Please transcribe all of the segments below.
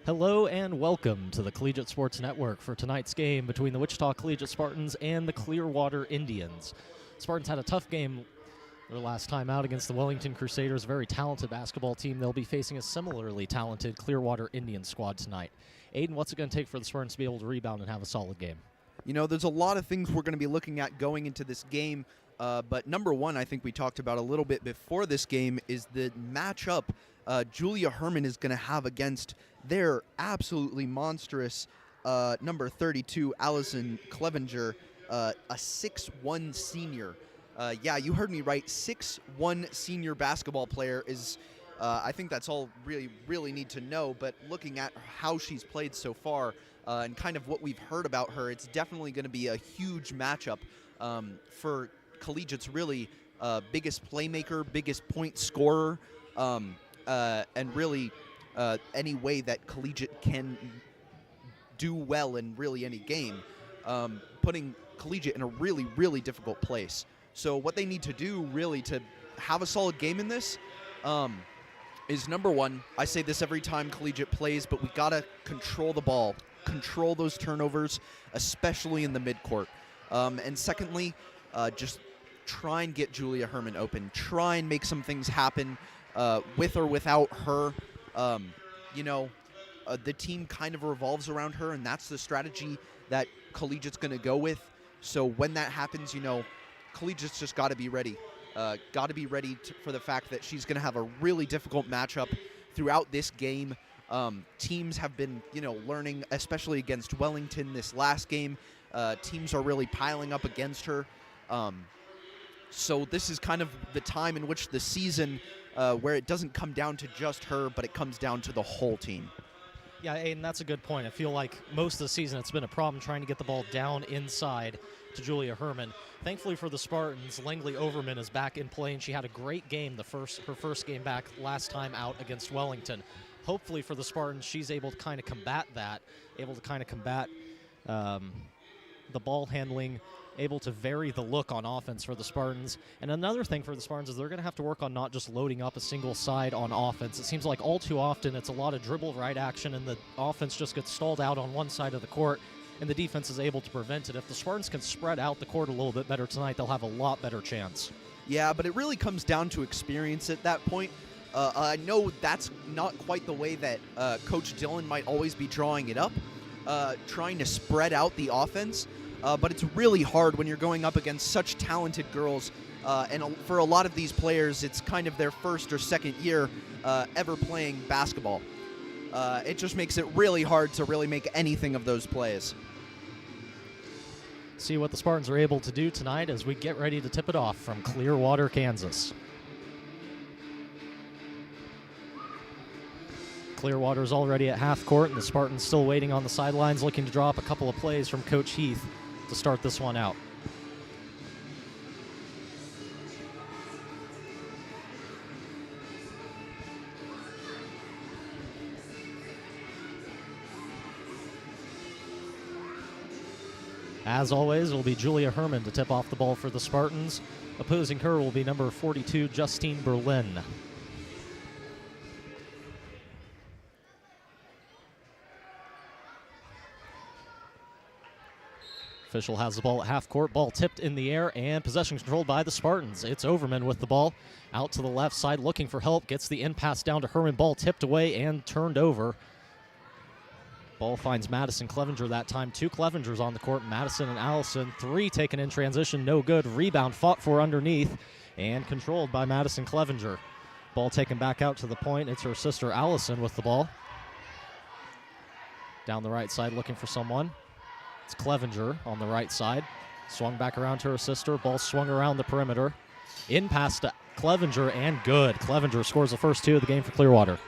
Hello and welcome to the Collegiate Sports Network for tonight's game between the Wichita Collegiate Spartans and the Clearwater Indians. Spartans had a tough game their last time out against the Wellington Crusaders, a very talented basketball team. They'll be facing a similarly talented Clearwater Indian squad tonight. Aiden, what's it going to take for the Spartans to be able to rebound and have a solid game? You know, there's a lot of things we're going to be looking at going into this game, but number one, I think we talked about a little bit before this game, is the matchup Julia Herman is going to have against their absolutely monstrous number 32, Allison Clevenger, a 6'1 senior. Yeah, you heard me right. 6'1 senior basketball player is, I think that's all really need to know. But looking at how she's played so far and kind of what we've heard about her, it's definitely going to be a huge matchup for Collegiate's really biggest playmaker, biggest point scorer, and really any way that Collegiate can do well in really any game, putting Collegiate in a really difficult place. So what they need to do really to have a solid game in this is, number one, I say this every time Collegiate plays, but we got to control the ball, control those turnovers, especially in the midcourt. And secondly, just try and get Julia Herman open. Try and make some things happen with or without her. The team kind of revolves around her, and that's the strategy that Collegiate's going to go with. So when that happens, Collegiate's just got to be ready. Got to be ready for the fact that she's going to have a really difficult matchup throughout this game. Teams have been, learning, especially against Wellington this last game. Teams are really piling up against her. So this is kind of the time in which the season where it doesn't come down to just her, but it comes down to the whole team. Yeah, Aiden, that's a good point. I feel like most of the season it's been a problem trying to get the ball down inside to Julia Herman. Thankfully for the Spartans, Langley Overman is back in play, and she had a great game her first game back last time out against Wellington. Hopefully for the Spartans, she's able to kind of combat that, the ball handling, able to vary the look on offense for the Spartans. And another thing for the Spartans is they're going to have to work on not just loading up a single side on offense. It seems like all too often it's a lot of dribble right action, and the offense just gets stalled out on one side of the court, and the defense is able to prevent it. If the Spartans can spread out the court a little bit better tonight, they'll have a lot better chance. Yeah, but it really comes down to experience at that point. I know that's not quite the way that Coach Dillon might always be drawing it up, trying to spread out the offense. But it's really hard when you're going up against such talented girls. And for a lot of these players, it's kind of their first or second year ever playing basketball. It just makes it really hard to really make anything of those plays. See what the Spartans are able to do tonight as we get ready to tip it off from Clearwater, Kansas. Clearwater's already at half court, and the Spartans still waiting on the sidelines, looking to draw up a couple of plays from Coach Heath to start this one out. As always, it will be Julia Herman to tip off the ball for the Spartans. Opposing her will be number 42, Justine Berlin. Official has the ball at half court. Ball tipped in the air, and possession controlled by the Spartans. It's Overman with the ball out to the left side, looking for help. Gets the in pass down to Herman. Ball tipped away and turned over. Ball finds Madison Clevenger that time. Two Clevengers on the court, Madison and Allison. Three taken in transition, no good. Rebound fought for underneath and controlled by Madison Clevenger. Ball taken back out to the point. It's her sister Allison with the ball. Down the right side looking for someone. It's Clevenger on the right side. Swung back around to her sister. Ball swung around the perimeter. In pass to Clevenger, and good. Clevenger scores the first two of the game for Clearwater.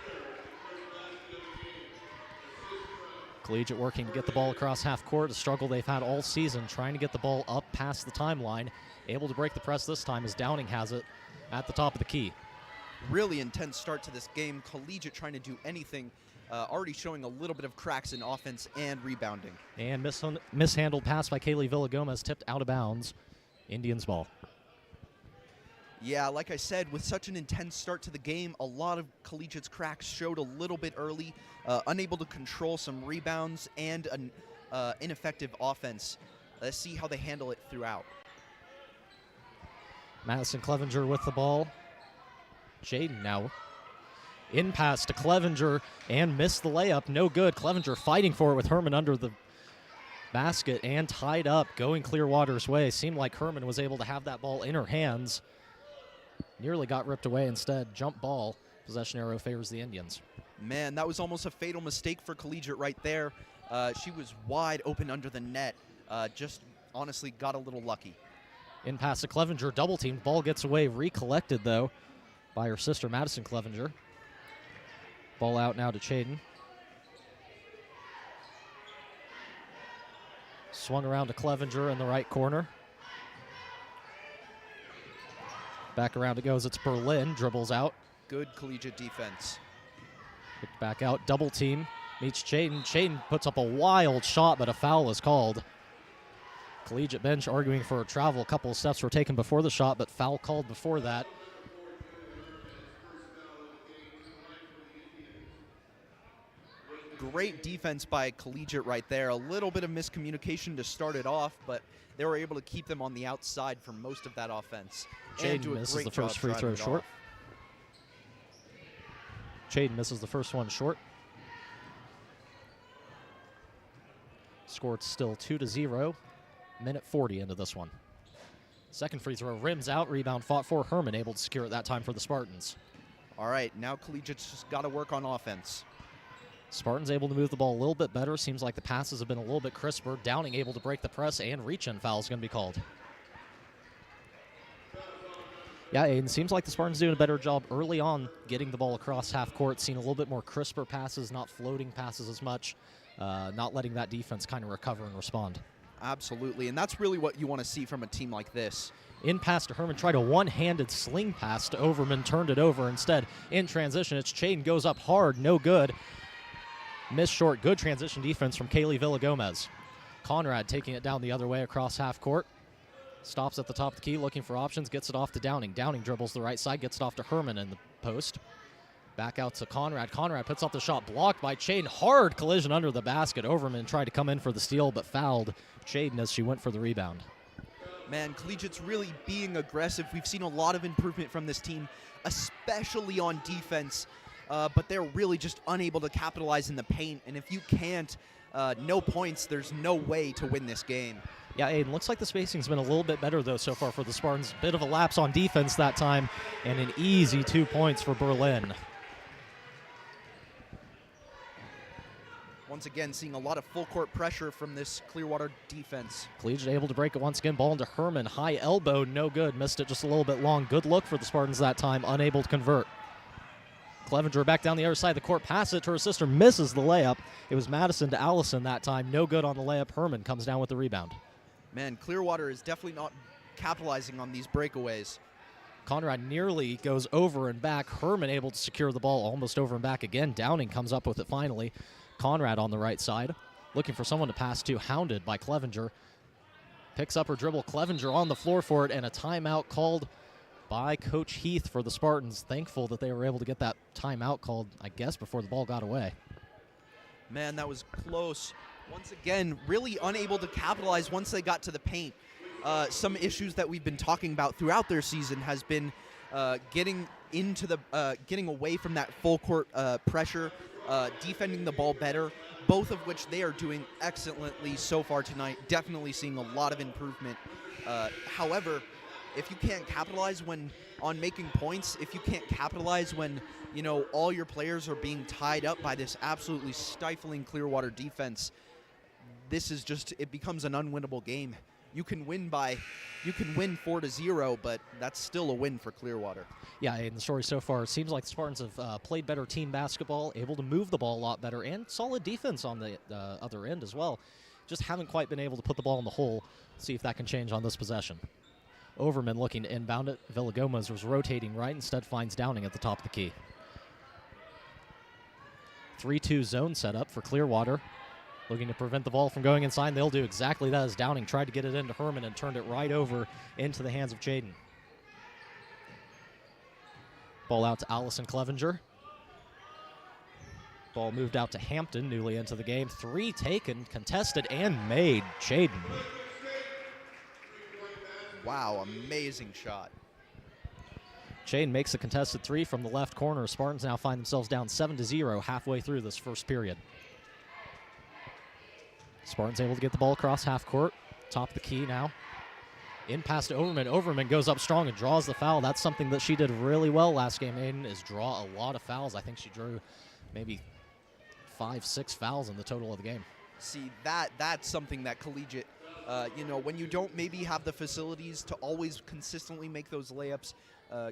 Collegiate working to get the ball across half court, a struggle they've had all season, trying to get the ball up past the timeline. Able to break the press this time as Downing has it at the top of the key. Really intense start to this game. Collegiate trying to do anything. Already showing a little bit of cracks in offense and rebounding. And mishandled pass by Kaylee Villagomez, tipped out of bounds. Indians ball. Yeah, like I said, with such an intense start to the game, a lot of Collegiate's cracks showed a little bit early, unable to control some rebounds and an ineffective offense. Let's see how they handle it throughout. Madison Clevenger with the ball. Jaden now. In pass to Clevenger and missed the layup. No good. Clevenger fighting for it with Herman under the basket and tied up, going Clearwater's way. Seemed like Herman was able to have that ball in her hands. Nearly got ripped away instead. Jump ball. Possession arrow favors the Indians. Man, that was almost a fatal mistake for Collegiate right there. She was wide open under the net. Just honestly got a little lucky. In pass to Clevenger, double teamed. Ball gets away, recollected though by her sister Madison Clevenger. Ball out now to Chaden. Swung around to Clevenger in the right corner. Back around it goes. It's Berlin. Dribbles out. Good Collegiate defense. Picked back out. Double team. Meets Chaden. Chaden puts up a wild shot, but a foul is called. Collegiate bench arguing for a travel. A couple of steps were taken before the shot, but foul called before that. Great defense by Collegiate right there. A little bit of miscommunication to start it off, but they were able to keep them on the outside for most of that offense. Chaden misses the first free throw short. Chaden misses the first one short. Scored still 2-0. Minute 40 into this one. Second free throw rims out. Rebound fought for. Herman able to secure it that time for the Spartans. All right, now Collegiate's just got to work on offense. Spartans able to move the ball a little bit better. Seems like the passes have been a little bit crisper. Downing able to break the press, and reach-in foul is going to be called. Yeah, Aiden, seems like the Spartans doing a better job early on getting the ball across half court, seeing a little bit more crisper passes, not floating passes as much, not letting that defense kind of recover and respond. Absolutely, and that's really what you want to see from a team like this. In pass to Herman, tried a one-handed sling pass to Overman, turned it over instead. In transition, it's Chaden, goes up hard, no good. Missed short, good transition defense from Kaylee Villagomez. Conrad taking it down the other way across half court. Stops at the top of the key, looking for options, gets it off to Downing. Downing dribbles the right side, gets it off to Herman in the post. Back out to Conrad. Conrad puts up the shot, blocked by Chaden. Hard collision under the basket. Overman tried to come in for the steal, but fouled Chaden as she went for the rebound. Man, Collegiate's really being aggressive. We've seen a lot of improvement from this team, especially on defense. But they're really just unable to capitalize in the paint. And if you can't, no points, there's no way to win this game. Yeah, Aiden, looks like the spacing's been a little bit better, though, so far for the Spartans. Bit of a lapse on defense that time, and an easy 2 points for Berlin. Once again, seeing a lot of full court pressure from this Clearwater defense. Collegiate able to break it once again. Ball into Herman. High elbow, no good. Missed it just a little bit long. Good look for the Spartans that time, unable to convert. Clevenger back down the other side of the court, pass it to her sister, misses the layup. It was Madison to Allison that time, no good on the layup. Herman comes down with the rebound. Man, Clearwater is definitely not capitalizing on these breakaways. Conrad nearly goes over and back. Herman able to secure the ball almost over and back again. Downing comes up with it finally. Conrad on the right side, looking for someone to pass to, hounded by Clevenger. Picks up her dribble, Clevenger on the floor for it, and a timeout called by Coach Heath for the Spartans. Thankful that they were able to get that timeout called, I guess, before the ball got away. Man, that was close. Once again, really unable to capitalize once they got to the paint. Some issues that we've been talking about throughout their season has been getting away from that full court pressure, defending the ball better, both of which they are doing excellently so far tonight. Definitely seeing a lot of improvement. However, if you can't capitalize on making points, if you can't capitalize when, all your players are being tied up by this absolutely stifling Clearwater defense, it becomes an unwinnable game. You can win 4-0, but that's still a win for Clearwater. Yeah, in the story so far, it seems like the Spartans have played better team basketball, able to move the ball a lot better, and solid defense on the other end as well. Just haven't quite been able to put the ball in the hole. See if that can change on this possession. Overman looking to inbound it. Villagomez was rotating right, instead finds Downing at the top of the key. 3-2 zone setup for Clearwater. Looking to prevent the ball from going inside. They'll do exactly that as Downing tried to get it into Herman and turned it right over into the hands of Chaden. Ball out to Allison Clevenger. Ball moved out to Hampton, newly into the game. 3 taken, contested, and made. Chaden. Wow, amazing shot. Chaden makes a contested 3 from the left corner. Spartans now find themselves down 7-0 halfway through this first period. Spartans able to get the ball across half court. Top of the key now. In pass to Overman. Overman goes up strong and draws the foul. That's something that she did really well last game, Aiden, is draw a lot of fouls. I think she drew maybe 5-6 fouls in the total of the game. See, that's something that collegiate, when you don't maybe have the facilities to always consistently make those layups,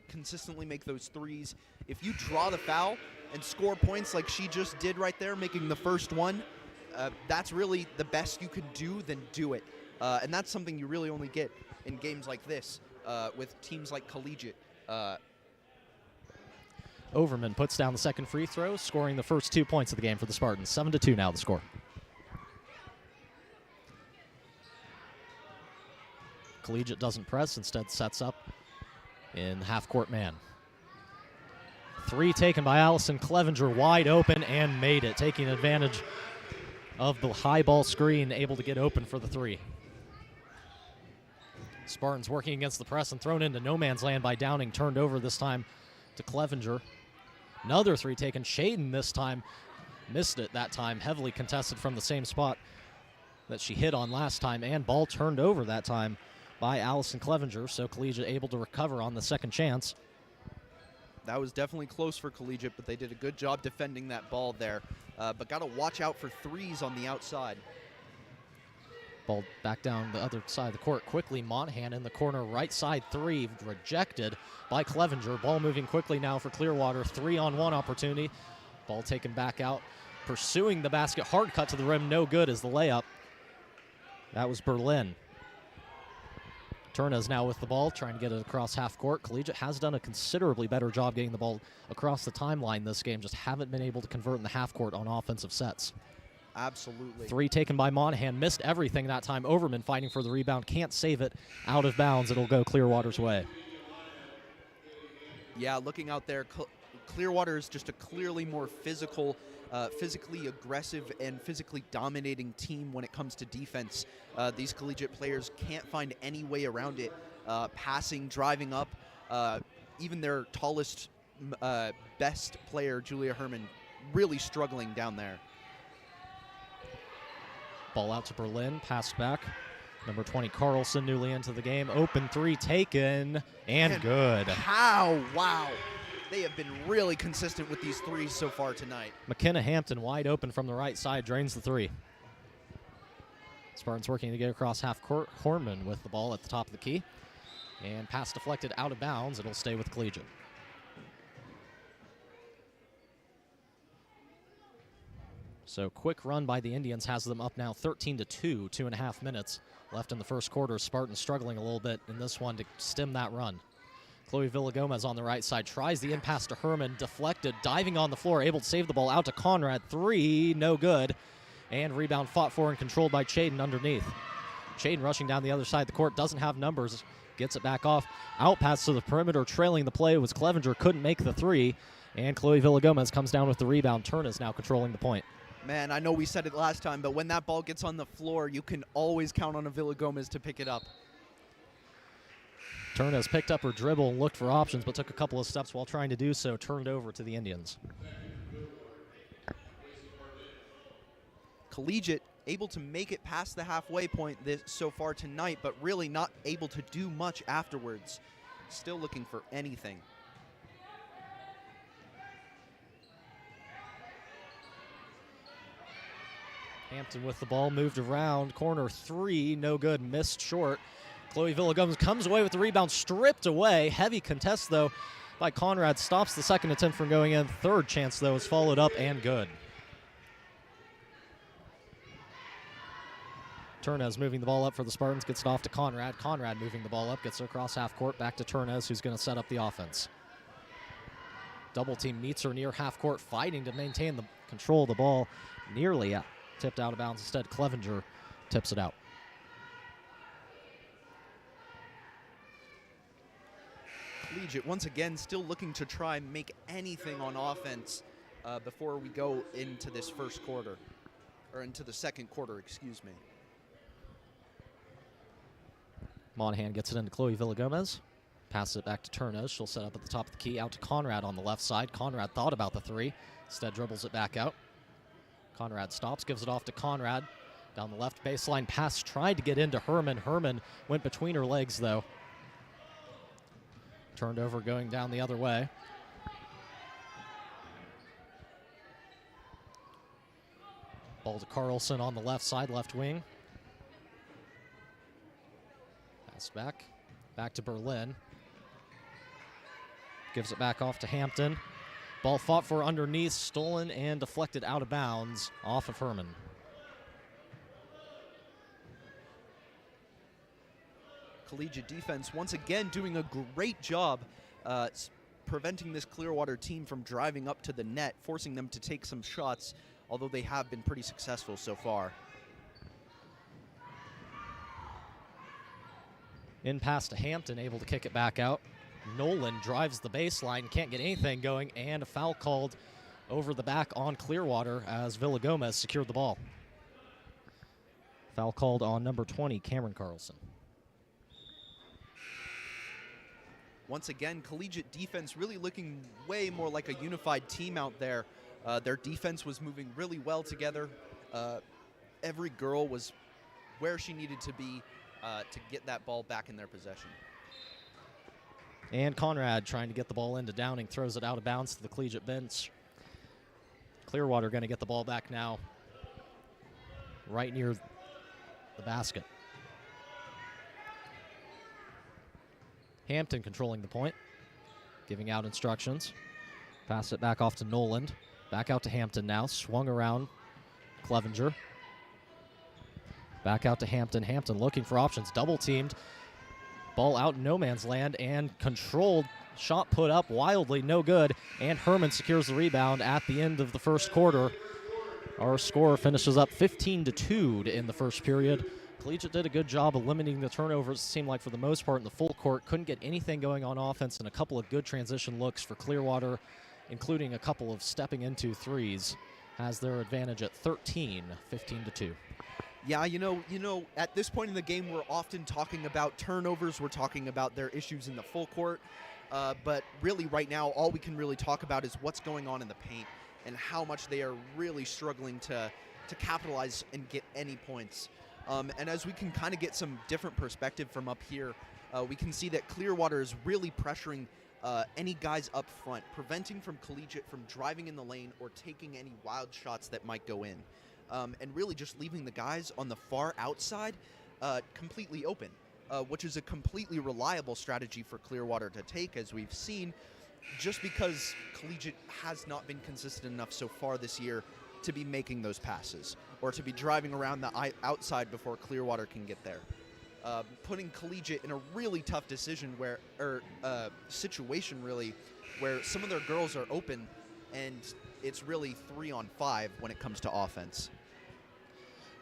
consistently make those threes, if you draw the foul and score points like she just did right there, making the first one, that's really the best you could do, then do it. And that's something you really only get in games like this with teams like collegiate. Overman puts down the second free throw, scoring the first 2 points of the game for the Spartans. 7-2 now the score. Collegiate doesn't press, instead sets up in half-court man. 3 taken by Allison Clevenger, wide open, and made it, taking advantage of the high ball screen, able to get open for the 3. Spartans working against the press and thrown into no man's land by Downing, turned over this time to Clevenger. Another 3 taken. Chaden this time missed it that time, heavily contested from the same spot that she hit on last time, and ball turned over that time by Allison Clevenger, so Collegiate able to recover on the second chance. That was definitely close for Collegiate, but they did a good job defending that ball there. But got to watch out for threes on the outside. Ball back down the other side of the court quickly. Monahan in the corner, right side 3, rejected by Clevenger. Ball moving quickly now for Clearwater. 3-on-1 opportunity. Ball taken back out. Pursuing the basket. Hard cut to the rim. No good as the layup. That was Berlin. Turna's now with the ball, trying to get it across half court. Collegiate has done a considerably better job getting the ball across the timeline this game. Just haven't been able to convert in the half court on offensive sets. Absolutely. 3 taken by Monahan. Missed everything that time. Overman fighting for the rebound. Can't save it. Out of bounds. It'll go Clearwater's way. Yeah, looking out there, Clearwater is just a clearly more physical, physically aggressive, and physically dominating team when it comes to defense. These collegiate players can't find any way around it. Passing, driving up, even their tallest, best player, Julia Herman, really struggling down there. Ball out to Berlin, passed back. Number 20, Carlson, newly into the game. Open 3 taken, and good. How? Wow. They have been really consistent with these threes so far tonight. McKenna Hampton wide open from the right side, drains the 3. Spartans working to get across half court. Hornman with the ball at the top of the key. And pass deflected out of bounds. It'll stay with Collegiate. So quick run by the Indians has them up now 13-2, 2.5 minutes left in the first quarter. Spartans struggling a little bit in this one to stem that run. Chloe Villagomez on the right side tries the in pass to Herman, deflected, diving on the floor, able to save the ball out to Conrad. 3, no good. And rebound fought for and controlled by Chaden underneath. Chaden rushing down the other side of the court, doesn't have numbers, gets it back off. Out pass to the perimeter, trailing the play was Clevenger, couldn't make the 3. And Chloe Villagomez comes down with the rebound. Turn is now controlling the point. Man, I know we said it last time, but when that ball gets on the floor, you can always count on a Villagomez to pick it up. Turn has picked up her dribble and looked for options, but took a couple of steps while trying to do so. Turned over to the Indians. Collegiate able to make it past the halfway point so far tonight, but really not able to do much afterwards. Still looking for anything. Hampton with the ball, moved around. Corner 3, no good, missed short. Chloe Villagomez comes away with the rebound, stripped away. Heavy contest, though, by Conrad. Stops the second attempt from going in. Third chance, though, is followed up and good. Turnez moving the ball up for the Spartans, gets it off to Conrad. Conrad moving the ball up, gets it across half court, back to Turnez, who's going to set up the offense. Double team meets her near half court, fighting to maintain the control of the ball. Nearly tipped out of bounds. Instead, Clevenger tips it out. Collegiate, once again, still looking to try and make anything on offense before we go into this first quarter, or into the second quarter, excuse me. Monahan gets it into Chloe Villagomez. Passes it back to Turnos. She'll set up at the top of the key, out to Conrad on the left side. Conrad thought about the three, instead dribbles it back out. Conrad stops, gives it off to Conrad. Down the left baseline pass, tried to get into Herman. Herman went between her legs, though. Turned over, going down the other way. Ball to Carlson on the left side, left wing. Pass back to Berlin. Gives it back off to Hampton. Ball fought for underneath, stolen and deflected out of bounds off of Herman. Collegiate defense once again doing a great job preventing this Clearwater team from driving up to the net, forcing them to take some shots, although they have been pretty successful so far. In pass to Hampton, able to kick it back out. Nolan drives the baseline, can't get anything going, and a foul called over the back on Clearwater as Villagomez secured the ball. Foul called on number 20, Cameron Carlson. Once again, Collegiate defense really looking way more like a unified team out there. Their defense was moving really well together. Every girl was where she needed to be to get that ball back in their possession. And Conrad trying to get the ball into Downing, throws it out of bounds to the Collegiate bench. Clearwater going to get the ball back now right near the basket. Hampton controlling the point, giving out instructions. Pass it back off to Noland. Back out to Hampton now, swung around Clevenger. Back out to Hampton. Hampton looking for options, double teamed. Ball out in no man's land and controlled. Shot put up wildly, no good. And Herman secures the rebound at the end of the first quarter. Our score finishes up 15-2 in the first period. Collegiate did a good job of limiting the turnovers, it seemed like, for the most part in the full court. Couldn't get anything going on offense, and a couple of good transition looks for Clearwater, including a couple of stepping into threes. Has their advantage at 13, 15-2. Yeah, you know, at this point in the game, we're often talking about turnovers. We're talking about their issues in the full court. But really right now, all we can really talk about is what's going on in the paint and how much they are really struggling to capitalize and get any points. And as we can kind of get some different perspective from up here, we can see that Clearwater is really pressuring any guys up front, preventing from Collegiate from driving in the lane or taking any wild shots that might go in. And really just leaving the guys on the far outside completely open, which is a completely reliable strategy for Clearwater to take, as we've seen, just because Collegiate has not been consistent enough so far this year to be making those passes or to be driving around the outside before Clearwater can get there. Putting Collegiate in a really tough situation where some of their girls are open and it's really 3-on-5 when it comes to offense.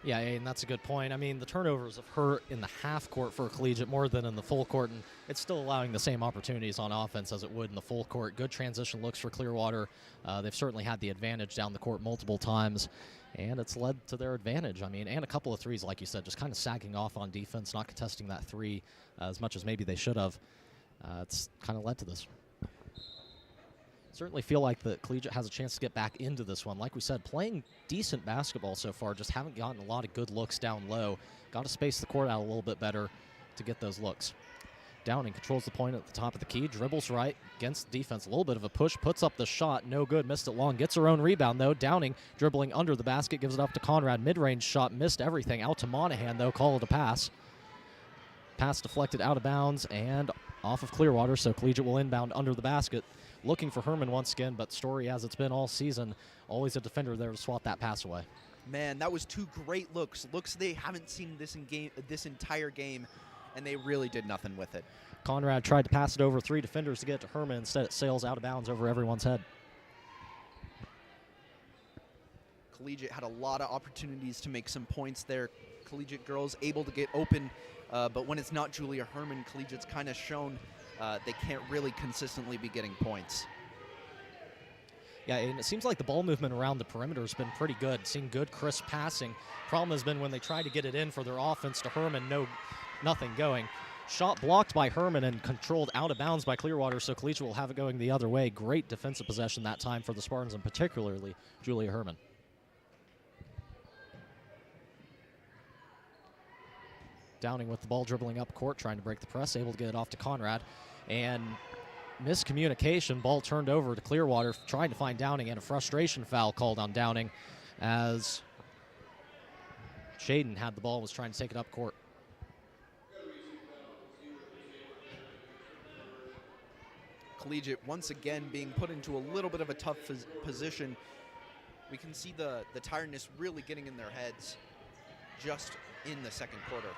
Yeah, and that's a good point. I mean, the turnovers have hurt in the half court for Collegiate more than in the full court, and it's still allowing the same opportunities on offense as it would in the full court. Good transition looks for Clearwater. They've certainly had the advantage down the court multiple times, and it's led to their advantage. I mean, and a couple of threes, like you said, just kind of sagging off on defense, not contesting that three as much as maybe they should have. It's kind of led to this. Certainly feel like the Collegiate has a chance to get back into this one. Like we said, playing decent basketball so far, just haven't gotten a lot of good looks down low. Got to space the court out a little bit better to get those looks. Downing controls the point at the top of the key, dribbles right against the defense, a little bit of a push, puts up the shot, no good, missed it long, gets her own rebound though. Downing dribbling under the basket, gives it up to Conrad, mid-range shot, missed everything. Out to Monahan though, call it a pass. Pass deflected out of bounds and off of Clearwater, so Collegiate will inbound under the basket. Looking for Herman once again, but Story, as it's been all season, always a defender there to swat that pass away. Man, that was two great looks. Looks they haven't seen this entire game, and they really did nothing with it. Conrad tried to pass it over three defenders to get to Herman. Instead, it sails out of bounds over everyone's head. Collegiate had a lot of opportunities to make some points there. Collegiate girls able to get open, but when it's not Julia Herman, Collegiate's kind of shown they can't really consistently be getting points. Yeah, and it seems like the ball movement around the perimeter has been pretty good. Seeing good, crisp passing. Problem has been when they try to get it in for their offense to Herman, nothing going. Shot blocked by Herman and controlled out of bounds by Clearwater, so Collegiate will have it going the other way. Great defensive possession that time for the Spartans, and particularly Julia Herman. Downing with the ball, dribbling up court, trying to break the press, able to get it off to Conrad. And miscommunication, ball turned over to Clearwater, trying to find Downing, and a frustration foul called on Downing as Shaden had the ball, was trying to take it up court. Collegiate once again being put into a little bit of a tough position. We can see the tiredness really getting in their heads just in the second quarter.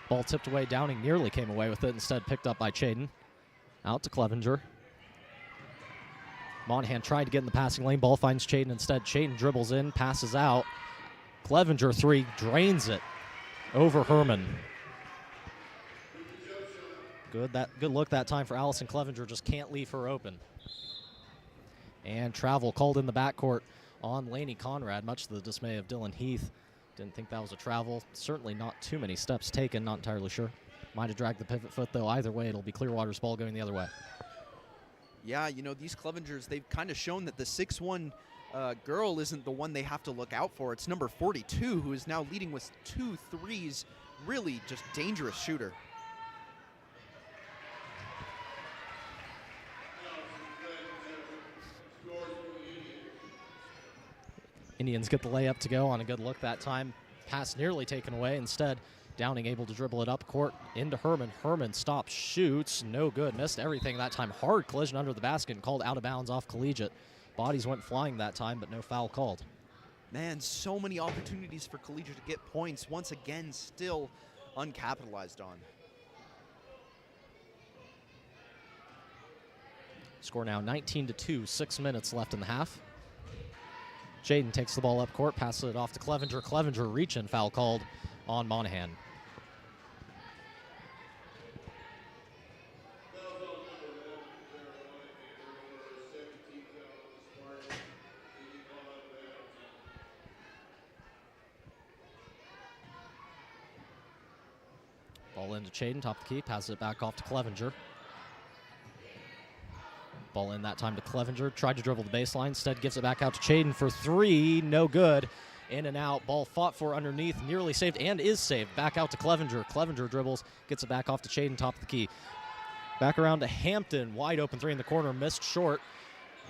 Ball tipped away. Downing nearly came away with it, instead picked up by Chaden. Out to Clevenger. Monahan tried to get in the passing lane. Ball finds Chaden instead. Chaden dribbles in, passes out. Clevenger three, drains it over Herman. Good look that time for Allison Clevenger, just can't leave her open. And travel called in the backcourt on Laney Conrad, much to the dismay of Dylan Heath. Didn't think that was a travel. Certainly not too many steps taken, not entirely sure. Might have dragged the pivot foot, though. Either way, it'll be Clearwater's ball going the other way. Yeah, you know, these Clevengers, they've kind of shown that the 6'1" girl isn't the one they have to look out for. It's number 42, who is now leading with 2 threes. Really just dangerous shooter. Indians get the layup to go on a good look that time. Pass nearly taken away. Instead, Downing able to dribble it up court into Herman. Herman stops, shoots, no good. Missed everything that time. Hard collision under the basket and called out of bounds off Collegiate. Bodies went flying that time, but no foul called. Man, so many opportunities for Collegiate to get points. Once again, still uncapitalized on. Score now 19-2, 6 minutes left in the half. Jaden takes the ball up court, passes it off to Clevenger. Clevenger reach-in foul called on Monahan. Ball into Chaden, top of the key, passes it back off to Clevenger. Ball in that time to Clevenger. Tried to dribble the baseline. Instead gives it back out to Chaden for three. No good. In and out. Ball fought for underneath. Nearly saved and is saved. Back out to Clevenger. Clevenger dribbles. Gets it back off to Chaden. Top of the key. Back around to Hampton. Wide open three in the corner. Missed short.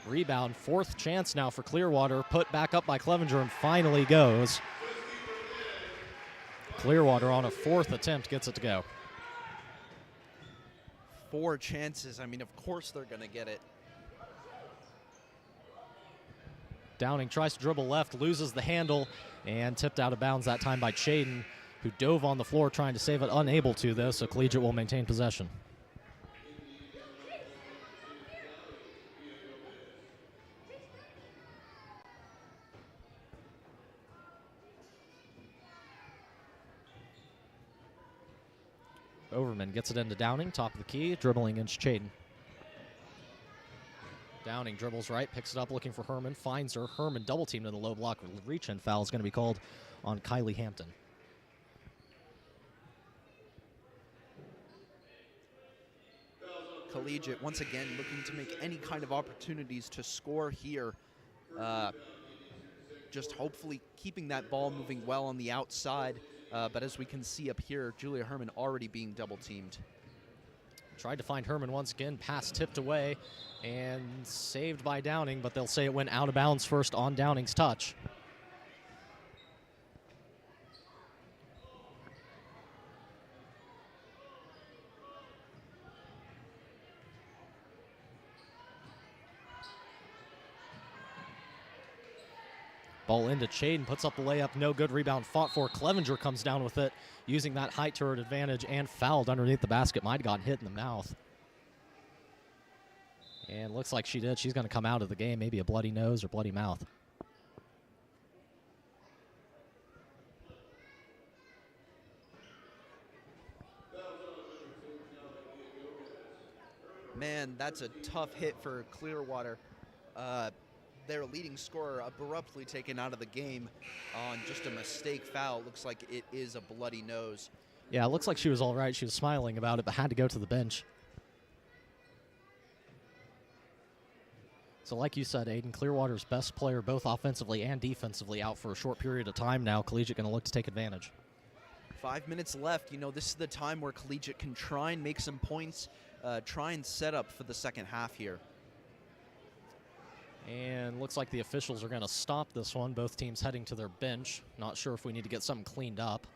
Rebound. Fourth chance now for Clearwater. Put back up by Clevenger and finally goes. Clearwater on a fourth attempt gets it to go. 4 chances. I mean, of course they're going to get it. Downing tries to dribble left, loses the handle, and tipped out of bounds that time by Chaden, who dove on the floor trying to save it, unable to, though, so Collegiate will maintain possession. Overman gets it into Downing, top of the key, dribbling into Chaden. Downing dribbles right, picks it up, looking for Herman, finds her. Herman double-teamed in the low block. Reach-in foul is going to be called on Kylie Hampton. Collegiate, once again, looking to make any kind of opportunities to score here. Just hopefully keeping that ball moving well on the outside. But as we can see up here, Julia Herman already being double-teamed. Tried to find Herman once again, pass tipped away and saved by Downing, but they'll say it went out of bounds first on Downing's touch. Ball into Chaden, puts up the layup, no good. Rebound fought for. Clevenger comes down with it, using that height to her advantage, and fouled underneath the basket. Might have gotten hit in the mouth. And looks like she did. She's going to come out of the game, maybe a bloody nose or bloody mouth. Man, that's a tough hit for Clearwater. Their leading scorer abruptly taken out of the game on just a mistake foul. Looks like it is a bloody nose. Yeah, it looks like she was all right. She was smiling about it, but had to go to the bench. So like you said, Aiden, Clearwater's best player both offensively and defensively out for a short period of time now. Collegiate going to look to take advantage. 5 minutes left. You know, this is the time where Collegiate can try and make some points, try and set up for the second half here. And looks like the officials are going to stop this one. Both teams heading to their bench. Not sure if we need to get something cleaned up.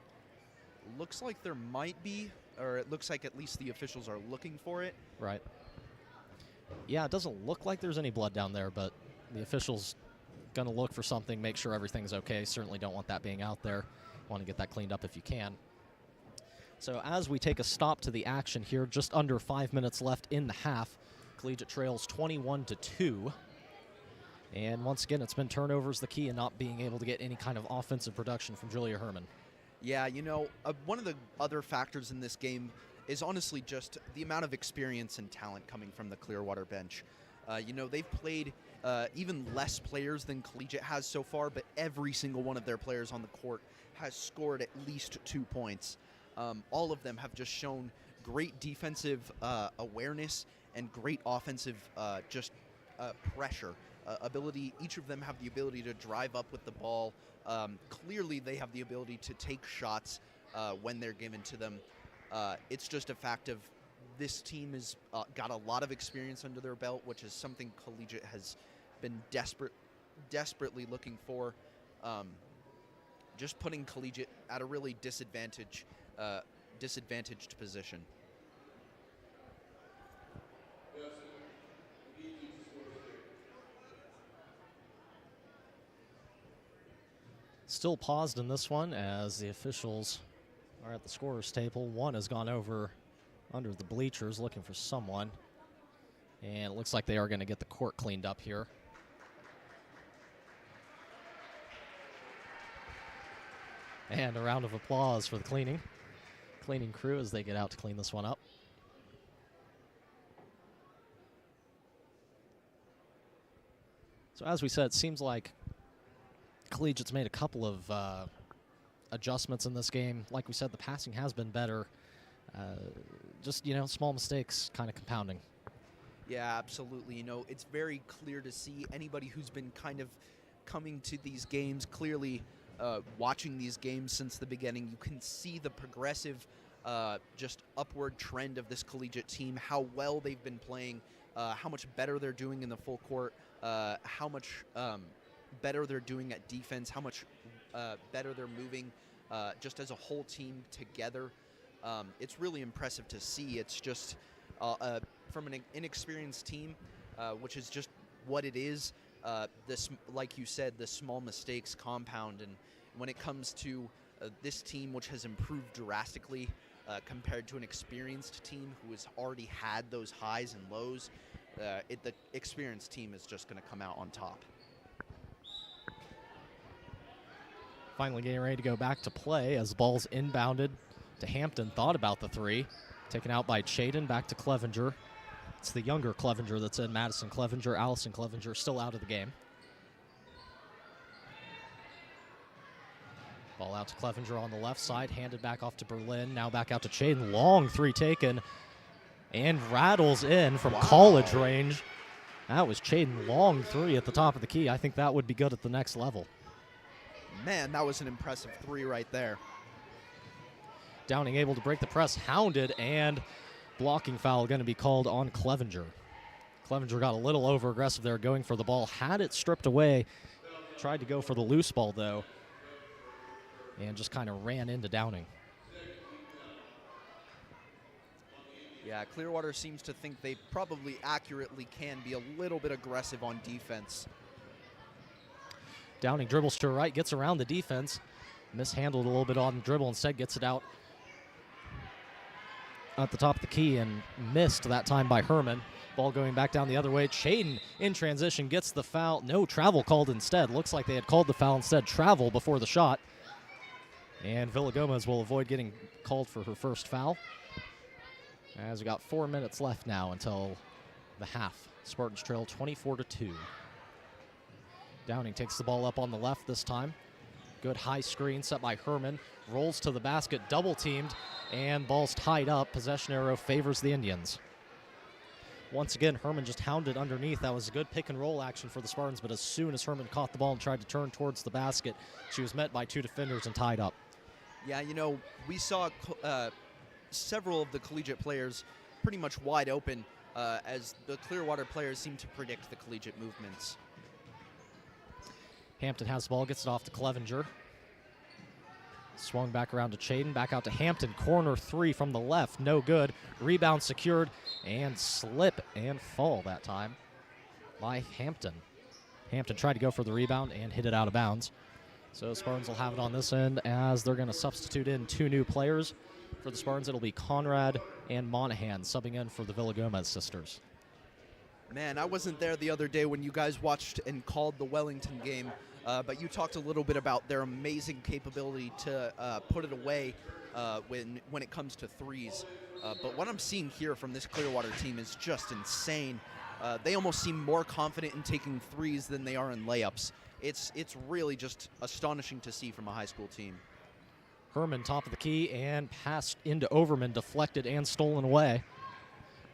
Looks like there might be, or it looks like at least the officials are looking for it. Right. Yeah, it doesn't look like there's any blood down there, but the officials going to look for something, make sure everything's okay. Certainly don't want that being out there. Want to get that cleaned up if you can. So as we take a stop to the action here, just under 5 minutes left in the half. Collegiate trails 21-2. And once again, it's been turnovers the key and not being able to get any kind of offensive production from Julia Herman. Yeah, you know, one of the other factors in this game is honestly just the amount of experience and talent coming from the Clearwater bench. You know, they've played even less players than Collegiate has so far, but every single one of their players on the court has scored at least 2 points. All of them have just shown great defensive awareness and great offensive pressure. Ability. Each of them have the ability to drive up with the ball. Clearly, they have the ability to take shots when they're given to them. It's just a fact of this team has got a lot of experience under their belt, which is something Collegiate has been desperately looking for. Just putting Collegiate at a really disadvantaged position. Still paused in this one as the officials are at the scorer's table. One has gone over under the bleachers looking for someone. And it looks like they are going to get the court cleaned up here. And a round of applause for the cleaning crew as they get out to clean this one up. So as we said, it seems like Collegiate's made a couple of adjustments in this game. Like we said, the passing has been better. Just, you know, small mistakes kind of compounding. Yeah, absolutely. You know, it's very clear to see anybody who's been kind of coming to these games, clearly watching these games since the beginning. You can see the progressive, just upward trend of this Collegiate team, how well they've been playing, how much better they're doing in the full court, how much better they're doing at defense, how much better they're moving just as a whole team together. It's really impressive to see. It's just from an inexperienced team, which is just what it is. This, like you said, the small mistakes compound, and when it comes to this team, which has improved drastically compared to an experienced team who has already had those highs and lows, the experienced team is just going to come out on top. Finally getting ready to go back to play as the ball's inbounded to Hampton. Thought about the three. Taken out by Chaden, back to Clevenger. It's the younger Clevenger that's in. Madison Clevenger, Allison Clevenger still out of the game. Ball out to Clevenger on the left side, handed back off to Berlin. Now back out to Chaden. Long three taken and rattles in from college range. That was Chaden. Long three at the top of the key. I think that would be good at the next level. Man, that was an impressive three right there. Downing able to break the press, hounded, and blocking foul going to be called on Clevenger. Clevenger got a little over-aggressive there going for the ball, had it stripped away, tried to go for the loose ball, though, and just kind of ran into Downing. Yeah, Clearwater seems to think they probably accurately can be a little bit aggressive on defense. Downing dribbles to her right, gets around the defense, mishandled a little bit on the dribble, instead gets it out at the top of the key and missed that time by Herman. Ball going back down the other way. Chaden in transition gets the foul. No travel called instead. Looks like they had called the foul instead. Travel before the shot. And Villagomez will avoid getting called for her first foul. As we got 4 minutes left now until the half. Spartans trail 24-2. Downing takes the ball up on the left this time. Good high screen set by Herman. Rolls to the basket, double teamed, and ball's tied up. Possession arrow favors the Indians. Once again, Herman just hounded underneath. That was a good pick and roll action for the Spartans, but as soon as Herman caught the ball and tried to turn towards the basket, she was met by two defenders and tied up. Yeah, you know, we saw several of the collegiate players pretty much wide open as the Clearwater players seem to predict the collegiate movements. Hampton has the ball, gets it off to Clevenger. Swung back around to Chaden, back out to Hampton. Corner three from the left, no good. Rebound secured, and slip and fall that time by Hampton. Hampton tried to go for the rebound and hit it out of bounds. So Spartans will have it on this end as they're going to substitute in two new players. For the Spartans, it'll be Conrad and Monahan subbing in for the Villagomez sisters. Man, I wasn't there the other day when you guys watched and called the Wellington game, but you talked a little bit about their amazing capability to put it away when it comes to threes. But what I'm seeing here from this Clearwater team is just insane. They almost seem more confident in taking threes than they are in layups. It's really just astonishing to see from a high school team. Herman top of the key and passed into Overman, deflected and stolen away.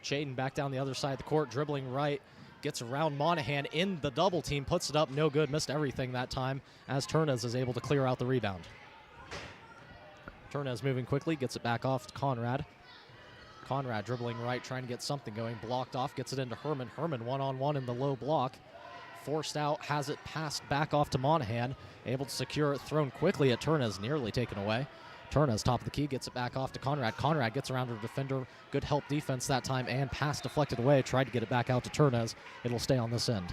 Chaden back down the other side of the court, dribbling right, gets around Monahan in the double team, puts it up, no good, missed everything that time as Turnez is able to clear out the rebound. Turnez moving quickly, gets it back off to Conrad. Conrad dribbling right, trying to get something going, blocked off, gets it into Herman. Herman one-on-one in the low block. Forced out, has it passed back off to Monahan. Able to secure it, thrown quickly at Turnez, nearly taken away. Turnez top of the key, gets it back off to Conrad. Conrad gets around to the defender. Good help defense that time, and pass deflected away. Tried to get it back out to Turnez. It'll stay on this end.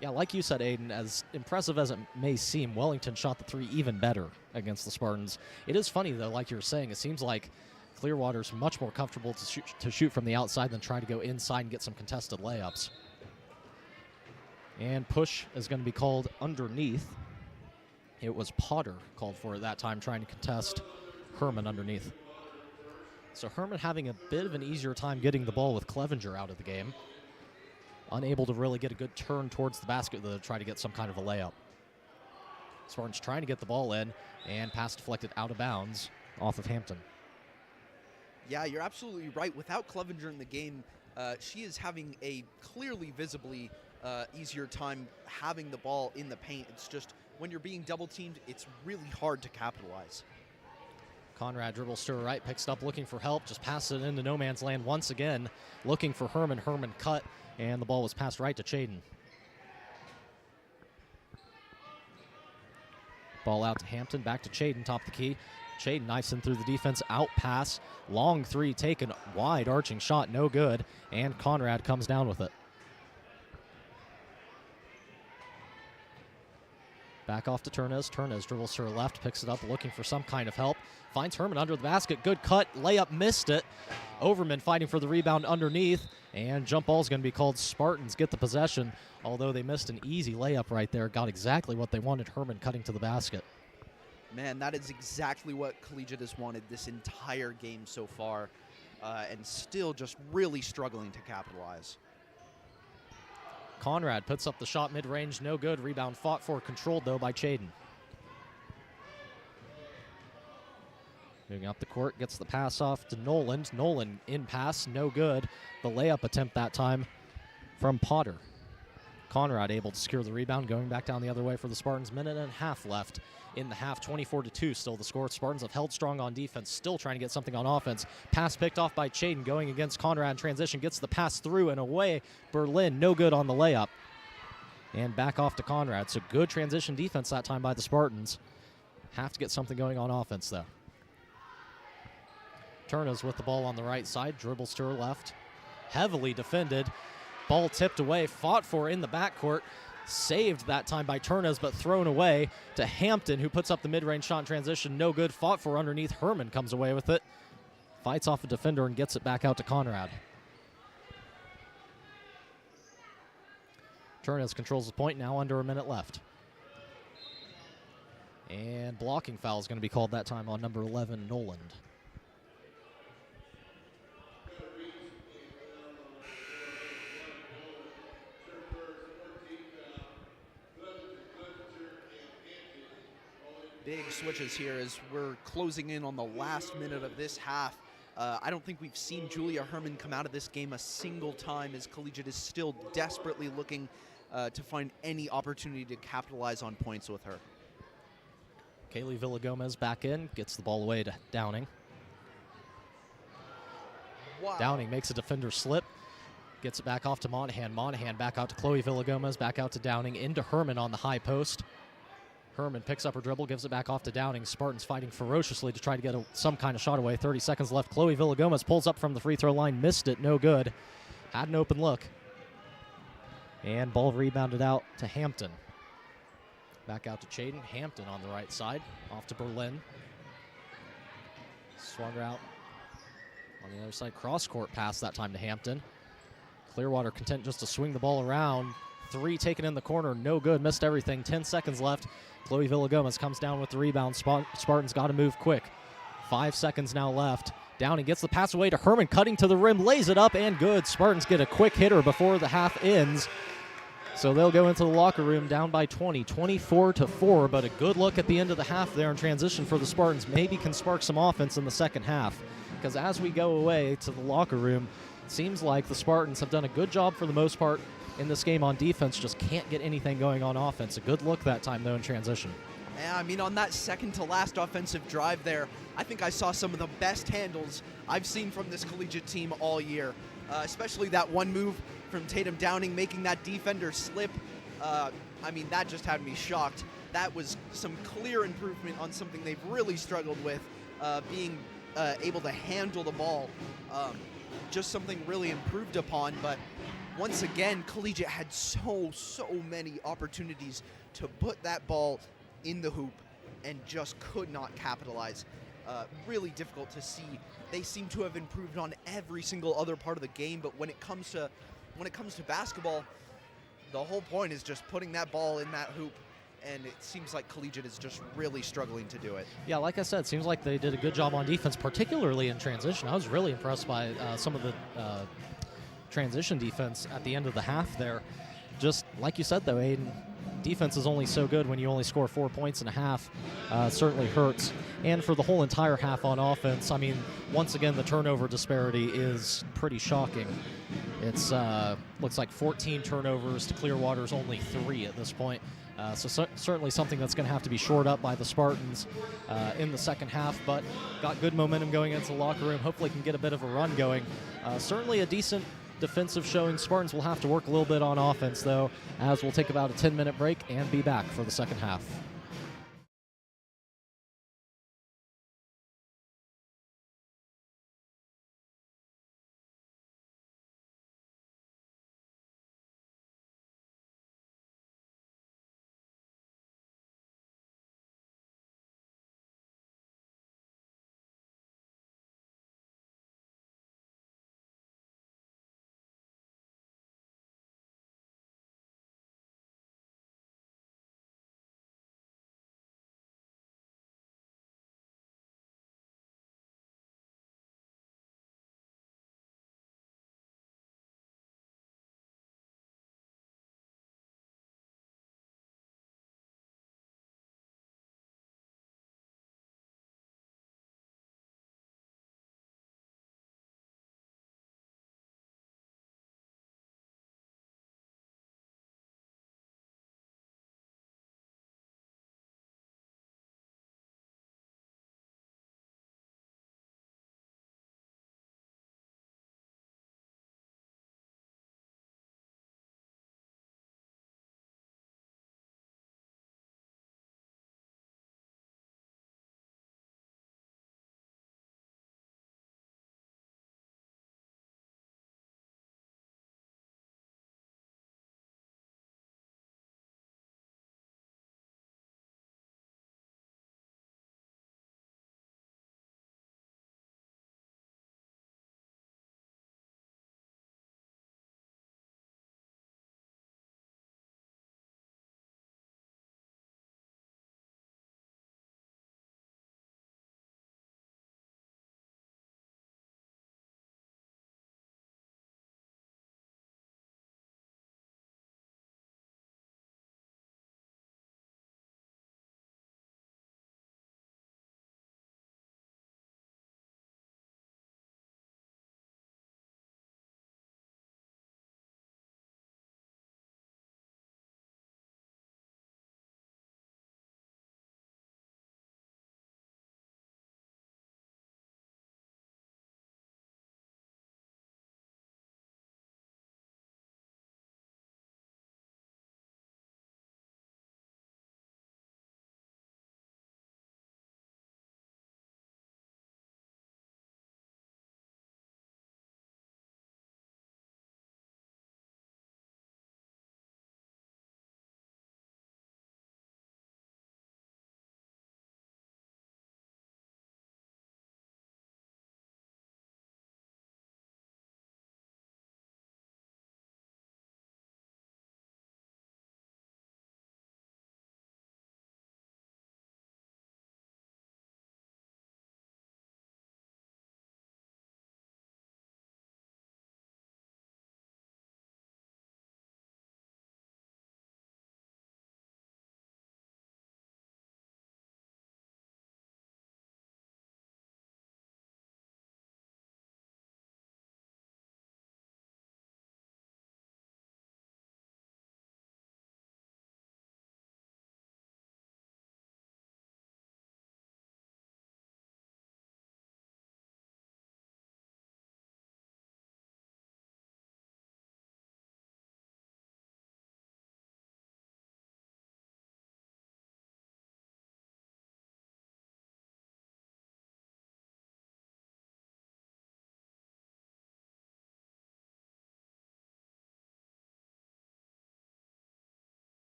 Yeah, like you said, Aiden, as impressive as it may seem, Wellington shot the three even better against the Spartans. It is funny, though, like you were saying, it seems like Clearwater's much more comfortable to shoot from the outside than trying to go inside and get some contested layups. And push is going to be called underneath. It was Potter called for at that time, trying to contest Herman underneath. So Herman having a bit of an easier time getting the ball with Clevenger out of the game. Unable to really get a good turn towards the basket to try to get some kind of a layup. Spartans trying to get the ball in, and pass deflected out of bounds off of Hampton. Yeah, you're absolutely right. Without Clevenger in the game, she is having a clearly visibly easier time having the ball in the paint. It's just when you're being double teamed, it's really hard to capitalize. Conrad dribbles to her right, picks it up looking for help, just passes it into no man's land once again, looking for Herman. Herman cut, and the ball was passed right to Chaden. Ball out to Hampton, back to Chaden, top of the key. Chaden knifes in through the defense, out pass, long three taken, wide arching shot, no good, and Conrad comes down with it. Back off to Turnez. Turnez dribbles to her left, picks it up, looking for some kind of help. Finds Herman under the basket. Good cut. Layup missed it. Overman fighting for the rebound underneath. And jump ball is going to be called. Spartans get the possession, although they missed an easy layup right there. Got exactly what they wanted. Herman cutting to the basket. Man, that is exactly what Collegiate has wanted this entire game so far, and still just really struggling to capitalize. Conrad puts up the shot mid-range, no good. Rebound fought for, controlled though by Chaden. Moving up the court, gets the pass off to Noland. Nolan in pass, no good. The layup attempt that time from Potter. Conrad able to secure the rebound, going back down the other way for the Spartans. Minute and a half left in the half, 24-2 still the score. Spartans have held strong on defense, still trying to get something on offense. Pass picked off by Chaden, going against Conrad in transition, gets the pass through and away. Berlin, no good on the layup. And back off to Conrad. So good transition defense that time by the Spartans. Have to get something going on offense, though. Turnez with the ball on the right side, dribbles to her left. Heavily defended. Ball tipped away, fought for in the backcourt. Saved that time by Turnez, but thrown away to Hampton, who puts up the mid-range shot in transition. No good. Fought for underneath. Herman comes away with it. Fights off a defender and gets it back out to Conrad. Turnez controls the point, now under a minute left. And blocking foul is going to be called that time on number 11, Noland. Big switches here as we're closing in on the last minute of this half. I don't think we've seen Julia Herman come out of this game a single time, as Collegiate is still desperately looking to find any opportunity to capitalize on points with her. Kaylee Villagomez back in, gets the ball away to Downing. Wow. Downing makes a defender slip, gets it back off to Monahan. Monahan back out to Chloe Villagomez, back out to Downing, into Herman on the high post. Herman picks up her dribble, gives it back off to Downing. Spartans fighting ferociously to try to get some kind of shot away. 30 seconds left. Chloe Villagomez pulls up from the free throw line, missed it, no good. Had an open look. And ball rebounded out to Hampton. Back out to Chaden. Hampton on the right side, off to Berlin. Swung her out on the other side. Cross-court pass that time to Hampton. Clearwater content just to swing the ball around. Three taken in the corner, no good, missed everything. 10 seconds left. Chloe Villagomez comes down with the rebound. Spartans got to move quick. 5 seconds now left. Downing gets the pass away to Herman, cutting to the rim, lays it up, and good. Spartans get a quick hitter before the half ends. So they'll go into the locker room down by 20, 24-4, but a good look at the end of the half there in transition for the Spartans. Maybe can spark some offense in the second half, because as we go away to the locker room, it seems like the Spartans have done a good job for the most part in this game on defense, just can't get anything going on offense. A good look that time, though, in transition. Yeah, I mean, on that second-to-last offensive drive there, I think I saw some of the best handles I've seen from this collegiate team all year, especially that one move from Tatum Downing making that defender slip. I mean, that just had me shocked. That was some clear improvement on something they've really struggled with, being able to handle the ball. Just something really improved upon, but once again, Collegiate had so many opportunities to put that ball in the hoop and just could not capitalize. Really difficult to see. They seem to have improved on every single other part of the game, but when it comes to basketball, the whole point is just putting that ball in that hoop, and it seems like Collegiate is just really struggling to do it. Yeah, like I said, it seems like they did a good job on defense, particularly in transition. I was really impressed by some of the transition defense at the end of the half there. Just like you said, though, Aiden, defense is only so good when you only score 4 points in a half. Certainly hurts. And for the whole entire half on offense, I mean, once again, the turnover disparity is pretty shocking. It's looks like 14 turnovers to Clearwater's only 3 at this point. So certainly something that's going to have to be shored up by the Spartans in the second half, but got good momentum going into the locker room. Hopefully can get a bit of a run going. Certainly a decent defensive showing. Spartans will have to work a little bit on offense, though, as we'll take about a 10-minute break and be back for the second half.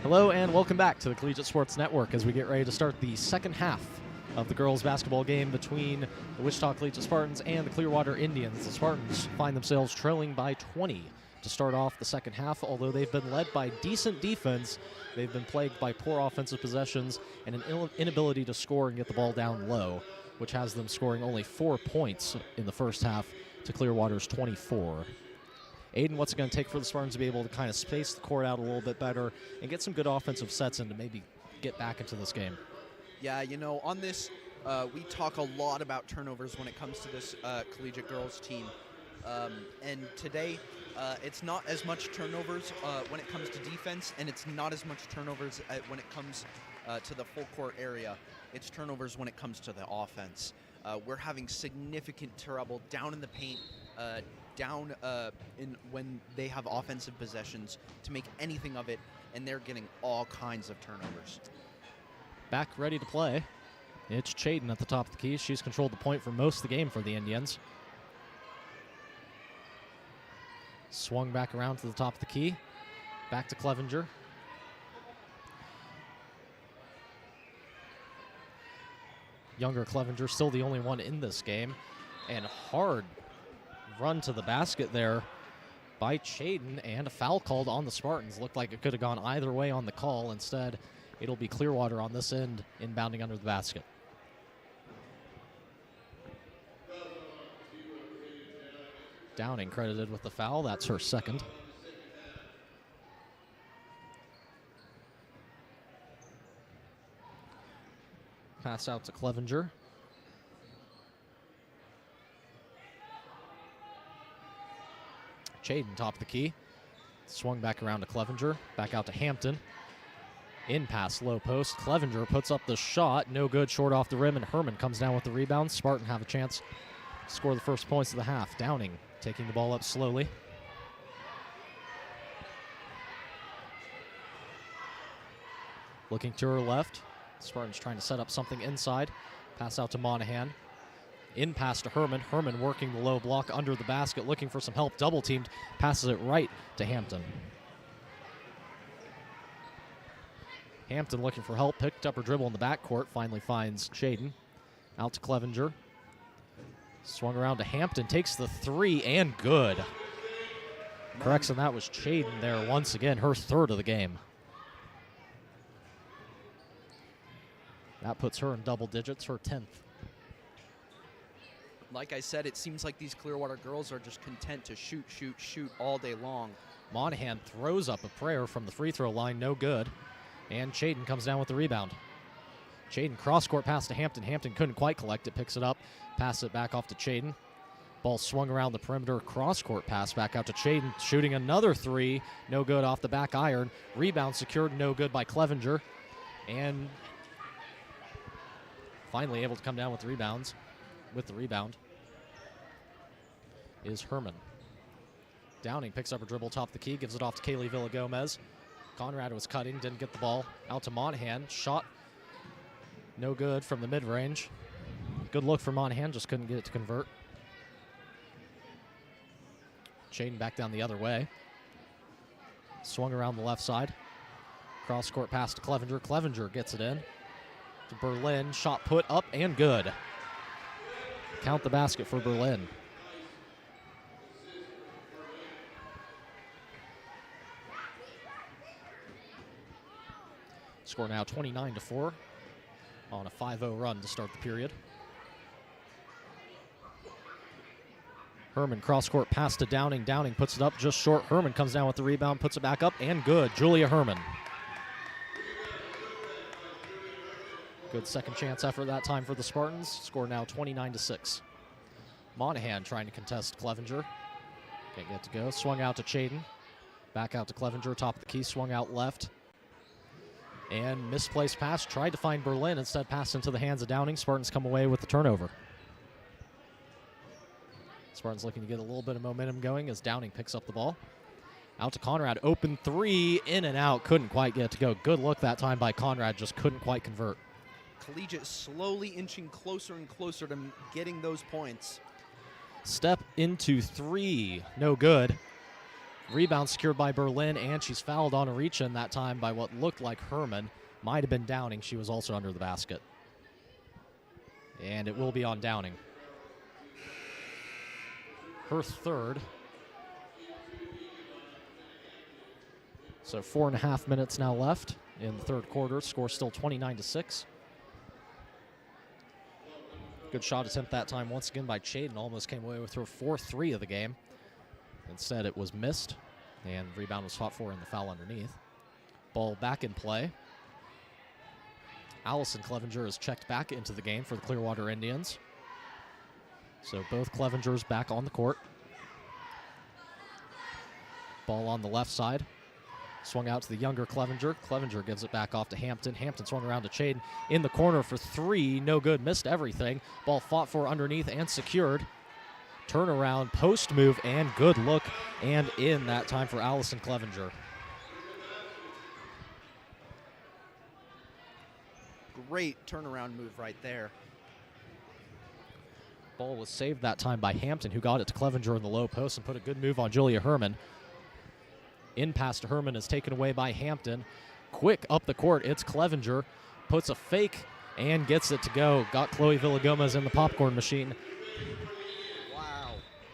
Hello and welcome back to the Collegiate Sports Network as we get ready to start the second half of the girls basketball game between the Wichita Collegiate Spartans and the Clearwater Indians. The Spartans find themselves trailing by 20 to start off the second half. Although they've been led by decent defense, they've been plagued by poor offensive possessions and an inability to score and get the ball down low, which has them scoring only 4 points in the first half to Clearwater's 24. Aiden, what's it going to take for the Spartans to be able to kind of space the court out a little bit better and get some good offensive sets in to maybe get back into this game? Yeah, on this, we talk a lot about turnovers when it comes to this collegiate girls team. And today, it's not as much turnovers when it comes to defense, and it's not as much turnovers when it comes to the full court area. It's turnovers when it comes to the offense. We're having significant trouble down in the paint, down when they have offensive possessions to make anything of it, and they're getting all kinds of turnovers. Back ready to play. It's Chaden at the top of the key. She's controlled the point for most of the game for the Indians. Swung back around to the top of the key. Back to Clevenger. Younger Clevenger still the only one in this game. And hard run to the basket there by Chaden, and a foul called on the Spartans. Looked like it could have gone either way on the call. Instead, it'll be Clearwater on this end, inbounding under the basket. Downing credited with the foul. That's her second. Pass out to Clevenger. Chaden top of the key. Swung back around to Clevenger. Back out to Hampton. In pass, low post. Clevenger puts up the shot. No good, short off the rim, and Herman comes down with the rebound. Spartan have a chance to score the first points of the half. Downing taking the ball up slowly. Looking to her left. Spartans trying to set up something inside. Pass out to Monahan. In pass to Herman. Herman working the low block under the basket, looking for some help. Double teamed. Passes it right to Hampton. Hampton looking for help. Picked up her dribble in the backcourt. Finally finds Chaden. Out to Clevenger. Swung around to Hampton. Takes the three and good. Correction, that was Chaden there once again. Her third of the game. That puts her in double digits. Her 10th. Like I said, it seems like these Clearwater girls are just content to shoot, shoot, shoot all day long. Monahan throws up a prayer from the free throw line, no good. And Chaden comes down with the rebound. Chaden cross-court pass to Hampton. Hampton couldn't quite collect it, picks it up, passes it back off to Chaden. Ball swung around the perimeter, cross-court pass back out to Chaden, shooting another three, no good off the back iron. Rebound secured, no good by Clevenger. And finally able to come down with the rebounds. With the rebound is Herman. Downing picks up her dribble, top of the key, gives it off to Kaylee Villagomez. Conrad was cutting, didn't get the ball. Out to Monahan, shot no good from the mid-range. Good look for Monahan, just couldn't get it to convert. Chaden back down the other way. Swung around the left side. Cross-court pass to Clevenger. Clevenger gets it in to Berlin. Shot put up and good. Count the basket for Berlin. Score now 29-4 on a 5-0 run to start the period. Herman cross-court pass to Downing. Downing puts it up just short. Herman comes down with the rebound, puts it back up, and good. Julia Herman. Good second chance effort that time for the Spartans. Score now 29-6. Monahan trying to contest Clevenger. Can't get to go. Swung out to Chaden. Back out to Clevenger. Top of the key. Swung out left. And misplaced pass. Tried to find Berlin. Instead passed into the hands of Downing. Spartans come away with the turnover. Spartans looking to get a little bit of momentum going as Downing picks up the ball. Out to Conrad. Open three. In and out. Couldn't quite get it to go. Good look that time by Conrad. Just couldn't quite convert. Collegiate slowly inching closer and closer to getting those points. Step into three. No good. Rebound secured by Berlin, and she's fouled on a reach-in that time by what looked like Herman. Might have been Downing. She was also under the basket. And it will be on Downing. Her third. So 4.5 minutes now left in the third quarter. Score still 29-6. Good shot attempt that time once again by Chaden. Almost came away with her 4-3 of the game. Instead, it was missed, and rebound was fought for in the foul underneath. Ball back in play. Allison Clevenger is checked back into the game for the Clearwater Indians. So both Clevengers back on the court. Ball on the left side. Swung out to the younger Clevenger. Clevenger gives it back off to Hampton. Hampton swung around to Chaden in the corner for three. No good. Missed everything. Ball fought for underneath and secured. Turnaround, post move, and good look, and in that time for Allison Clevenger. Great turnaround move right there. Ball was saved that time by Hampton, who got it to Clevenger in the low post and put a good move on Julia Herman. In pass to Herman is taken away by Hampton. Quick up the court, it's Clevenger. Puts a fake and gets it to go. Got Chloe Villagomez in the popcorn machine.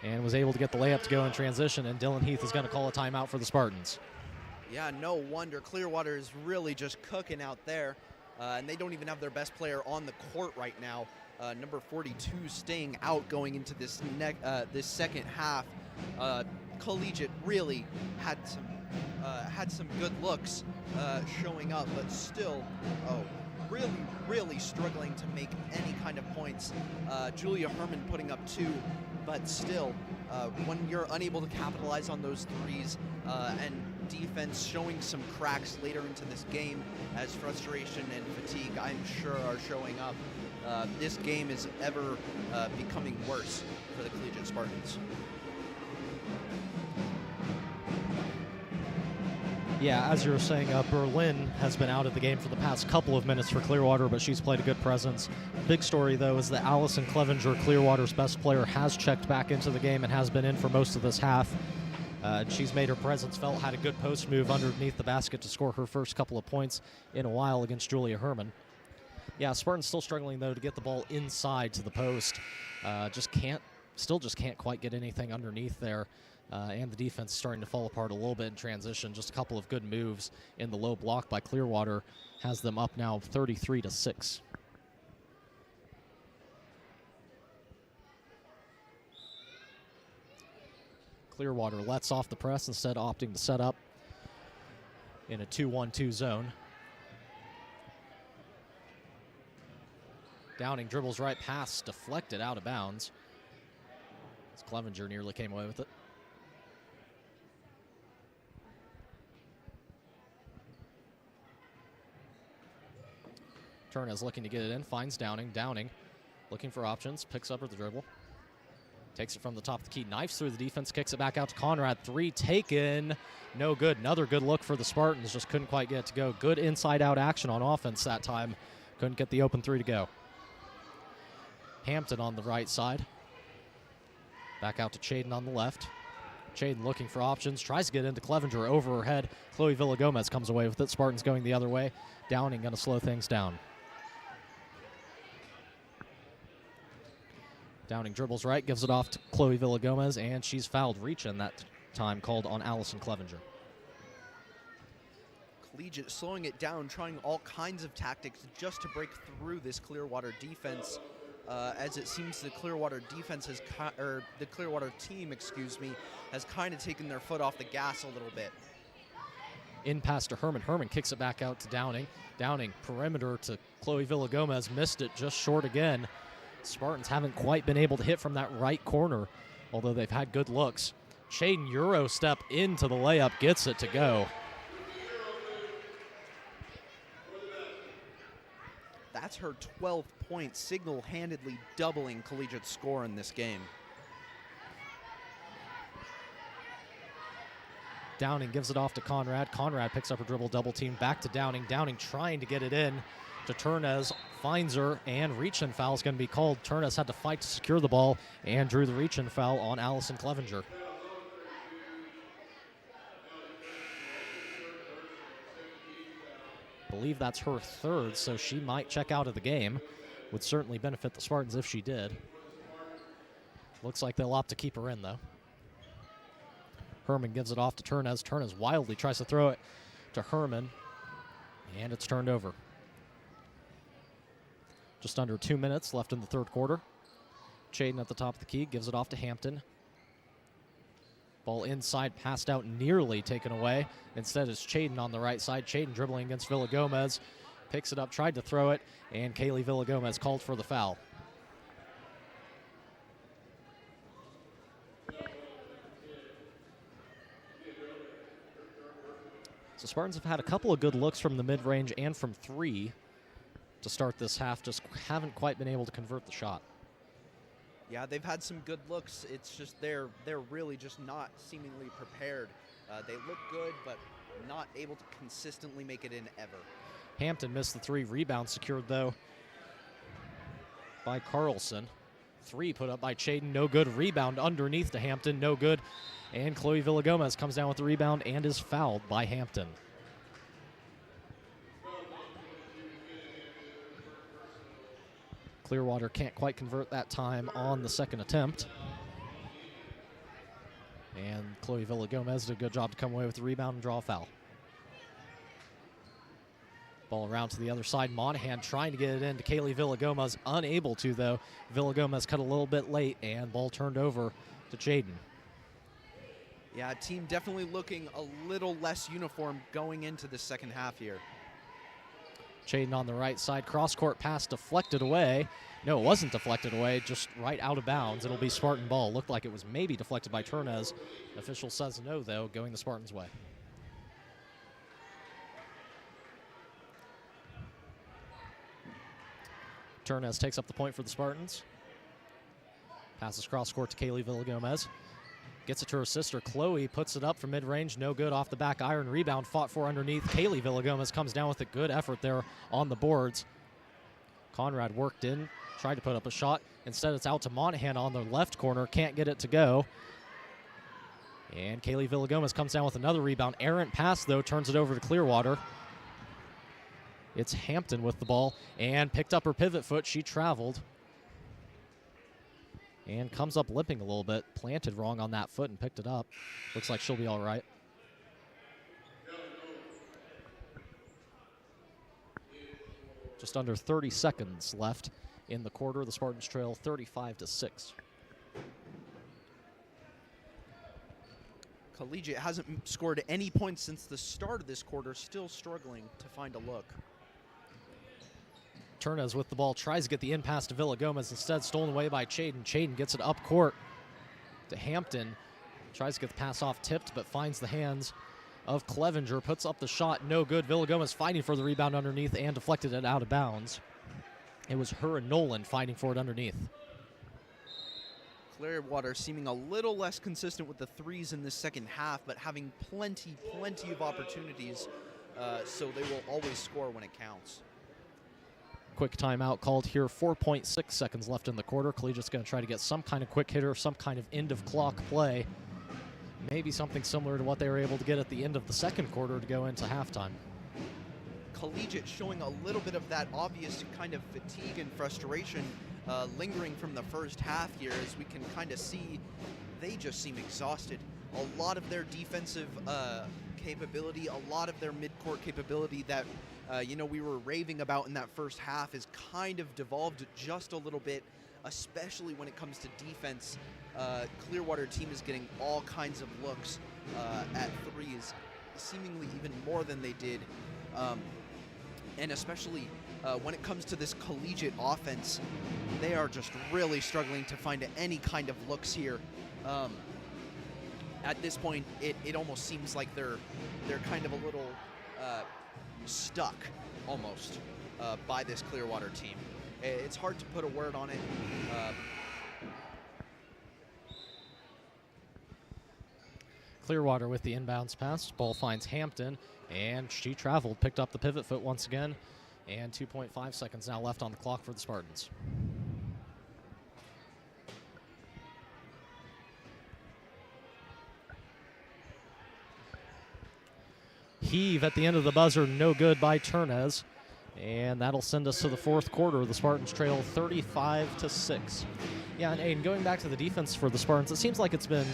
And was able to get the layup to go in transition, and Dylan Heath is going to call a timeout for the Spartans. Yeah, no wonder. Clearwater is really just cooking out there, and they don't even have their best player on the court right now. Number 42 staying out going into this second half. Collegiate really had some good looks showing up, but still, really struggling to make any kind of points. Julia Herman putting up 2. But still, when you're unable to capitalize on those threes and defense showing some cracks later into this game as frustration and fatigue, I'm sure, are showing up, this game is ever becoming worse for the Collegiate Spartans. Yeah, as you were saying, Berlin has been out of the game for the past couple of minutes for Clearwater, but she's played a good presence. Big story, though, is that Allison Clevenger, Clearwater's best player, has checked back into the game and has been in for most of this half. She's made her presence felt, had a good post move underneath the basket to score her first couple of points in a while against Julia Herman. Yeah, Spartans still struggling, though, to get the ball inside to the post. Just can't quite get anything underneath there. And the defense is starting to fall apart a little bit in transition. Just a couple of good moves in the low block by Clearwater has them up now 33-6. Clearwater lets off the press, instead opting to set up in a 2-1-2 zone. Downing dribbles right past, deflected out of bounds. As Clevenger nearly came away with it. Turner looking to get it in, finds Downing. Downing looking for options, picks up at the dribble. Takes it from the top of the key, knifes through the defense, kicks it back out to Conrad. 3 taken, no good. Another good look for the Spartans, just couldn't quite get it to go. Good inside-out action on offense that time. Couldn't get the open 3 to go. Hampton on the right side. Back out to Chaden on the left. Chaden looking for options, tries to get into Clevenger over her head. Chloe Villagomez comes away with it. Spartans going the other way. Downing going to slow things down. Downing dribbles right, gives it off to Chloe Villagomez, and she's fouled. Reach-in that time called on Allison Clevenger. Collegiate slowing it down, trying all kinds of tactics just to break through this Clearwater defense. As it seems the Clearwater defense has, the Clearwater team, has kind of taken their foot off the gas a little bit. In pass to Herman. Herman kicks it back out to Downing. Downing perimeter to Chloe Villagomez, missed it just short again. Spartans haven't quite been able to hit from that right corner, although they've had good looks. Chaden Euro step into the layup, gets it to go. That's her 12th point, single-handedly doubling Collegiate score in this game. Downing gives it off to Conrad. Conrad picks up a dribble, double team, back to Downing. Downing trying to get it in to Turnez, finds her, and reach-in foul is going to be called. Turnez had to fight to secure the ball and drew the reach-in foul on Allison Clevenger. believe that's her third, so she might check out of the game. Would certainly benefit the Spartans if she did. Looks like they'll opt to keep her in, though. Herman gives it off to Turnez. Turnez wildly tries to throw it to Herman, and it's turned over. Just under 2 minutes left in the third quarter. Chaden at the top of the key gives it off to Hampton. Ball inside, passed out, nearly taken away. Instead, it's Chaden on the right side. Chaden dribbling against Villagomez. Picks it up, tried to throw it, and Kaylee Villagomez called for the foul. So Spartans have had a couple of good looks from the mid-range and from three to start this half, just haven't quite been able to convert the shot. Yeah, they've had some good looks. It's just they're really just not seemingly prepared. They look good, but not able to consistently make it in ever. Hampton missed the three. Rebound secured, though, by Carlson. Three put up by Chaden, no good. Rebound underneath to Hampton, no good. And Chloe Villagomez comes down with the rebound and is fouled by Hampton. Clearwater can't quite convert that time on the second attempt. And Chloe Villagomez did a good job to come away with the rebound and draw a foul. Ball around to the other side. Monahan trying to get it into Kaylee Villagomez. Unable to, though. Villagomez cut a little bit late, and ball turned over to Chaden. Yeah, team definitely looking a little less uniform going into the second half here. Chaden on the right side. Cross-court pass deflected away. No, it wasn't deflected away, just right out of bounds. It'll be Spartan ball. Looked like it was maybe deflected by Turnez. Official says no, though, going the Spartans' way. Turnez takes up the point for the Spartans. Passes cross-court to Kaylee Villagomez. Gets it to her sister, Chloe, puts it up from mid-range, no good, off the back iron, rebound, fought for underneath. Kaylee Villagomez comes down with a good effort there on the boards. Conrad worked in, tried to put up a shot. Instead, it's out to Monahan on the left corner, can't get it to go. And Kaylee Villagomez comes down with another rebound. Errant pass, though, turns it over to Clearwater. It's Hampton with the ball and picked up her pivot foot. She traveled and comes up limping a little bit. Planted wrong on that foot and picked it up. Looks like she'll be all right. Just under 30 seconds left in the quarter. The Spartans trail 35-6. Collegiate hasn't scored any points since the start of this quarter, still struggling to find a look. Turnez with the ball, tries to get the in pass to Villagomez, instead stolen away by Chaden. Chaden gets it up court to Hampton. Tries to get the pass off tipped, but finds the hands of Clevenger. Puts up the shot, no good. Villagomez fighting for the rebound underneath and deflected it out of bounds. It was her and Nolan fighting for it underneath. Clearwater seeming a little less consistent with the threes in this second half, but having plenty of opportunities, so they will always score when it counts. Quick timeout called here. 4.6 seconds left in the quarter. Collegiate's going to try to get some kind of quick hitter, some kind of end of clock play. Maybe something similar to what they were able to get at the end of the second quarter to go into halftime. Collegiate showing a little bit of that obvious kind of fatigue and frustration lingering from the first half here, as we can kind of see they just seem exhausted. A lot of their defensive capability, a lot of their mid-court capability that we were raving about in that first half is kind of devolved just a little bit, especially when it comes to defense. Clearwater team is getting all kinds of looks at threes, seemingly even more than they did. And especially when it comes to this collegiate offense, they are just really struggling to find any kind of looks here. At this point, it almost seems like they're kind of a little stuck almost by this Clearwater team. It's hard to put a word on it. Clearwater with the inbounds pass. Ball finds Hampton, and she traveled, picked up the pivot foot once again, and 2.5 seconds now left on the clock for the Spartans. heave at the end of the buzzer, no good by Turnez. And that'll send us to the fourth quarter. The Spartans trail 35-6. Yeah, and Aiden, going back to the defense for the Spartans, it seems like it's been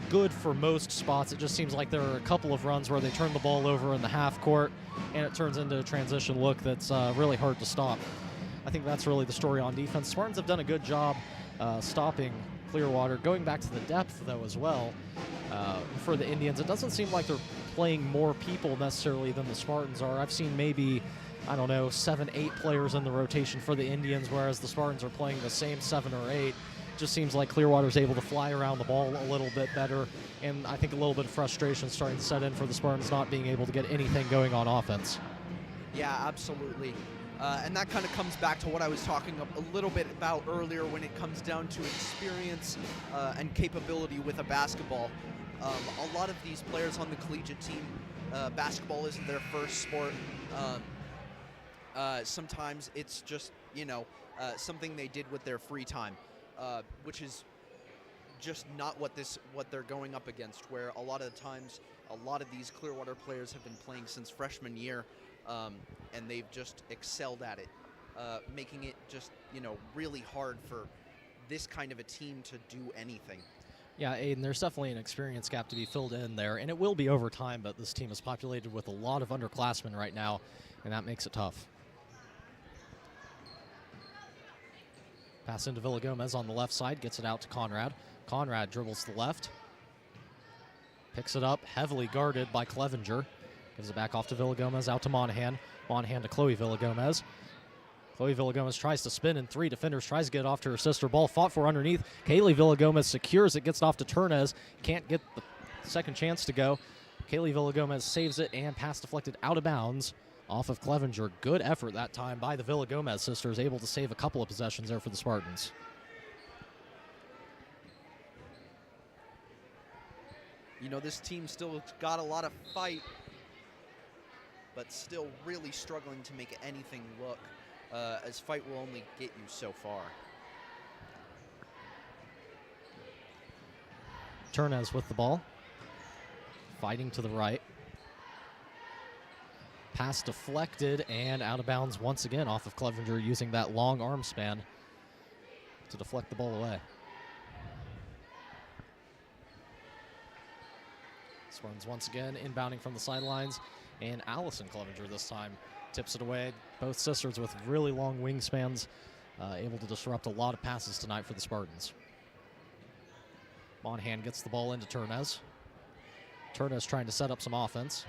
good for most spots. It just seems like there are a couple of runs where they turn the ball over in the half court, and it turns into a transition look that's really hard to stop. I think that's really the story on defense. Spartans have done a good job stopping Clearwater. Going back to the depth, though, as well, for the Indians, it doesn't seem like they're playing more people necessarily than the Spartans are. I've seen maybe, I don't know, 7, 8 players in the rotation for the Indians, whereas the Spartans are playing the same 7 or 8. Just seems like Clearwater's able to fly around the ball a little bit better, and I think a little bit of frustration starting to set in for the Spartans not being able to get anything going on offense. Yeah, absolutely. And that kind of comes back to what I was talking a little bit about earlier when it comes down to experience and capability with a basketball. A lot of these players on the collegiate team, basketball isn't their first sport. Sometimes it's just, something they did with their free time, which is just not what they're going up against, where a lot of times a lot of these Clearwater players have been playing since freshman year, and they've just excelled at it, making it just, really hard for this kind of a team to do anything. Yeah, Aiden, there's definitely an experience gap to be filled in there, and it will be over time, but this team is populated with a lot of underclassmen right now, and that makes it tough. Pass into Villagomez on the left side, gets it out to Conrad. Conrad dribbles to the left, picks it up, heavily guarded by Clevenger. Gives it back off to Villagomez, out to Monahan. Monahan to Chloe Villagomez. Chloe Villagomez tries to spin in 3 defenders, tries to get it off to her sister. Ball fought for underneath. Kaylee Villagomez secures it, gets it off to Turnez. Can't get the second chance to go. Kaylee Villagomez saves it, and pass deflected out of bounds off of Clevenger. Good effort that time by the Villagomez sisters, able to save a couple of possessions there for the Spartans. This team still got a lot of fight, but still really struggling to make anything look, as fight will only get you so far. Turnez with the ball, fighting to the right. Pass deflected and out of bounds once again off of Clevenger, using that long arm span to deflect the ball away. Spartans once again inbounding from the sidelines, and Allison Clevenger this time tips it away. Both sisters with really long wingspans, able to disrupt a lot of passes tonight for the Spartans. Monahan gets the ball into Turnez. Turnez trying to set up some offense.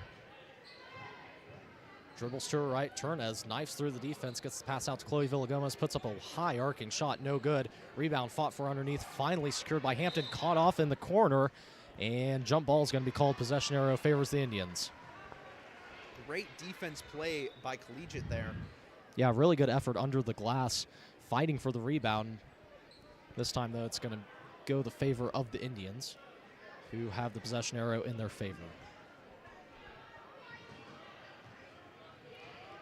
Dribbles to her right. Turnez knifes through the defense, gets the pass out to Chloe Villagomez, puts up a high arcing shot, no good. Rebound fought for underneath, finally secured by Hampton, caught off in the corner, and jump ball is going to be called. Possession arrow favors the Indians. Great defense play by Collegiate there. Yeah, really good effort under the glass, fighting for the rebound. This time, though, it's going to go the favor of the Indians, who have the possession arrow in their favor.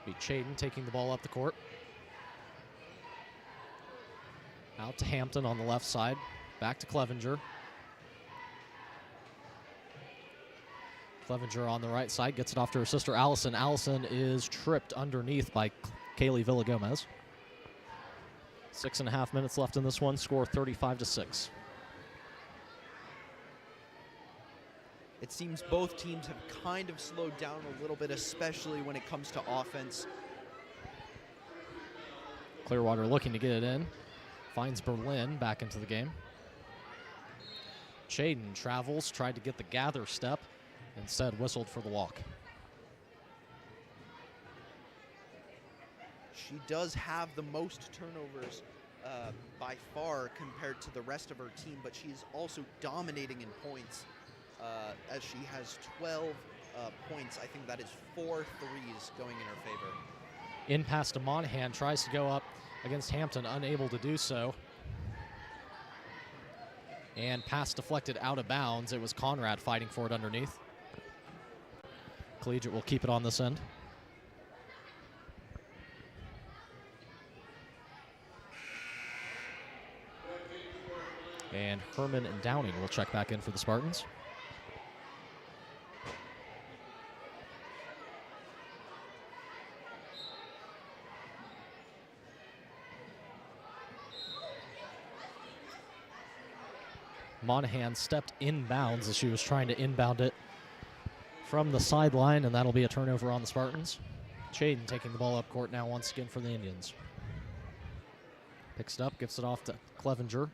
Be Chaden taking the ball up the court. Out to Hampton on the left side. Back to Clevenger. Clevenger on the right side, gets it off to her sister Allison. Allison is tripped underneath by Kaylee Villagomez. 6.5 minutes left in this one, score 35-6. It seems both teams have kind of slowed down a little bit, especially when it comes to offense. Clearwater looking to get it in. Finds Berlin back into the game. Chaden travels, tried to get the gather step. Instead, whistled for the walk. She does have the most turnovers by far compared to the rest of her team, but she's also dominating in points, as she has 12 points. I think that is 4 threes going in her favor. In pass to Monahan, tries to go up against Hampton, unable to do so. And pass deflected out of bounds. It was Conrad fighting for it underneath. Collegiate will keep it on this end. And Herman and Downing will check back in for the Spartans. Monahan stepped inbounds as she was trying to inbound it from the sideline, and that'll be a turnover on the Spartans. Chaden taking the ball up court now once again for the Indians. Picks it up, gives it off to Clevenger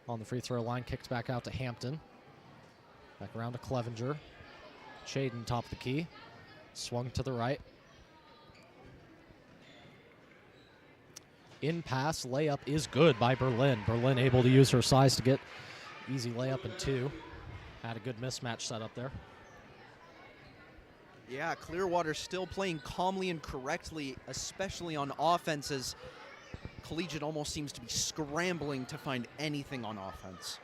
on the free throw line, kicked back out to Hampton. Back around to Clevenger. Chaden top of the key, swung to the right. In pass, layup is good by Berlin. Berlin able to use her size to get easy layup in 2. Had a good mismatch set up there. Yeah, Clearwater still playing calmly and correctly, especially on offense, as Collegiate almost seems to be scrambling to find anything on offense.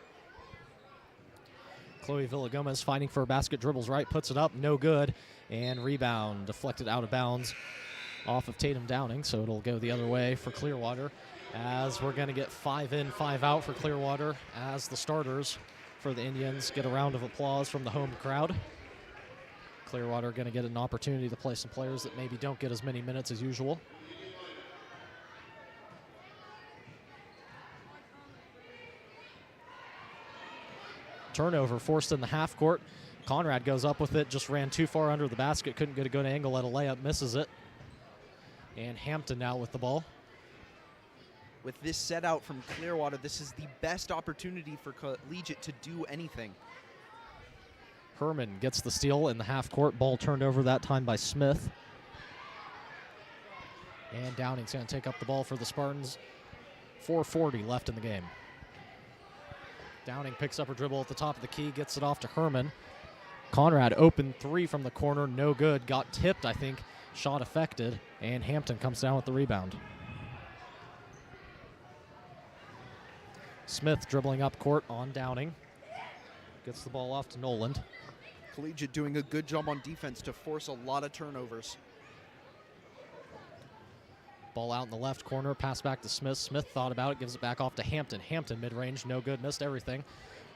Chloe Villagomez fighting for a basket, dribbles right, puts it up, no good, and rebound deflected out of bounds off of Tatum Downing, so it'll go the other way for Clearwater, as we're going to get 5 in, 5 out for Clearwater, as the starters for the Indians get a round of applause from the home crowd. Clearwater going to get an opportunity to play some players that maybe don't get as many minutes as usual. Turnover forced in the half court. Conrad goes up with it, just ran too far under the basket, couldn't get a good angle at a layup, misses it. And Hampton now with the ball. With this set out from Clearwater, this is the best opportunity for Collegiate to do anything. Herman gets the steal in the half court. Ball turned over that time by Smith. And Downing's going to take up the ball for the Spartans. 4:40 left in the game. Downing picks up her dribble at the top of the key, gets it off to Herman. Conrad open 3 from the corner, no good. Got tipped, I think. Shot affected, and Hampton comes down with the rebound. Smith dribbling up court on Downing. Gets the ball off to Noland. Collegiate doing a good job on defense to force a lot of turnovers. Ball out in the left corner, pass back to Smith. Smith thought about it, gives it back off to Hampton. Hampton mid-range, no good, missed everything.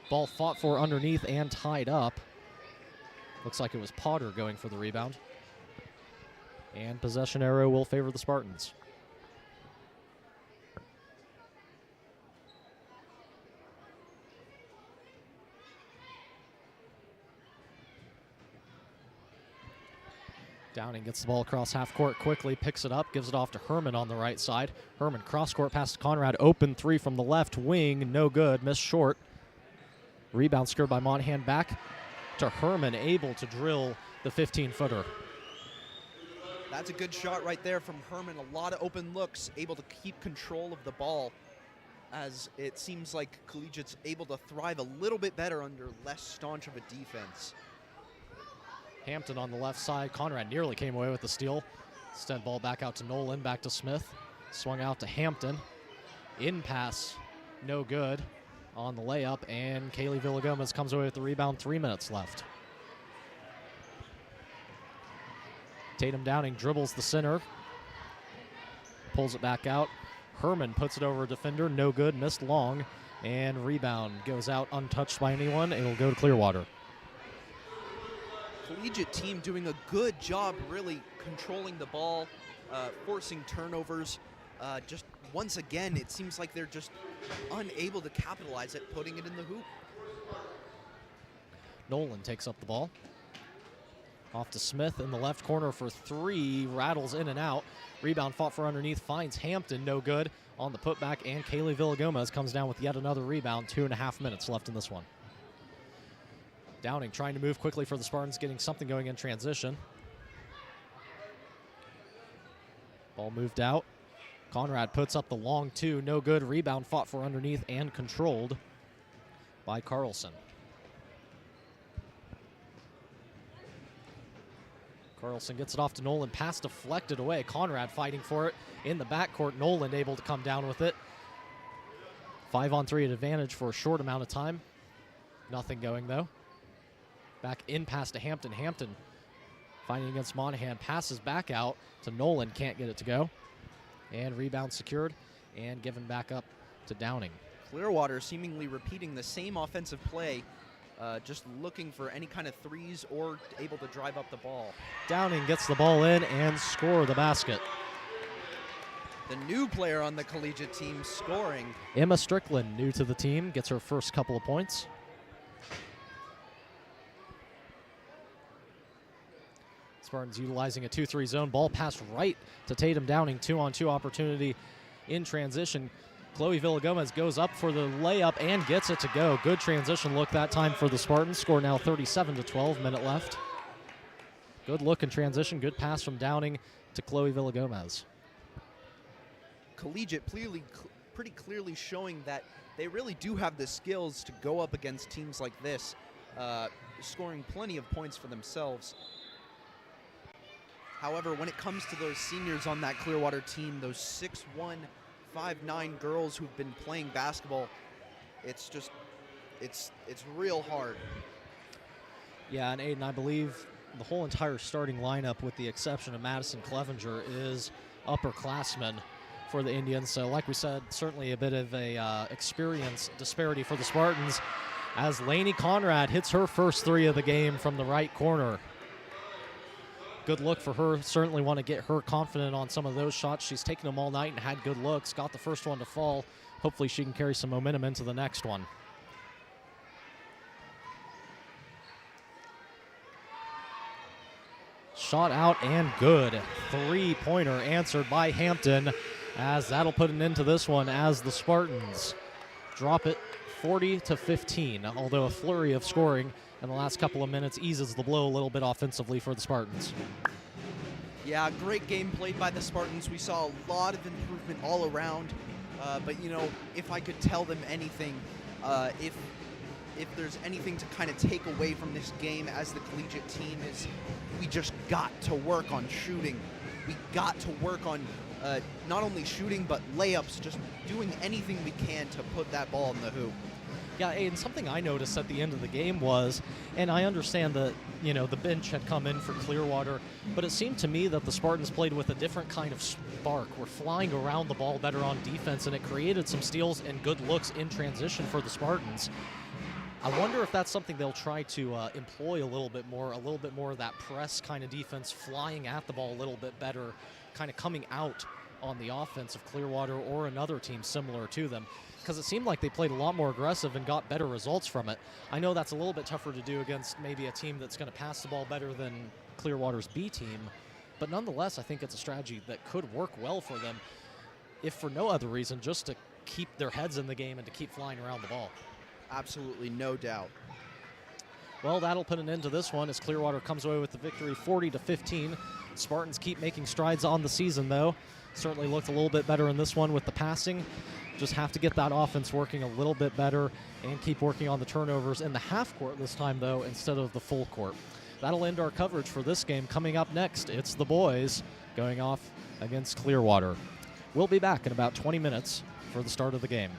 Ball fought for underneath and tied up. Looks like it was Potter going for the rebound. And possession arrow will favor the Spartans. Downing gets the ball across half court quickly, picks it up, gives it off to Herman on the right side. Herman cross court pass to Conrad, open 3 from the left wing, no good, missed short. Rebound scored by Monahan, back to Herman, able to drill the 15-footer. That's a good shot right there from Herman. A lot of open looks, able to keep control of the ball, as it seems like Collegiate's able to thrive a little bit better under less staunch of a defense. Hampton on the left side. Conrad nearly came away with the steal. Instead, ball back out to Nolan, back to Smith. Swung out to Hampton. In pass, no good on the layup, and Kaylee Villagomez comes away with the rebound. 3 minutes left. Tatum Downing dribbles the center, pulls it back out. Herman puts it over a defender, no good, missed long, and rebound goes out untouched by anyone. It'll go to Clearwater. Collegiate team doing a good job really controlling the ball, forcing turnovers. Just once again, it seems like they're just unable to capitalize it, putting it in the hoop. Nolan takes up the ball. Off to Smith in the left corner for 3, rattles in and out. Rebound fought for underneath, finds Hampton, no good on the putback, and Kaylee Villagomez comes down with yet another rebound. 2.5 minutes left in this one. Downing trying to move quickly for the Spartans, getting something going in transition. Ball moved out. Conrad puts up the long 2, no good. Rebound fought for underneath and controlled by Carlson. Carlson gets it off to Nolan, pass deflected away. Conrad fighting for it in the backcourt. Nolan able to come down with it. 5-on-3 at advantage for a short amount of time. Nothing going though. Back in pass to Hampton. Hampton fighting against Monahan, passes back out to Nolan, can't get it to go. And rebound secured and given back up to Downing. Clearwater seemingly repeating the same offensive play, just looking for any kind of threes or able to drive up the ball. Downing gets the ball in and score the basket. The new player on the Collegiate team scoring. Emma Strickland, new to the team, gets her first couple of points. Spartans utilizing a 2-3 zone. Ball passed right to Tatum Downing. 2-on-2 opportunity in transition. Chloe Villagomez goes up for the layup and gets it to go. Good transition look that time for the Spartans. Score now 37-12, minute left. Good look in transition. Good pass from Downing to Chloe Villagomez. Collegiate pretty clearly showing that they really do have the skills to go up against teams like this, scoring plenty of points for themselves. However, when it comes to those seniors on that Clearwater team, those 6'1", 5'9" girls who've been playing basketball, it's real hard. Yeah, and Aiden, I believe the whole entire starting lineup, with the exception of Madison Clevenger, is upperclassmen for the Indians. So like we said, certainly a bit of a experience disparity for the Spartans, as Lainey Conrad hits her first three of the game from the right corner. Good look for her. Certainly want to get her confident on some of those shots. She's taken them all night and had good looks. Got the first one to fall. Hopefully she can carry some momentum into the next one. Shot out and good. Three-pointer answered by Hampton, as that'll put an end to this one as the Spartans drop it 40-15, although a flurry of scoring in the last couple of minutes eases the blow a little bit offensively for the Spartans. Yeah, great game played by the Spartans. We saw a lot of improvement all around, but you know, if I could tell them anything, if there's anything to kind of take away from this game as the collegiate team, is we just got to work on shooting. We got to work on not only shooting, but layups, just doing anything we can to put that ball in the hoop. Yeah, and something I noticed at the end of the game was, and I understand that, you know, the bench had come in for Clearwater, but it seemed to me that the Spartans played with a different kind of spark. We're flying around the ball better on defense, and it created some steals and good looks in transition for the Spartans. I wonder if that's something they'll try to employ a little bit more of that press kind of defense, flying at the ball a little bit better, kind of coming out on the offense of Clearwater or another team similar to them, because it seemed like they played a lot more aggressive and got better results from it. I know that's a little bit tougher to do against maybe a team that's going to pass the ball better than Clearwater's B team, but nonetheless, I think it's a strategy that could work well for them, if for no other reason, just to keep their heads in the game and to keep flying around the ball. Absolutely, no doubt. Well, that'll put an end to this one as Clearwater comes away with the victory 40-15. Spartans keep making strides on the season, though. Certainly looked a little bit better in this one with the passing. Just have to get that offense working a little bit better and keep working on the turnovers in the half court this time, though, instead of the full court. That'll end our coverage for this game. Coming up next, it's the boys going off against Clearwater. We'll be back in about 20 minutes for the start of the game.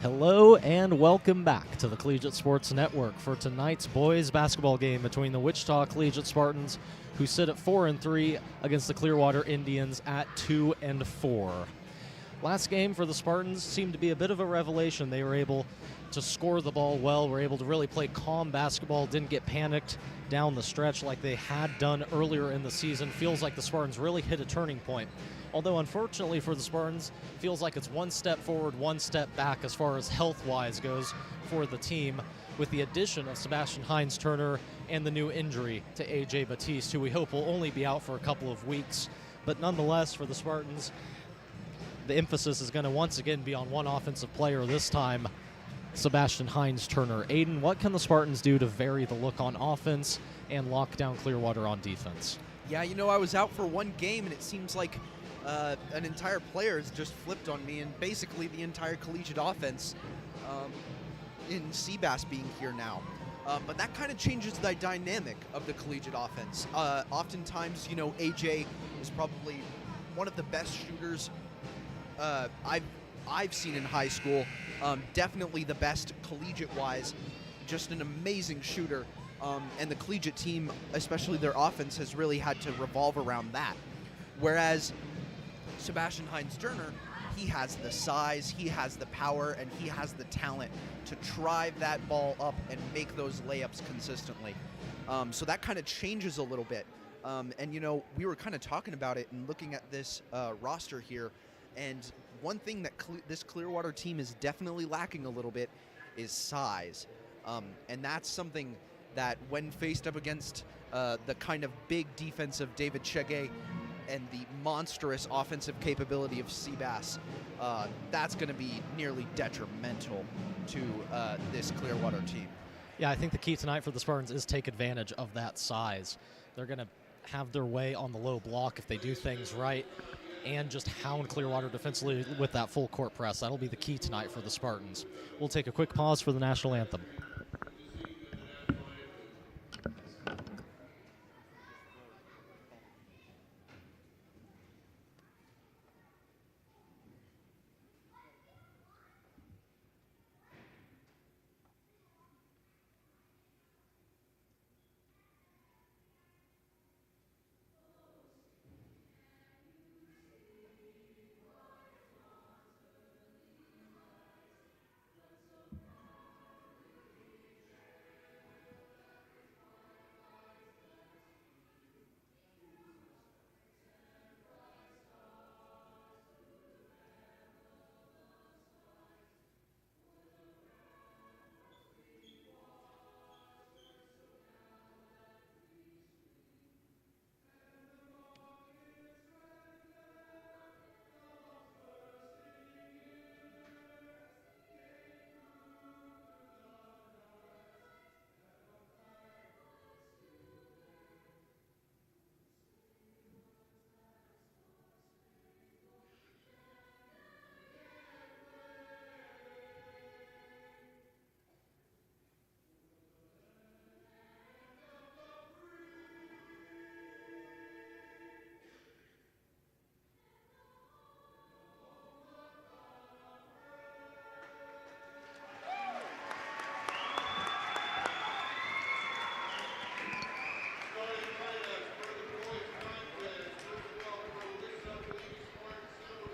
Hello and welcome back to the Collegiate Sports Network for tonight's boys basketball game between the Wichita Collegiate Spartans, who sit at 4-3, against the Clearwater Indians at 2-4. Last game for the Spartans seemed to be a bit of a revelation. They were able to score the ball well, were able to really play calm basketball, didn't get panicked down the stretch like they had done earlier in the season. Feels like the Spartans really hit a turning point. Although, unfortunately for the Spartans, feels like it's one step forward, one step back as far as health-wise goes for the team, with the addition of Sebastian Hines-Turner and the new injury to A.J. Batiste, who we hope will only be out for a couple of weeks. But nonetheless, for the Spartans, the emphasis is going to once again be on one offensive player, this time Sebastian Hines-Turner. Aiden, what can the Spartans do to vary the look on offense and lock down Clearwater on defense? Yeah, I was out for one game, and it seems like an entire player has just flipped on me, and basically the entire collegiate offense in Seabass being here now. But that kind of changes the dynamic of the collegiate offense. Oftentimes, AJ is probably one of the best shooters I've seen in high school. Definitely the best collegiate-wise. Just an amazing shooter. And the collegiate team, especially their offense, has really had to revolve around that. Whereas Sebastian Hines-Turner, he has the size, he has the power, and he has the talent to drive that ball up and make those layups consistently. So that kind of changes a little bit. And we were kind of talking about it and looking at this roster here, and one thing that this Clearwater team is definitely lacking a little bit is size. And that's something that when faced up against the kind of big defense of David Chege and the monstrous offensive capability of Seabass, that's going to be nearly detrimental to this Clearwater team. Yeah, I think the key tonight for the Spartans is take advantage of that size. They're going to have their way on the low block if they do things right, and just hound Clearwater defensively with that full court press. That'll be the key tonight for the Spartans. We'll take a quick pause for the national anthem.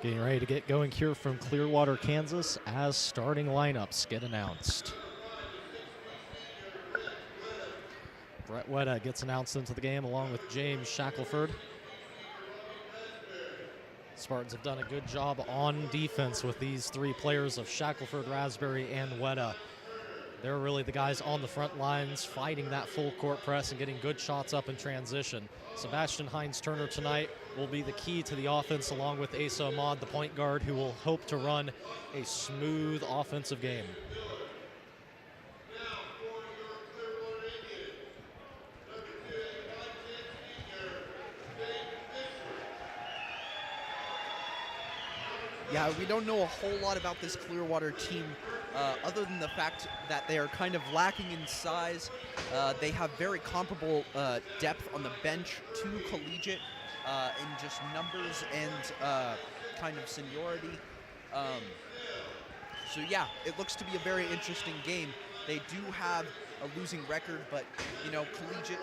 Getting ready to get going here from Clearwater, Kansas, as starting lineups get announced. Brett Wetta gets announced into the game along with James Shackelford. Spartans have done a good job on defense with these three players of Shackelford, Raspberry, and Wetta. They're really the guys on the front lines fighting that full court press and getting good shots up in transition. Sebastian Hines-Turner tonight will be the key to the offense, along with Asa Ahmad, the point guard, who will hope to run a smooth offensive game. Yeah, we don't know a whole lot about this Clearwater team other than the fact that they are kind of lacking in size. They have very comparable depth on the bench to collegiate in just numbers and kind of seniority. So yeah, it looks to be a very interesting game. They do have a losing record, but you know, collegiate,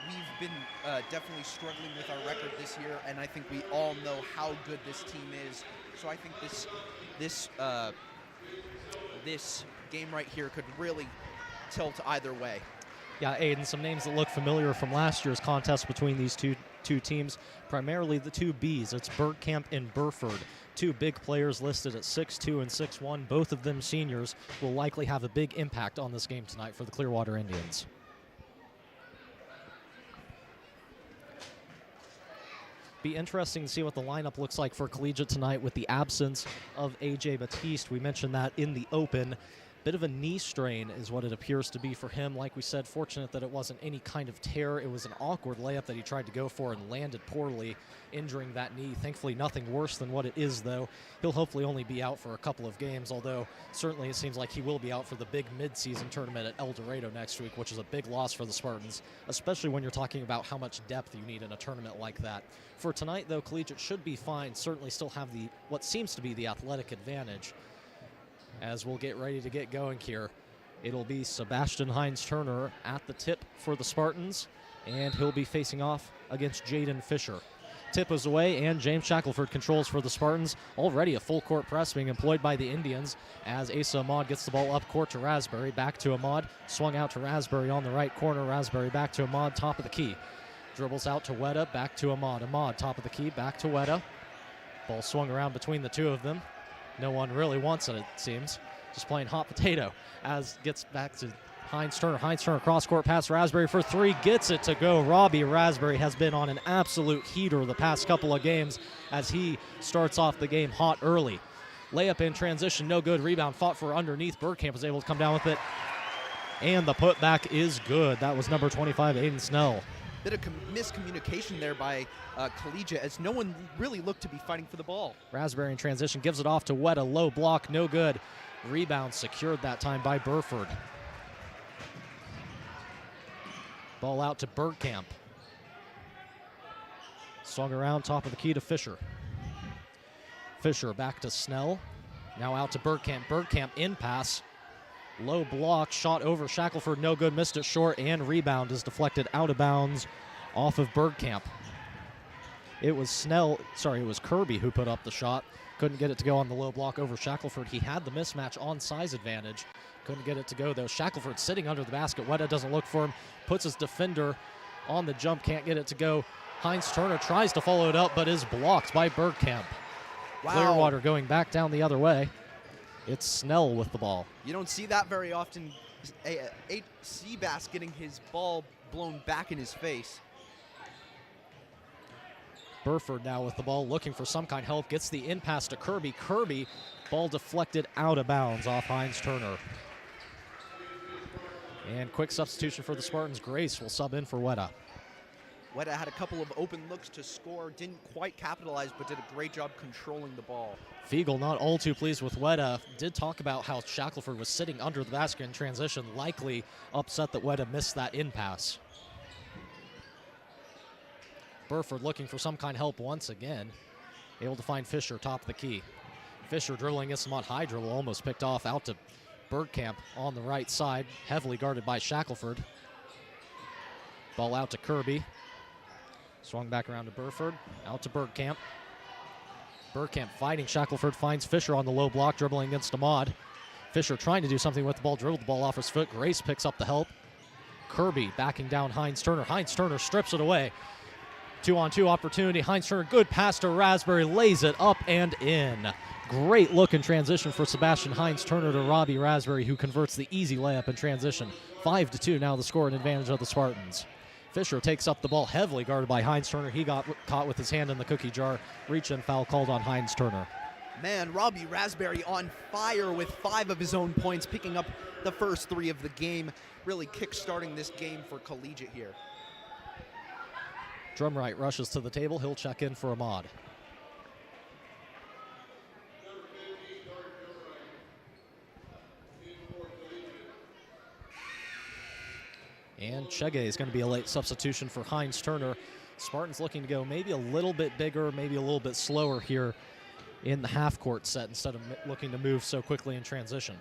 we've been definitely struggling with our record this year, and I think we all know how good this team is. So I think this game right here could really tilt either way. Yeah, Aiden, some names that look familiar from last year's contest between these two teams, primarily the two Bs. It's Bergkamp and Burford, two big players listed at 6'2" and 6'1". Both of them seniors will likely have a big impact on this game tonight for the Clearwater Indians. Be interesting to see what the lineup looks like for collegiate tonight with the absence of A.J. Batiste. We mentioned that in the open. Bit of a knee strain is what it appears to be for him. Like we said, fortunate that it wasn't any kind of tear. It was an awkward layup that he tried to go for and landed poorly, injuring that knee. Thankfully, nothing worse than what it is, though. He'll hopefully only be out for a couple of games, although certainly it seems like he will be out for the big mid-season tournament at El Dorado next week, which is a big loss for the Spartans, especially when you're talking about how much depth you need in a tournament like that. For tonight, though, collegiate should be fine, certainly still have what seems to be the athletic advantage. As we'll get ready to get going here, it'll be Sebastian Hines-Turner at the tip for the Spartans, and he'll be facing off against Jaden Fisher. Tip is away, and James Shackelford controls for the Spartans. Already a full court press being employed by the Indians as Asa Ahmad gets the ball up court to Raspberry. Back to Ahmad, swung out to Raspberry on the right corner. Raspberry back to Ahmad, top of the key. Dribbles out to Weta, back to Ahmad. Ahmad, top of the key, back to Weta. Ball swung around between the two of them. No one really wants it seems. Just playing hot potato as gets back to Hines-Turner. Hines-Turner cross-court pass. Raspberry for three. Gets it to go. Robbie Raspberry has been on an absolute heater the past couple of games as he starts off the game hot early. Layup in transition. No good. Rebound fought for underneath. Bergkamp was able to come down with it. And the putback is good. That was number 25, Aiden Snell. Bit of miscommunication there by collegiate as no one really looked to be fighting for the ball. Raspberry in transition gives it off to Weta. Low block, no good. Rebound secured that time by Burford. Ball out to Bergkamp. Swung around top of the key to Fisher. Fisher back to Snell. Now out to Bergkamp. Bergkamp in pass. Low block, shot over Shackelford, no good, missed it short, and rebound is deflected out of bounds off of Bergkamp. It was Kirby who put up the shot. Couldn't get it to go on the low block over Shackelford. He had the mismatch on size advantage. Couldn't get it to go, though. Shackelford sitting under the basket. Weta doesn't look for him. Puts his defender on the jump. Can't get it to go. Hines-Turner tries to follow it up, but is blocked by Bergkamp. Wow. Clearwater going back down the other way. It's Snell with the ball. You don't see that very often. Seabass getting his ball blown back in his face. Burford now with the ball, looking for some kind of help. Gets the in pass to Kirby. Kirby, ball deflected out of bounds off Hines-Turner. And quick substitution for the Spartans. Grace will sub in for Weta. Weta had a couple of open looks to score, didn't quite capitalize, but did a great job controlling the ball. Fiegel not all too pleased with Weta. Did talk about how Shackelford was sitting under the basket in transition, likely upset that Weta missed that in pass. Burford looking for some kind of help once again. Able to find Fisher top of the key. Fisher dribbling against him on high dribble, almost picked off out to Bergkamp on the right side, heavily guarded by Shackelford. Ball out to Kirby. Swung back around to Burford, out to Bergkamp. Bergkamp fighting Shackelford, finds Fisher on the low block, dribbling against Ahmad. Fisher trying to do something with the ball, dribbled the ball off his foot. Grace picks up the help. Kirby backing down Hines-Turner. Hines-Turner strips it away. 2-on-2 opportunity. Hines-Turner, good pass to Raspberry, lays it up and in. Great look in transition for Sebastian Hines-Turner to Robbie Raspberry, who converts the easy layup in transition. 5-2 now the score and advantage of the Spartans. Fisher takes up the ball, heavily guarded by Hines-Turner. He got caught with his hand in the cookie jar. Reach and foul called on Hines-Turner. Man, Robbie Raspberry on fire with 5 of his own points, picking up the first 3 of the game, really kick-starting this game for collegiate here. Drumright rushes to the table. He'll check in for Ahmad. And Chege is going to be a late substitution for Hines-Turner. Spartans looking to go maybe a little bit bigger, maybe a little bit slower here in the half-court set instead of looking to move so quickly in transition.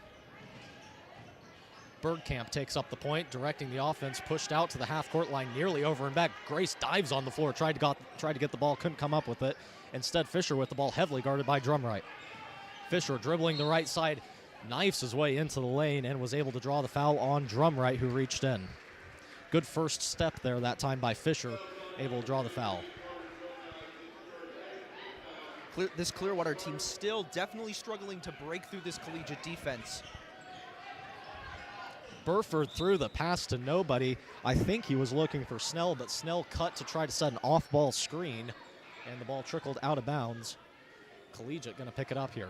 Bergkamp takes up the point, directing the offense, pushed out to the half-court line, nearly over and back. Grace dives on the floor, tried to get the ball, couldn't come up with it. Instead, Fisher with the ball, heavily guarded by Drumright. Fisher dribbling the right side, knifes his way into the lane and was able to draw the foul on Drumright, who reached in. Good first step there that time by Fisher, able to draw the foul. This Clearwater team still definitely struggling to break through this collegiate defense. Burford threw the pass to nobody. I think he was looking for Snell, but Snell cut to try to set an off-ball screen, and the ball trickled out of bounds. Collegiate going to pick it up here.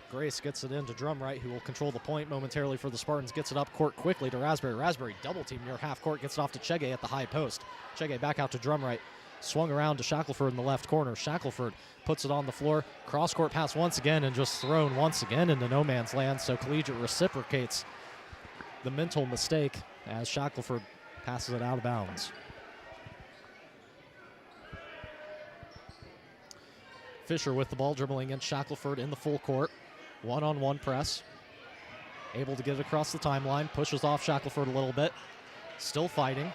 Grace gets it into Drumright, who will control the point momentarily for the Spartans. Gets it up court quickly to Raspberry. Raspberry double team near half court. Gets it off to Chege at the high post. Chege back out to Drumright. Swung around to Shackelford in the left corner. Shackelford puts it on the floor. Cross-court pass once again and just thrown once again into no man's land. So Collegiate reciprocates the mental mistake as Shackelford passes it out of bounds. Fisher with the ball, dribbling against Shackelford in the full court. One-on-one press. Able to get it across the timeline. Pushes off Shackelford a little bit. Still fighting.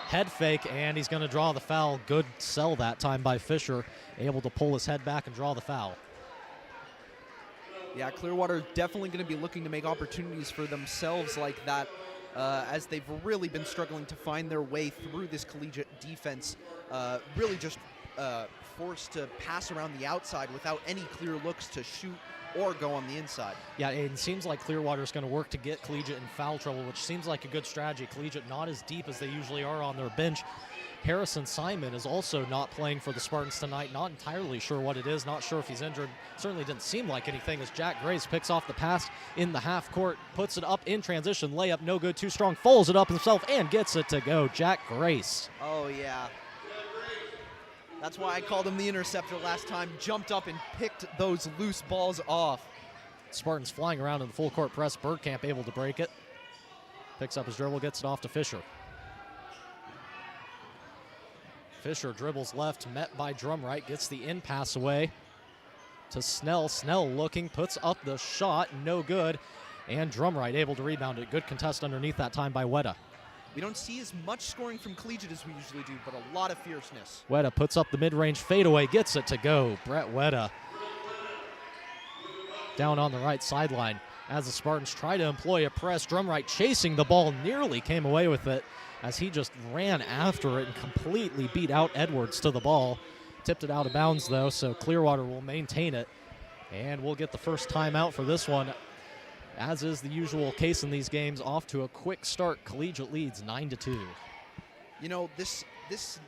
Head fake, and he's going to draw the foul. Good sell that time by Fisher. Able to pull his head back and draw the foul. Yeah, Clearwater definitely going to be looking to make opportunities for themselves like that, as they've really been struggling to find their way through this collegiate defense. Really just forced to pass around the outside without any clear looks to shoot or go on the inside. Yeah, it seems like Clearwater is going to work to get Collegiate in foul trouble, which seems like a good strategy. Collegiate not as deep as they usually are on their bench. Harrison Simon is also not playing for the Spartans tonight. Not entirely sure what it is. Not sure if he's injured. Certainly didn't seem like anything as Jack Grace picks off the pass in the half court, puts it up in transition. Layup no good, too strong. Folds it up himself and gets it to go. Jack Grace. Oh, yeah. That's why I called him the interceptor last time. Jumped up and picked those loose balls off. Spartans flying around in the full court press. Bergkamp able to break it. Picks up his dribble, gets it off to Fisher. Fisher dribbles left, met by Drumright, gets the in pass away to Snell. Snell looking, puts up the shot, no good. And Drumright able to rebound it. Good contest underneath that time by Weta. We don't see as much scoring from Collegiate as we usually do, but a lot of fierceness. Weta puts up the mid-range fadeaway, gets it to go. Brett Weta down on the right sideline as the Spartans try to employ a press. Drumright chasing the ball, nearly came away with it as he just ran after it and completely beat out Edwards to the ball. Tipped it out of bounds, though, so Clearwater will maintain it. And we'll get the first timeout for this one. As is the usual case in these games, off to a quick start. Collegiate leads 9-2. You know, this is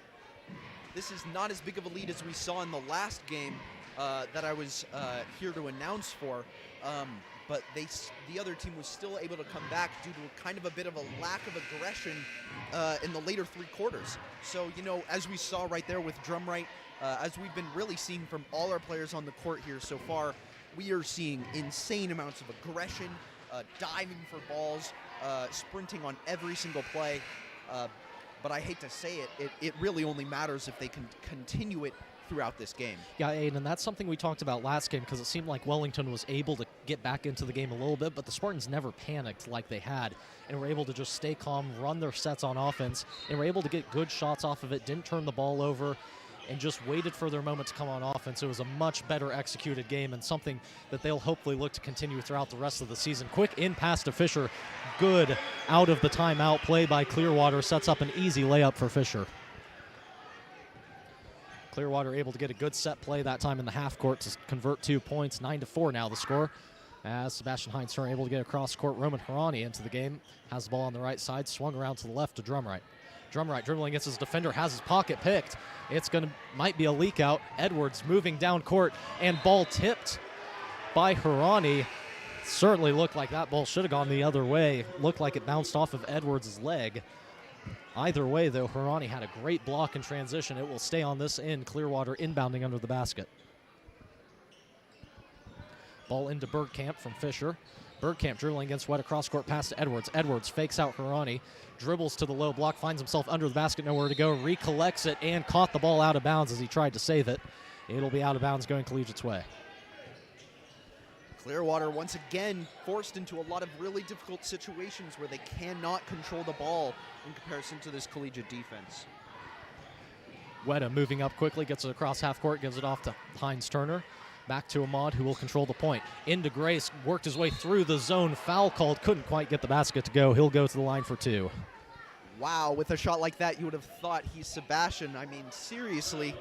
not as big of a lead as we saw in the last game that I was here to announce for. But the other team was still able to come back due to kind of a bit of a lack of aggression in the later three quarters. So, you know, as we saw right there with Drumright, as we've been really seeing from all our players on the court here so far, we are seeing insane amounts of aggression, diving for balls, sprinting on every single play. But I hate to say it, it really only matters if they can continue it throughout this game. Yeah, Aiden, that's something we talked about last game because it seemed like Wellington was able to get back into the game a little bit, but the Spartans never panicked like they had and were able to just stay calm, run their sets on offense, and were able to get good shots off of it, didn't turn the ball over, and just waited for their moment to come on offense. It was a much better executed game and something that they'll hopefully look to continue throughout the rest of the season. Quick in pass to Fisher. Good out of the timeout play by Clearwater. Sets up an easy layup for Fisher. Clearwater able to get a good set play that time in the half court to convert 2 points. 9-4 now the score. As Sebastian Heinz able to get across court. Roman Harani into the game. Has the ball on the right side. Swung around to the left to Drumright. Drumright dribbling against his defender, has his pocket picked. Might be a leak out. Edwards moving down court, and ball tipped by Harani. Certainly looked like that ball should have gone the other way. Looked like it bounced off of Edwards' leg. Either way, though, Harani had a great block in transition. It will stay on this end. Clearwater inbounding under the basket. Ball into Bergkamp from Fisher. Bergkamp dribbling against Weta, cross-court pass to Edwards. Edwards fakes out Harani, dribbles to the low block, finds himself under the basket, nowhere to go, recollects it, and caught the ball out of bounds as he tried to save it. It'll be out of bounds going Collegiate's way. Clearwater once again forced into a lot of really difficult situations where they cannot control the ball in comparison to this collegiate defense. Weta moving up quickly, gets it across half court, gives it off to Hines Turner. Back to Ahmad, who will control the point. Into Grace, worked his way through the zone, foul called, couldn't quite get the basket to go. He'll go to the line for 2. Wow, with a shot like that, you would have thought he's Sebastian. I mean, seriously,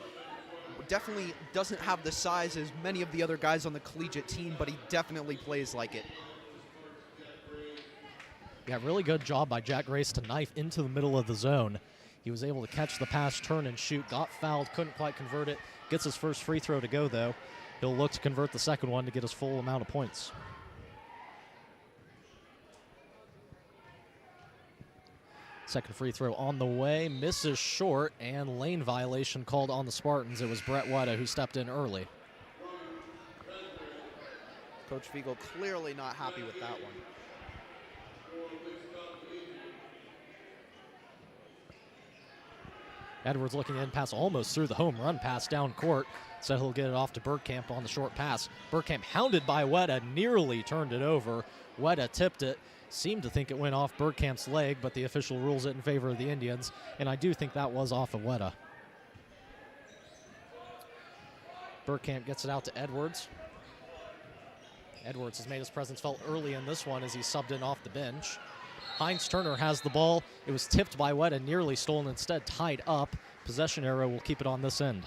definitely doesn't have the size as many of the other guys on the collegiate team, but he definitely plays like it. Yeah, really good job by Jack Grace to knife into the middle of the zone. He was able to catch the pass, turn and shoot, got fouled, couldn't quite convert it. Gets his first free throw to go, though. He'll look to convert the second one to get his full amount of points. Second free throw on the way, misses short, and lane violation called on the Spartans. It was Brett Weta who stepped in early. Coach Fiegel clearly not happy with that one. Edwards looking in, pass almost through the home run pass down court. So he'll get it off to Bergkamp on the short pass. Bergkamp hounded by Weta, nearly turned it over. Weta tipped it, seemed to think it went off Bergkamp's leg, but the official rules it in favor of the Indians, and I do think that was off of Weta. Bergkamp gets it out to Edwards. Edwards has made his presence felt early in this one as he subbed in off the bench. Hines Turner has the ball. It was tipped by Weta, nearly stolen, instead tied up. Possession arrow will keep it on this end.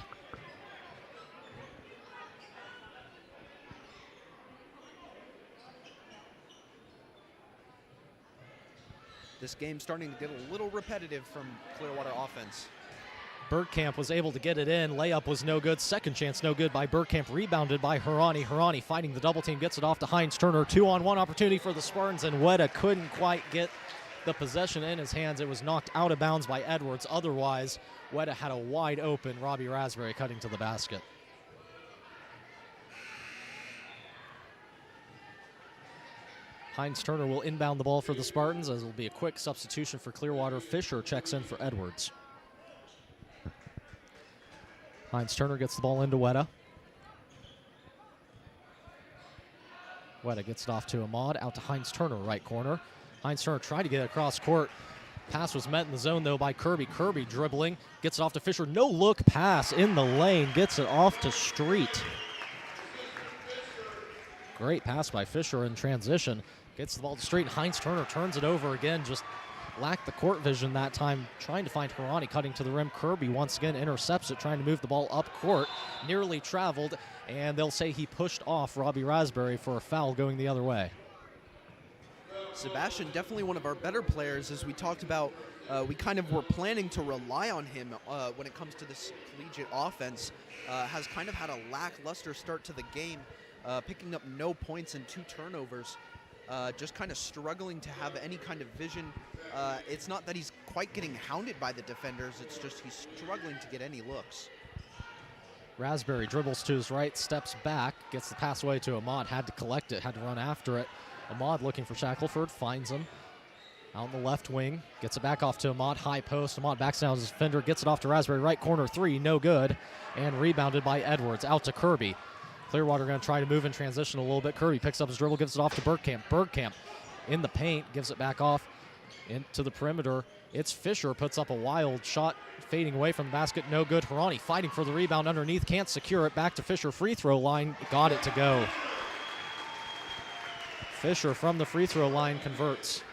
This game's starting to get a little repetitive from Clearwater offense. Bergkamp was able to get it in. Layup was no good. Second chance no good by Bergkamp. Rebounded by Hirani. Hirani fighting the double team. Gets it off to Hines Turner. 2-on-1 opportunity for the Spartans, and Weta couldn't quite get the possession in his hands. It was knocked out of bounds by Edwards. Otherwise, Weta had a wide open Robbie Raspberry cutting to the basket. Hines Turner will inbound the ball for the Spartans, as it will be a quick substitution for Clearwater. Fisher checks in for Edwards. Hines Turner gets the ball into Weta. Weta gets it off to Ahmad, out to Hines Turner, right corner. Hines Turner tried to get it across court. Pass was met in the zone, though, by Kirby. Kirby dribbling, gets it off to Fisher. No look pass in the lane, gets it off to Street. Great pass by Fisher in transition. Gets the ball to Street. Hines Turner turns it over again. Just lacked the court vision that time, trying to find Hirani cutting to the rim. Kirby once again intercepts it, trying to move the ball up court. Nearly traveled, and they'll say he pushed off Robbie Raspberry for a foul going the other way. Sebastian, definitely one of our better players, as we talked about. We kind of were planning to rely on him when it comes to this collegiate offense. Has kind of had a lackluster start to the game, picking up no points and 2 turnovers. Just kind of struggling to have any kind of vision. It's not that he's quite getting hounded by the defenders, it's just he's struggling to get any looks. Raspberry dribbles to his right, steps back, gets the pass away to Ahmad, had to collect it, had to run after it. Ahmad looking for Shackelford, finds him. Out in the left wing, gets it back off to Ahmad, high post. Ahmad backs down his defender, gets it off to Raspberry, right corner 3, no good. And rebounded by Edwards, out to Kirby. Clearwater going to try to move in transition a little bit. Kirby picks up his dribble, gives it off to Bergkamp. Bergkamp in the paint, gives it back off into the perimeter. It's Fisher, puts up a wild shot, fading away from the basket, no good. Hirani fighting for the rebound underneath, can't secure it. Back to Fisher, free throw line, got it to go. Fisher from the free throw line converts.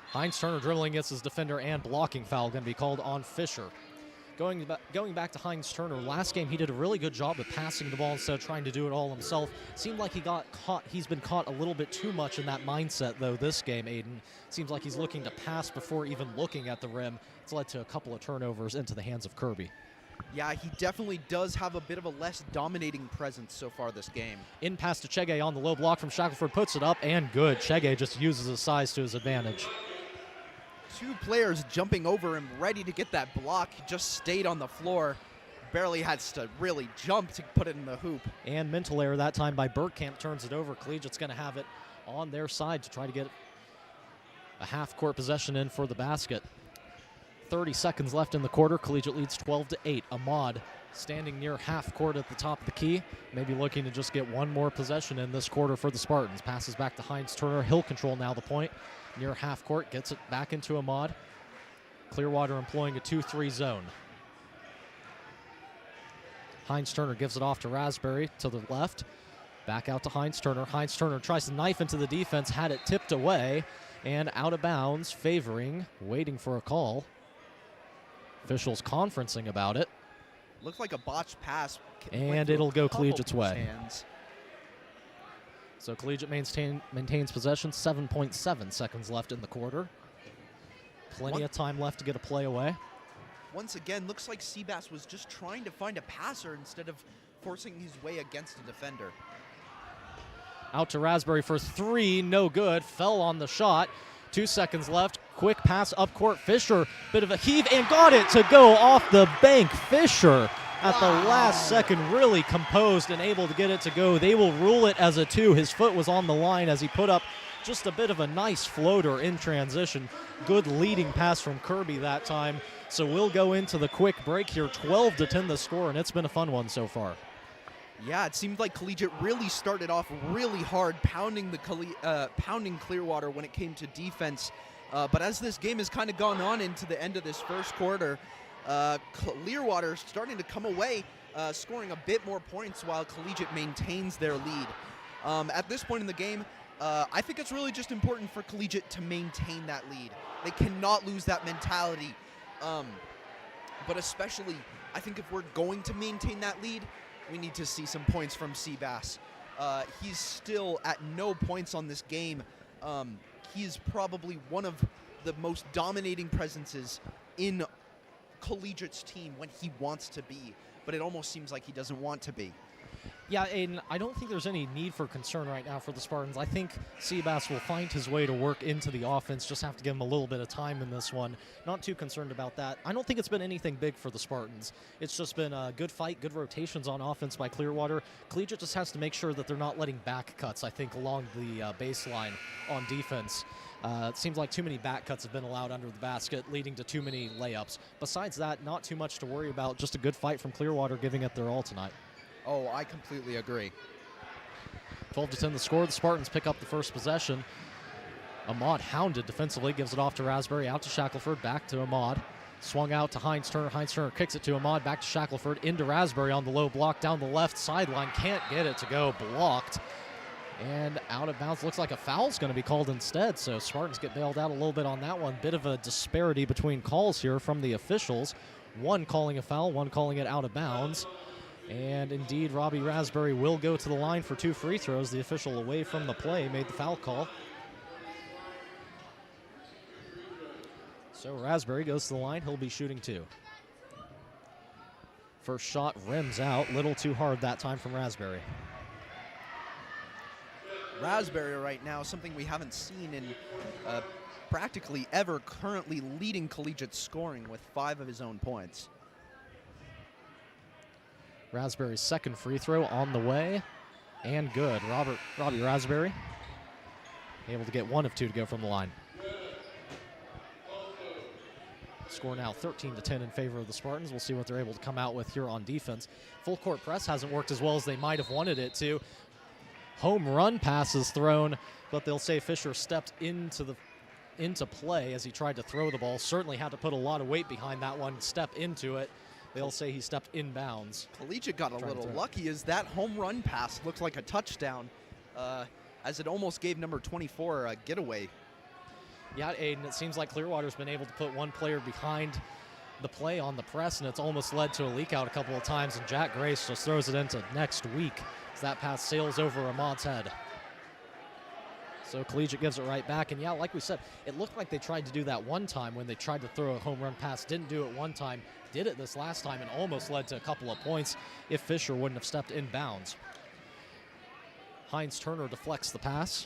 Hines Turner dribbling against his defender, and blocking foul going to be called on Fisher. Going back to Hines Turner, last game he did a really good job of passing the ball instead of trying to do it all himself. Seemed like he got caught. He's been caught a little bit too much in that mindset, though, this game, Aiden. Seems like he's looking to pass before even looking at the rim. It's led to a couple of turnovers into the hands of Kirby. Yeah, he definitely does have a bit of a less dominating presence so far this game. In pass to Chege on the low block from Shackelford, puts it up, and good. Chege just uses his size to his advantage. 2 players jumping over him, ready to get that block. He just stayed on the floor. Barely had to really jump to put it in the hoop. And mental error that time by Bergkamp, turns it over. Collegiate's going to have it on their side to try to get a half-court possession in for the basket. 30 seconds left in the quarter. Collegiate leads 12-8. Ahmad standing near half court at the top of the key, maybe looking to just get one more possession in this quarter for the Spartans. Passes back to Heinz Turner. He'll control now the point. Near half court, gets it back into Ahmad. Clearwater employing a 2-3 zone. Heinz Turner gives it off to Raspberry to the left. Back out to Heinz Turner. Heinz Turner tries to knife into the defense, had it tipped away and out of bounds, favoring, waiting for a call. Officials conferencing about it. Looked like a botched pass. And it'll go Collegiate's way. Hands. So Collegiate maintains possession, 7.7 seconds left in the quarter. Plenty of time left to get a play away. Once again, looks like Seabass was just trying to find a passer instead of forcing his way against a defender. Out to Raspberry for three, no good. Fell on the shot. 2 seconds left. Quick pass up court. Fisher, bit of a heave, and got it to go off the bank. Fisher at the last second, really composed and able to get it to go. They will rule it as a 2. His foot was on the line as he put up just a bit of a nice floater in transition. Good leading pass from Kirby that time. So we'll go into the quick break here. 12-10 the score, and it's been a fun one so far. Yeah, it seemed like Collegiate really started off really hard, pounding Clearwater when it came to defense. But as this game has kind of gone on into the end of this first quarter, Clearwater starting to come away, scoring a bit more points while Collegiate maintains their lead. At this point in the game, I think it's really just important for Collegiate to maintain that lead. They cannot lose that mentality. But especially, I think if we're going to maintain that lead, we need to see some points from Seabass. He's still at no points on this game. He's probably one of the most dominating presences in Collegiate's team when he wants to be, but it almost seems like he doesn't want to be. Yeah, and I don't think there's any need for concern right now for the Spartans. I think Seabass will find his way to work into the offense. Just have to give him a little bit of time in this one. Not too concerned about that. I don't think it's been anything big for the Spartans. It's just been a good fight, good rotations on offense by Clearwater. Collegiate just has to make sure that they're not letting back cuts, I think, along the baseline on defense. It seems like too many back cuts have been allowed under the basket, leading to too many layups. Besides that, not too much to worry about. Just a good fight from Clearwater, giving it their all tonight. Oh, I completely agree. 12-10 the score. The Spartans pick up the first possession. Ahmad hounded defensively, gives it off to Raspberry, out to Shackelford, back to Ahmad. Swung out to Heinz Turner. Heinz Turner kicks it to Ahmad, back to Shackelford, into Raspberry on the low block, down the left sideline. Can't get it to go, blocked. And out of bounds. Looks like a foul's going to be called instead, so Spartans get bailed out a little bit on that one. Bit of a disparity between calls here from the officials. One calling a foul, one calling it out of bounds. And indeed, Robbie Raspberry will go to the line for 2 free throws. The official away from the play made the foul call. So Raspberry goes to the line. He'll be shooting 2. First shot rims out. Little too hard that time from Raspberry. Raspberry right now, something we haven't seen in practically ever, currently leading Collegiate scoring with 5 of his own points. Raspberry's second free throw on the way, and good. Robbie Raspberry able to get 1 of 2 to go from the line. Score now 13-10 in favor of the Spartans. We'll see what they're able to come out with here on defense. Full court press hasn't worked as well as they might have wanted it to. Home run passes thrown, but they'll say Fisher stepped into play as he tried to throw the ball. Certainly had to put a lot of weight behind that one, step into it. They'll say he stepped inbounds. Collegiate got a little lucky as that home run pass looked like a touchdown as it almost gave number 24 a getaway. Yeah, Aiden, it seems like Clearwater's been able to put one player behind the play on the press, and it's almost led to a leak out a couple of times, and Jack Grace just throws it into next week as that pass sails over Ahmad's head. So Collegiate gives it right back, and yeah, like we said, it looked like they tried to do that one time when they tried to throw a home run pass. Didn't do it one time, did it this last time, and almost led to a couple of points if Fisher wouldn't have stepped in bounds. Heinz Turner deflects the pass.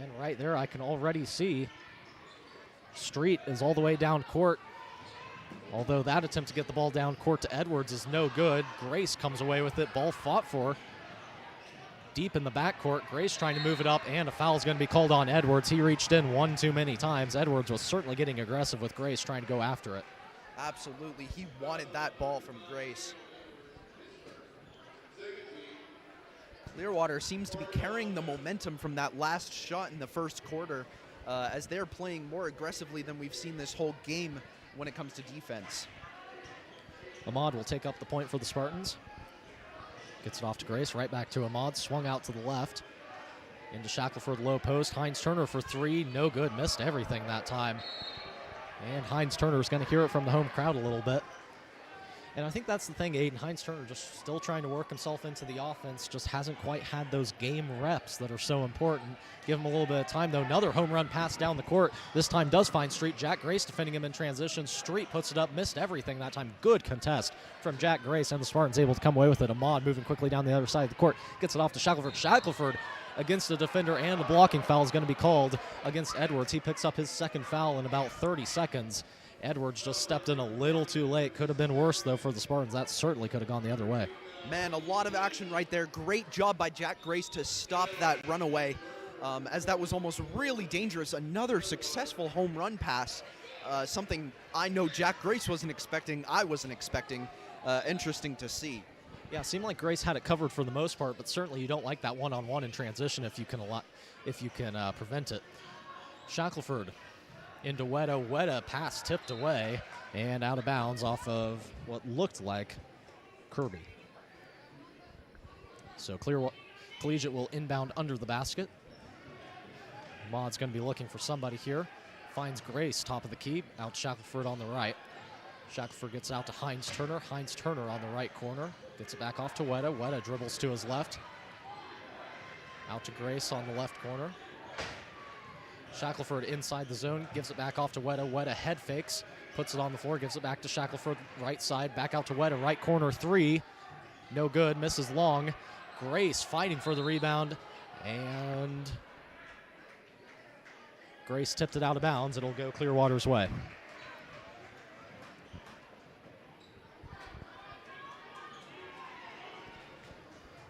And right there, I can already see Street is all the way down court. Although that attempt to get the ball down court to Edwards is no good. Grace comes away with it. Ball fought for. Deep in the backcourt. Grace trying to move it up, and a foul is going to be called on Edwards. He reached in one too many times. Edwards was certainly getting aggressive with Grace trying to go after it. Absolutely. He wanted that ball from Grace. Clearwater seems to be carrying the momentum from that last shot in the first quarter as they're playing more aggressively than we've seen this whole game when it comes to defense. Ahmad will take up the point for the Spartans. Gets it off to Grace, right back to Ahmad, swung out to the left. Into Shackelford, low post. Hines Turner for three, no good, missed everything that time. And Hines Turner is going to hear it from the home crowd a little bit. And I think that's the thing, Aiden. Hines Turner just still trying to work himself into the offense, just hasn't quite had those game reps that are so important. Give him a little bit of time, though. Another home run pass down the court. This time does find Street. Jack Grace defending him in transition. Street puts it up, missed everything that time. Good contest from Jack Grace, and the Spartans able to come away with it. Ahmad moving quickly down the other side of the court. Gets it off to Shackelford. Shackelford against the defender, and a blocking foul is going to be called against Edwards. He picks up his second foul in about 30 seconds. Edwards just stepped in a little too late. Could have been worse, though, for the Spartans. That certainly could have gone the other way. Man, a lot of action right there. Great job by Jack Grace to stop that runaway, as that was almost really dangerous. Another successful home run pass, something I know Jack Grace wasn't expecting. I wasn't expecting. Interesting to see. Yeah, it seemed like Grace had it covered for the most part, but certainly you don't like that one-on-one in transition if you can prevent it. Shackelford into Weta. Weta pass tipped away and out of bounds off of what looked like Kirby. So Collegiate will inbound under the basket. Maud's going to be looking for somebody here. Finds Grace, top of the key, out to Shackelford on the right. Shackelford gets out to Hines Turner. Hines Turner on the right corner. Gets it back off to Weta. Weta dribbles to his left. Out to Grace on the left corner. Shackelford inside the zone, gives it back off to Weta. Weta head fakes, puts it on the floor, gives it back to Shackelford, right side, back out to Weta, right corner three. No good, misses long. Grace fighting for the rebound, and Grace tipped it out of bounds. It'll go Clearwater's way.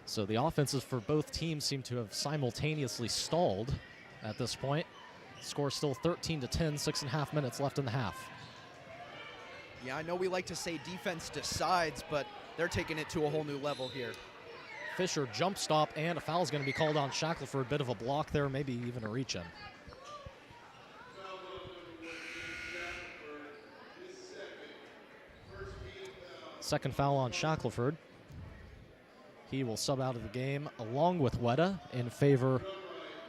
So the offenses for both teams seem to have simultaneously stalled at this point. Score still 13-10, 6.5 minutes left in the half. Yeah, I know we like to say defense decides, but they're taking it to a whole new level here. Fisher jump stop, and a foul is going to be called on Shackelford. Bit of a block there, maybe even a reach in. Second foul on Shackelford. He will sub out of the game along with Weta in favor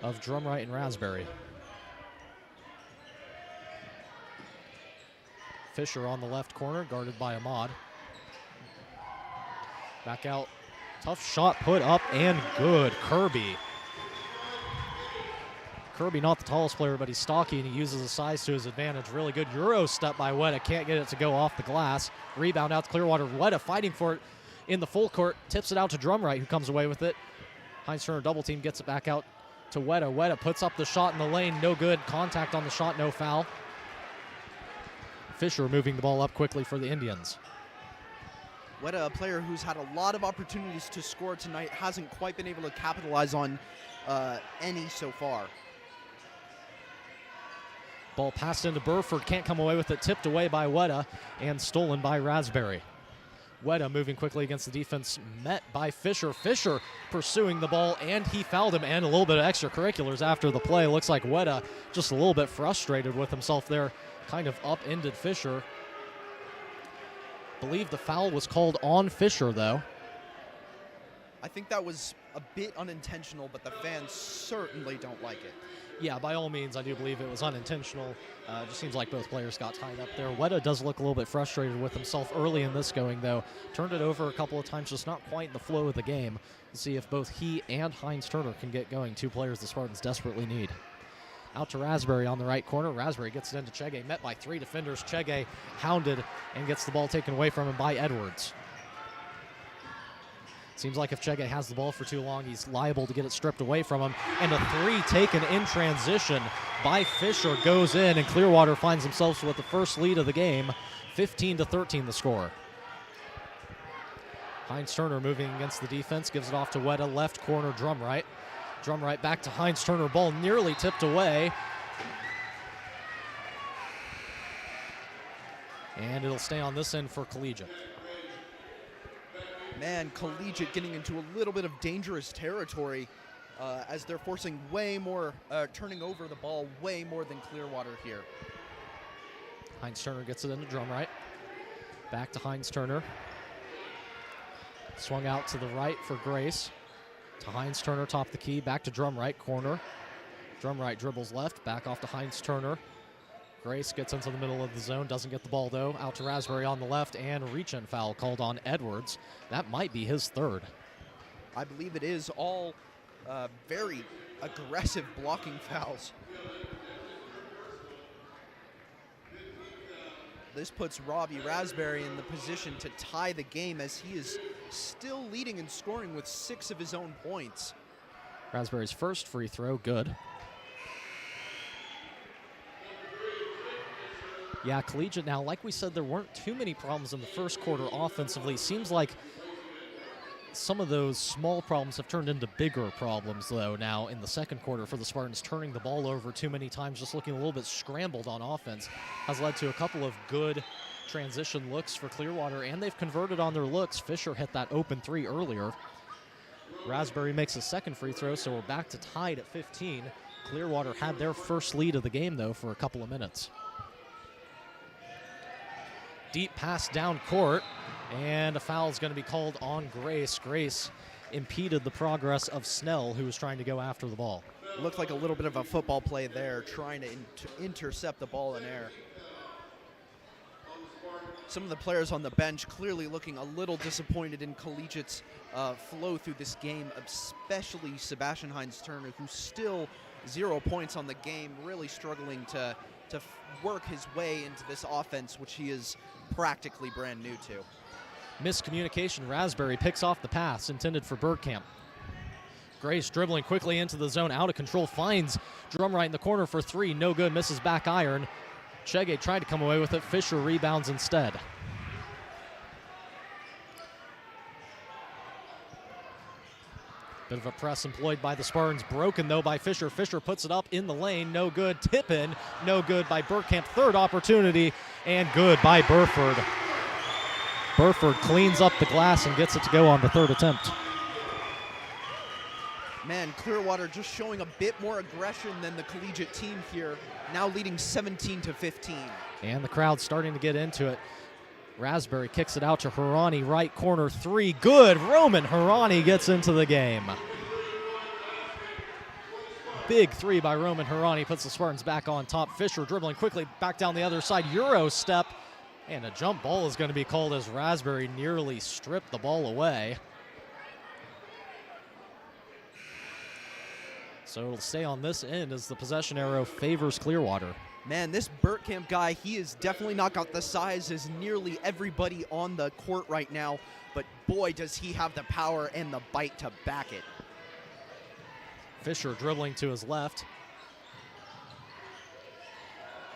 of Drumright and Raspberry. Fisher on the left corner, guarded by Ahmad. Back out. Tough shot put up and good. Kirby. Kirby not the tallest player, but he's stocky and he uses his size to his advantage. Really good Euro step by Weta. Can't get it to go off the glass. Rebound out to Clearwater. Weta fighting for it in the full court. Tips it out to Drumright, who comes away with it. Hines Turner double team, gets it back out to Weta. Weta puts up the shot in the lane. No good. Contact on the shot, no foul. Fisher moving the ball up quickly for the Indians. Weta, a player who's had a lot of opportunities to score tonight, hasn't quite been able to capitalize on any so far. Ball passed into Burford, can't come away with it, tipped away by Weta and stolen by Raspberry. Weta moving quickly against the defense, met by Fisher. Fisher pursuing the ball, and he fouled him, and a little bit of extracurriculars after the play. Looks like Weta just a little bit frustrated with himself there, kind of upended Fisher. Believe the foul was called on Fisher, though. I think that was a bit unintentional, but the fans certainly don't like it. Yeah, by all means, I do believe it was unintentional. Just seems like both players got tied up there. Weta does look a little bit frustrated with himself early in this going, though. Turned it over a couple of times, just not quite in the flow of the game. We'll see if both he and Hines Turner can get going, two players the Spartans desperately need. Out to Raspberry on the right corner. Raspberry gets it into Chege, met by three defenders. Chege hounded and gets the ball taken away from him by Edwards. Seems like if Chege has the ball for too long, he's liable to get it stripped away from him. And a three taken in transition by Fisher goes in, and Clearwater finds themselves with the first lead of the game. 15-13 the score. Hines Turner moving against the defense, gives it off to Weta, left corner, Drumright. Drumright back to Hines Turner, ball nearly tipped away. And it'll stay on this end for Collegiate. Man, Collegiate getting into a little bit of dangerous territory as they're forcing way more, turning over the ball way more than Clearwater here. Heinz Turner gets it into Drumright. Back to Heinz Turner. Swung out to the right for Grace. To Heinz Turner, top the key. Back to Drumright, corner. Drumright dribbles left. Back off to Heinz Turner. Grace gets into the middle of the zone. Doesn't get the ball, though. Out to Raspberry on the left. And reach-in foul called on Edwards. That might be his third. I believe it is. All very aggressive blocking fouls. This puts Robbie Raspberry in the position to tie the game as he is still leading in scoring with 6 of his own points. Raspberry's first free throw, good. Yeah, Collegiate now, like we said, there weren't too many problems in the first quarter offensively. Seems like some of those small problems have turned into bigger problems, though, now in the second quarter for the Spartans. Turning the ball over too many times, just looking a little bit scrambled on offense, has led to a couple of good transition looks for Clearwater, and they've converted on their looks. Fisher hit that open 3 earlier. Raspberry makes a second free throw, so we're back to tied at 15. Clearwater had their first lead of the game, though, for a couple of minutes. Deep pass down court, and a foul is going to be called on Grace. Grace impeded the progress of Snell, who was trying to go after the ball. Looked like a little bit of a football play there, trying to intercept the ball in air. Some of the players on the bench clearly looking a little disappointed in Collegiate's flow through this game, especially Sebastian Heinz Turner, who's still 0 points on the game, really struggling to work his way into this offense, which he is practically brand new to. Miscommunication. Raspberry picks off the pass intended for Bergkamp. Grace dribbling quickly into the zone, out of control, finds Drumright in the corner for 3. No good, misses back iron. Chege tried to come away with it. Fisher rebounds instead. Bit of a press employed by the Spartans. Broken, though, by Fisher. Fisher puts it up in the lane. No good. Tip in. No good by Bergkamp. Third opportunity, and good by Burford. Burford cleans up the glass and gets it to go on the third attempt. Man, Clearwater just showing a bit more aggression than the Collegiate team here, now leading 17-15. And the crowd's starting to get into it. Raspberry kicks it out to Harani, right corner 3. Good. Roman Harani gets into the game. Big 3 by Roman Harani puts the Spartans back on top. Fisher dribbling quickly back down the other side. Euro step. And a jump ball is going to be called as Raspberry nearly stripped the ball away. So it'll stay on this end as the possession arrow favors Clearwater. Man, this Bergkamp guy, he has definitely not got the size as nearly everybody on the court right now, but boy, does he have the power and the bite to back it. Fisher dribbling to his left.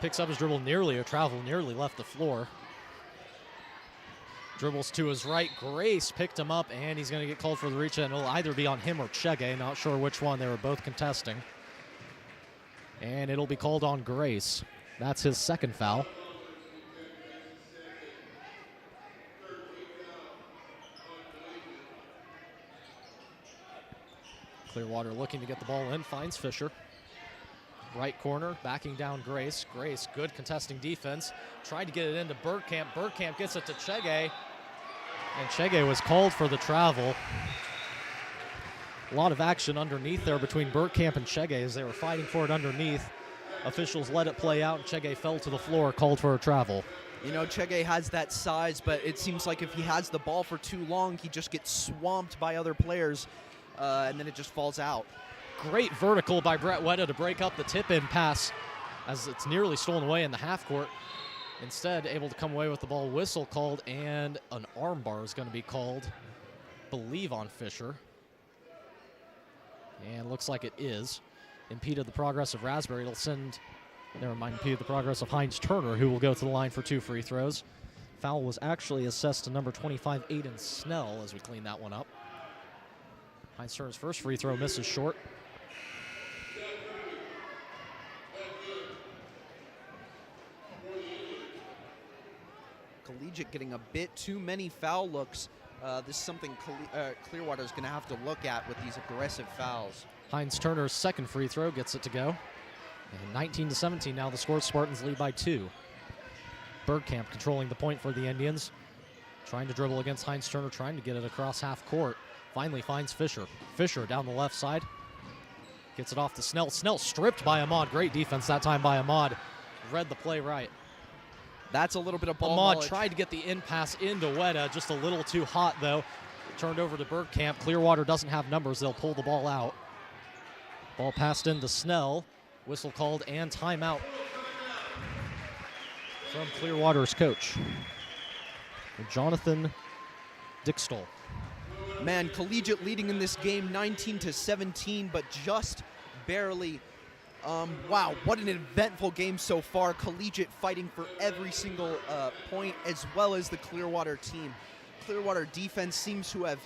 Picks up his dribble, nearly a travel, nearly left the floor. Dribbles to his right. Grace picked him up, and he's going to get called for the reach, and it'll either be on him or Chege. Not sure which one. They were both contesting. And it'll be called on Grace. That's his second foul. Clearwater looking to get the ball in, finds Fisher. Right corner, backing down Grace. Grace, good contesting defense. Tried to get it into Bergkamp. Bergkamp gets it to Chege. And Chege was called for the travel. A lot of action underneath there between Bergkamp and Chege as they were fighting for it underneath. Officials let it play out, and Chege fell to the floor, called for a travel. You know, Chege has that size, but it seems like if he has the ball for too long, he just gets swamped by other players, and then it just falls out. Great vertical by Brett Wetta to break up the tip-in pass as it's nearly stolen away in the half court. Instead, able to come away with the ball. Whistle called, and an arm bar is going to be called, believe, on Fisher. And looks like it is. Impeded the progress of Raspberry. It'll send, never mind, impeded the progress of Heinz Turner, who will go to the line for 2 free throws. Foul was actually assessed to number 25, Aiden Snell, as we clean that one up. Heinz Turner's first free throw misses short. Collegiate getting a bit too many foul looks. This is something Clearwater is going to have to look at with these aggressive fouls. Heinz Turner's second free throw gets it to go. And 19-17 now the score. Spartans lead by 2. Bergkamp controlling the point for the Indians. Trying to dribble against Heinz Turner, trying to get it across half court. Finally finds Fisher. Fisher down the left side. Gets it off to Snell. Snell stripped by Ahmad. Great defense that time by Ahmad. Read the play right. That's a little bit of ball Ahmad knowledge. tried to get the in pass into Weta, just a little too hot though. Turned over to Bergkamp. Clearwater doesn't have numbers. They'll pull the ball out. Ball passed into Snell. Whistle called and timeout from Clearwater's coach, Jonathan Dickstall. Man, Collegiate leading in this game 19-17, but just barely. Wow, what an eventful game so far. Collegiate fighting for every single point, as well as the Clearwater team. Clearwater defense seems to have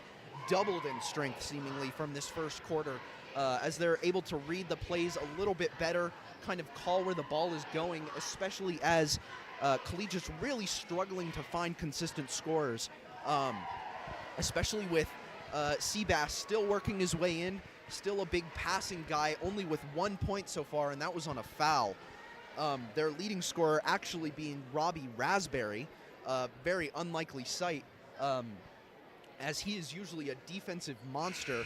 doubled in strength, seemingly, from this first quarter, as they're able to read the plays a little bit better, kind of call where the ball is going, especially as Collegiate's really struggling to find consistent scorers, especially with Seabass still working his way in. Still a big passing guy, only with 1 point so far, and that was on a foul. Their leading scorer actually being Robbie Raspberry, very unlikely sight, as he is usually a defensive monster,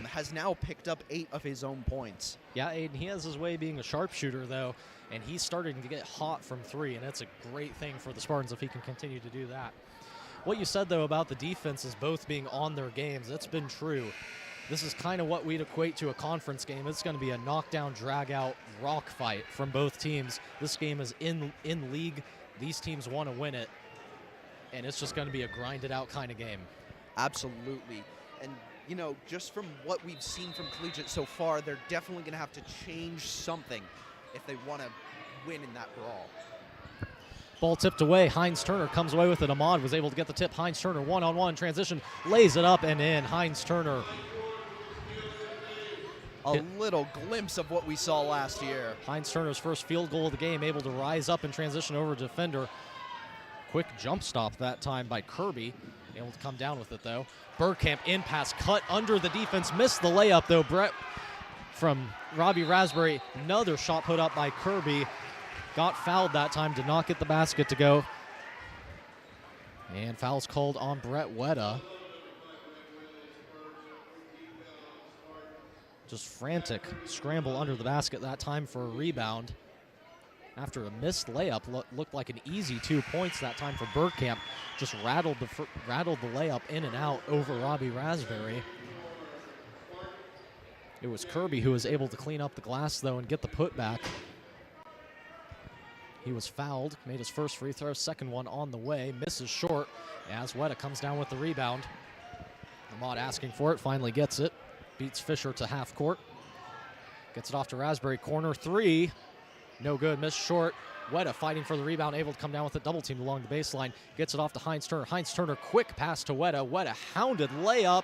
has now picked up 8 of his own points. Yeah, Aiden, he has his way being a sharpshooter, though, and he's starting to get hot from 3, and that's a great thing for the Spartans if he can continue to do that. What you said, though, about the defenses both being on their games, that's been true. This is kind of what we'd equate to a conference game. It's going to be a knockdown, drag-out, rock fight from both teams. This game is in league. These teams want to win it, and it's just going to be a grinded-out kind of game. Absolutely. And, you know, just from what we've seen from Collegiate so far, they're definitely going to have to change something if they want to win in that brawl. Ball tipped away. Heinz Turner comes away with it. Ahmad was able to get the tip. Heinz Turner one-on-one transition, lays it up and in. Heinz Turner. A little glimpse of what we saw last year. Heinz Turner's first field goal of the game, able to rise up and transition over to defender. Quick jump stop that time by Kirby. Able to come down with it, though. Bergkamp in pass, cut under the defense. Missed the layup, though. Brett from Robbie Raspberry. Another shot put up by Kirby. Got fouled that time, did not get the basket to go. And fouls called on Brett Weta. Just frantic scramble under the basket that time for a rebound. After a missed layup, looked like an easy 2 points that time for Bergkamp. Just rattled the layup in and out over Robbie Raspberry. It was Kirby who was able to clean up the glass, though, and get the putback. He was fouled, made his first free throw, second one on the way, misses short as Weta comes down with the rebound. Ahmad asking for it, finally gets it. Beats Fisher to half court. Gets it off to Raspberry, corner 3. No good, missed short. Weta fighting for the rebound, able to come down with it, double teamed along the baseline. Gets it off to Heinz Turner. Heinz Turner, quick pass to Weta. Weta hounded layup.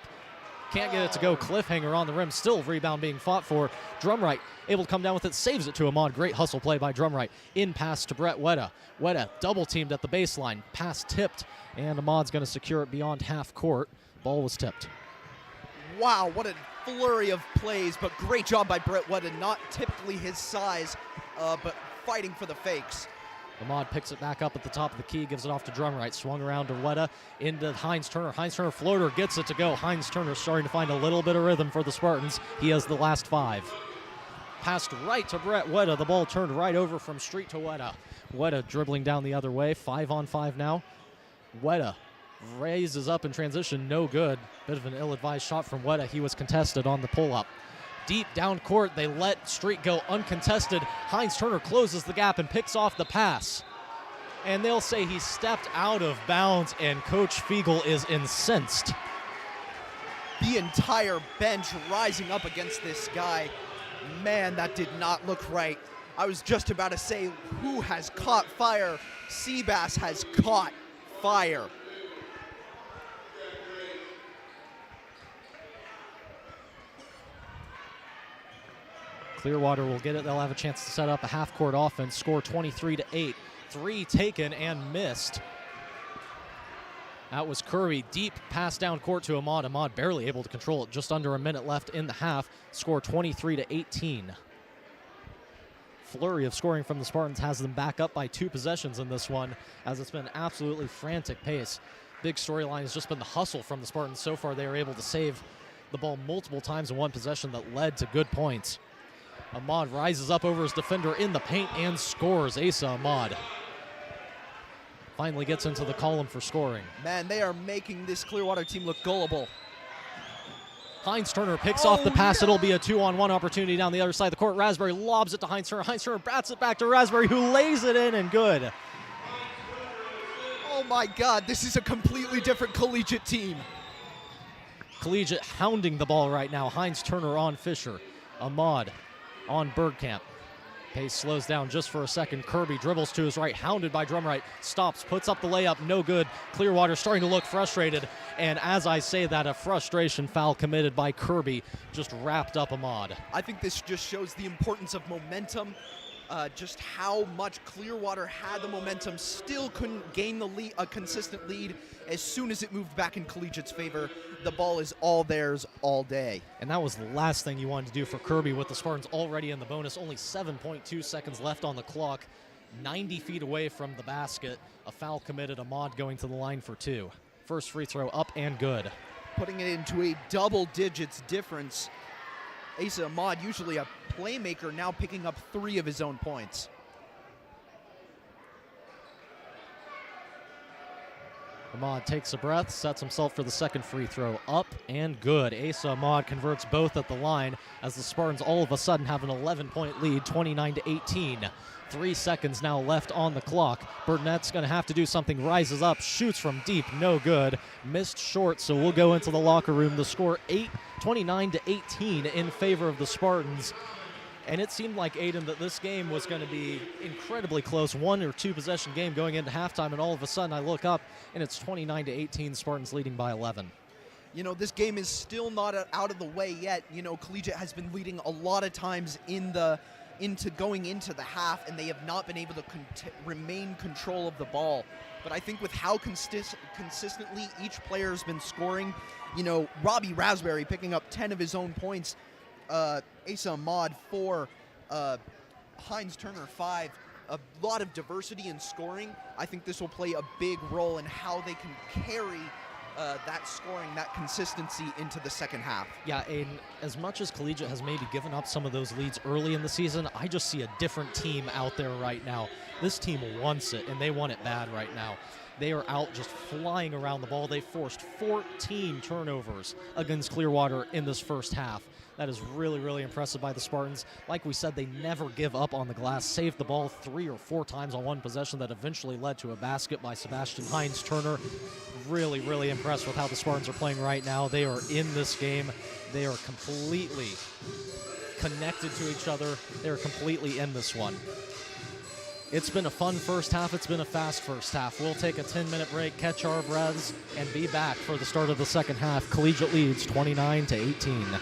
Can't get it to go. Cliffhanger on the rim. Still rebound being fought for. Drumright able to come down with it. Saves it to Ahmad. Great hustle play by Drumright. In pass to Brett Weta. Weta double teamed at the baseline. Pass tipped. And Ahmad's going to secure it beyond half court. Ball was tipped. Wow, what a flurry of plays, but great job by Brett Weta. Not typically his size, but fighting for the fakes. Ahmad picks it back up at the top of the key, gives it off to Drumright, swung around to Weta, into Heinz Turner. Heinz Turner floater, gets it to go. Heinz Turner starting to find a little bit of rhythm for the Spartans. He has the last 5. Passed right to Brett Weta. The ball turned right over from Street to Weta. Weta dribbling down the other way. 5-on-5 now. Weta raises up in transition, no good. Bit of an ill-advised shot from Weta. He was contested on the pull-up. Deep down court, they let Street go uncontested. Heinz Turner closes the gap and picks off the pass. And they'll say he stepped out of bounds, and Coach Fiegel is incensed. The entire bench rising up against this guy. Man, that did not look right. I was just about to say, who has caught fire? Seabass has caught fire. Clearwater will get it. They'll have a chance to set up a half-court offense, score 23-8. 3 taken and missed. That was Kirby. Deep pass down court to Ahmad. Ahmad barely able to control it. Just under a minute left in the half. Score 23-18. Flurry of scoring from the Spartans has them back up by 2 possessions in this one, as it's been absolutely frantic pace. Big storyline has just been the hustle from the Spartans. So far, they were able to save the ball multiple times in one possession that led to good points. Ahmad rises up over his defender in the paint and scores. Asa Ahmad finally gets into the column for scoring. Man, they are making this Clearwater team look gullible. Heinz Turner picks off the pass. It'll be a 2-on-1 opportunity down the other side of the court. Raspberry lobs it to Heinz Turner. Heinz Turner bats it back to Raspberry, who lays it in, and good. Oh my God, this is a completely different collegiate team. Collegiate hounding the ball right now. Heinz Turner on Fisher. Ahmad on Bergkamp. Pace slows down just for a second. Kirby dribbles to his right, hounded by Drumright. Stops, puts up the layup, no good. Clearwater starting to look frustrated. And as I say that, a frustration foul committed by Kirby just wrapped up Ahmad. I think this just shows the importance of momentum. Just how much Clearwater had the momentum, still couldn't gain the lead, a consistent lead. As soon as it moved back in Collegiate's favor, the ball is all theirs all day. And that was the last thing you wanted to do for Kirby, with the Spartans already in the bonus. Only 7.2 seconds left on the clock. 90 feet away from the basket. A foul committed. Ahmad going to the line for 2. First free throw up and good. Putting it into a double digits difference. Asa Ahmad, usually a playmaker, now picking up 3 of his own points. Ahmad takes a breath, sets himself for the second free throw. Up and good. Asa Ahmad converts both at the line, as the Spartans all of a sudden have an 11-point lead, 29-18. 3 seconds now left on the clock. Burnett's going to have to do something. Rises up, shoots from deep, no good. Missed short, so we'll go into the locker room. The score 29-18 in favor of the Spartans. And it seemed like, Aiden, that this game was going to be incredibly close, 1 or 2 possession game going into halftime, and all of a sudden I look up and it's 29-18, Spartans leading by 11. You know, this game is still not out of the way yet. You know, Collegiate has been leading a lot of times going into the half, and they have not been able to remain control of the ball. But I think with how consistently each player has been scoring, you know, Robbie Raspberry picking up 10 of his own points, Asa Ahmad 4, Heinz Turner 5, a lot of diversity in scoring. I think this will play a big role in how they can carry that scoring, that consistency into the second half. Yeah, and as much as Collegiate has maybe given up some of those leads early in the season, I just see a different team out there right now. This team wants it, and they want it bad right now. They are out just flying around the ball. They forced 14 turnovers against Clearwater in this first half. That is really, really impressive by the Spartans. Like we said, they never give up on the glass. Saved the ball 3 or 4 times on one possession that eventually led to a basket by Sebastian Heinz Turner. Really, really impressed with how the Spartans are playing right now. They are in this game. They are completely connected to each other. They are completely in this one. It's been a fun first half. It's been a fast first half. We'll take a 10-minute break, catch our breaths, and be back for the start of the second half. Collegiate leads 29-18.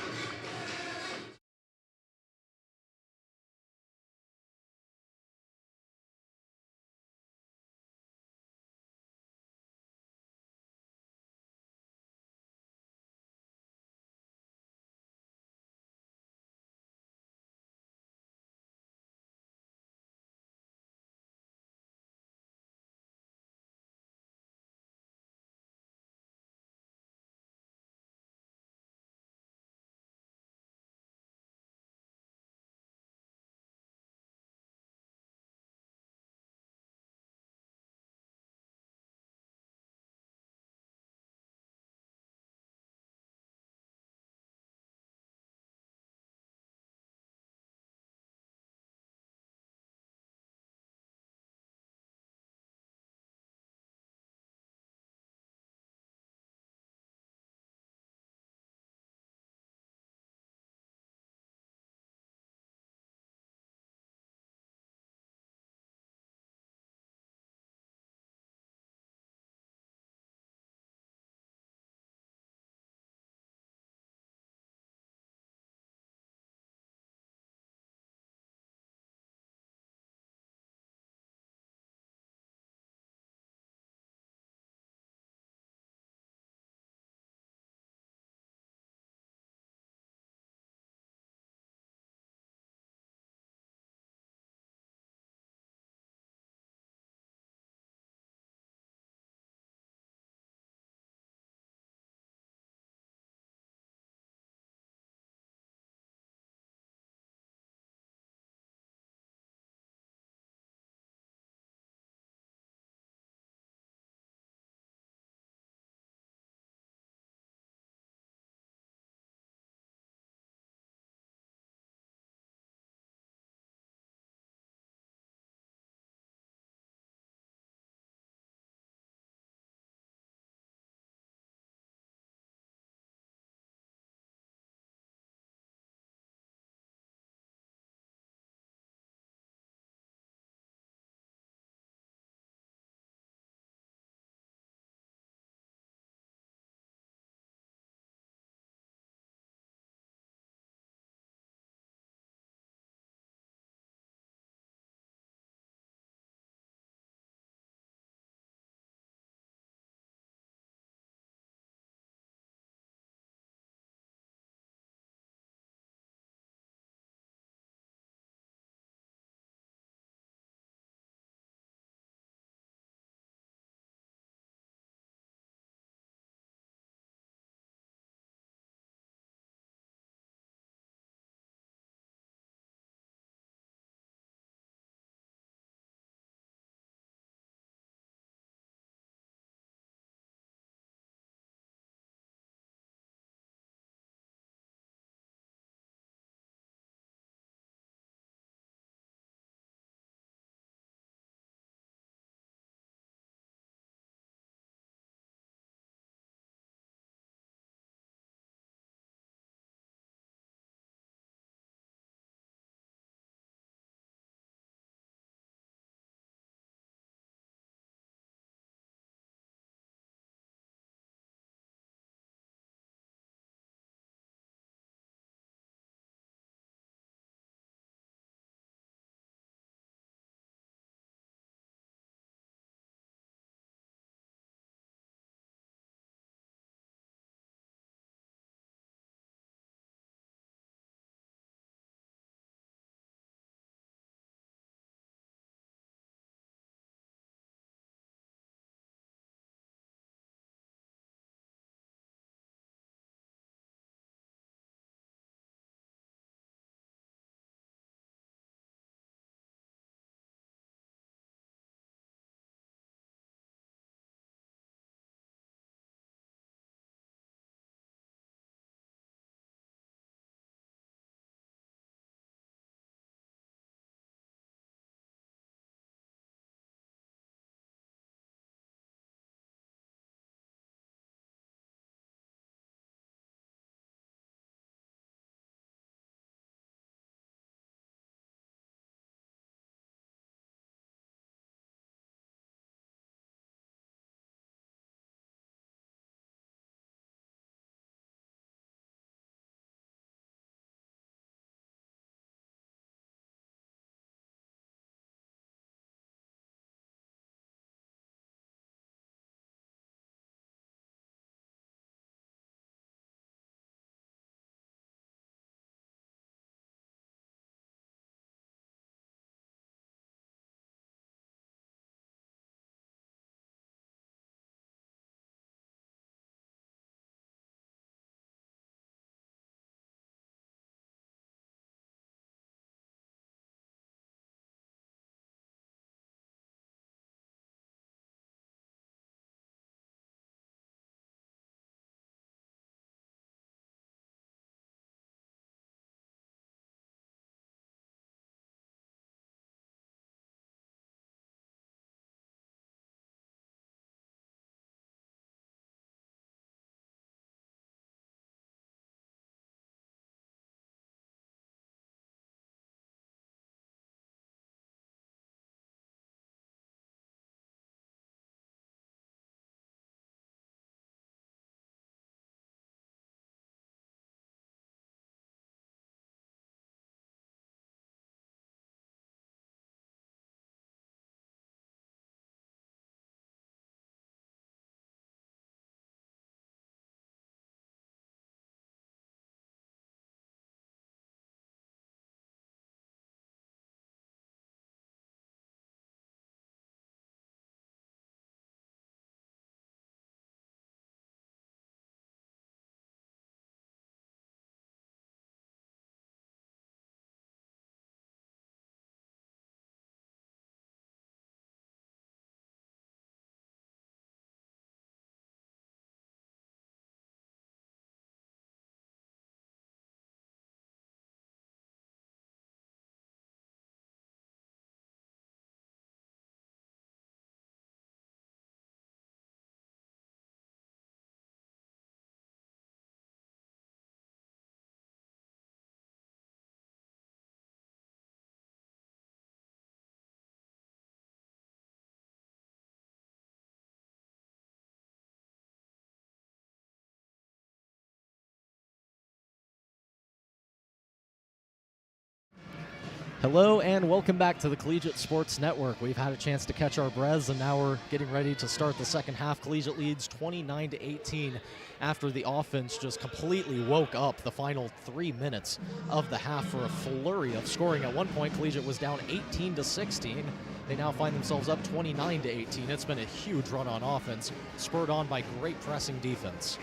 Hello and welcome back to the Collegiate Sports Network. We've had a chance to catch our breaths and now we're getting ready to start the second half. Collegiate leads 29-18 after the offense just completely woke up the final 3 minutes of the half for a flurry of scoring. At one point, Collegiate was down 18-16. They now find themselves up 29-18. It's been a huge run on offense, spurred on by great pressing defense.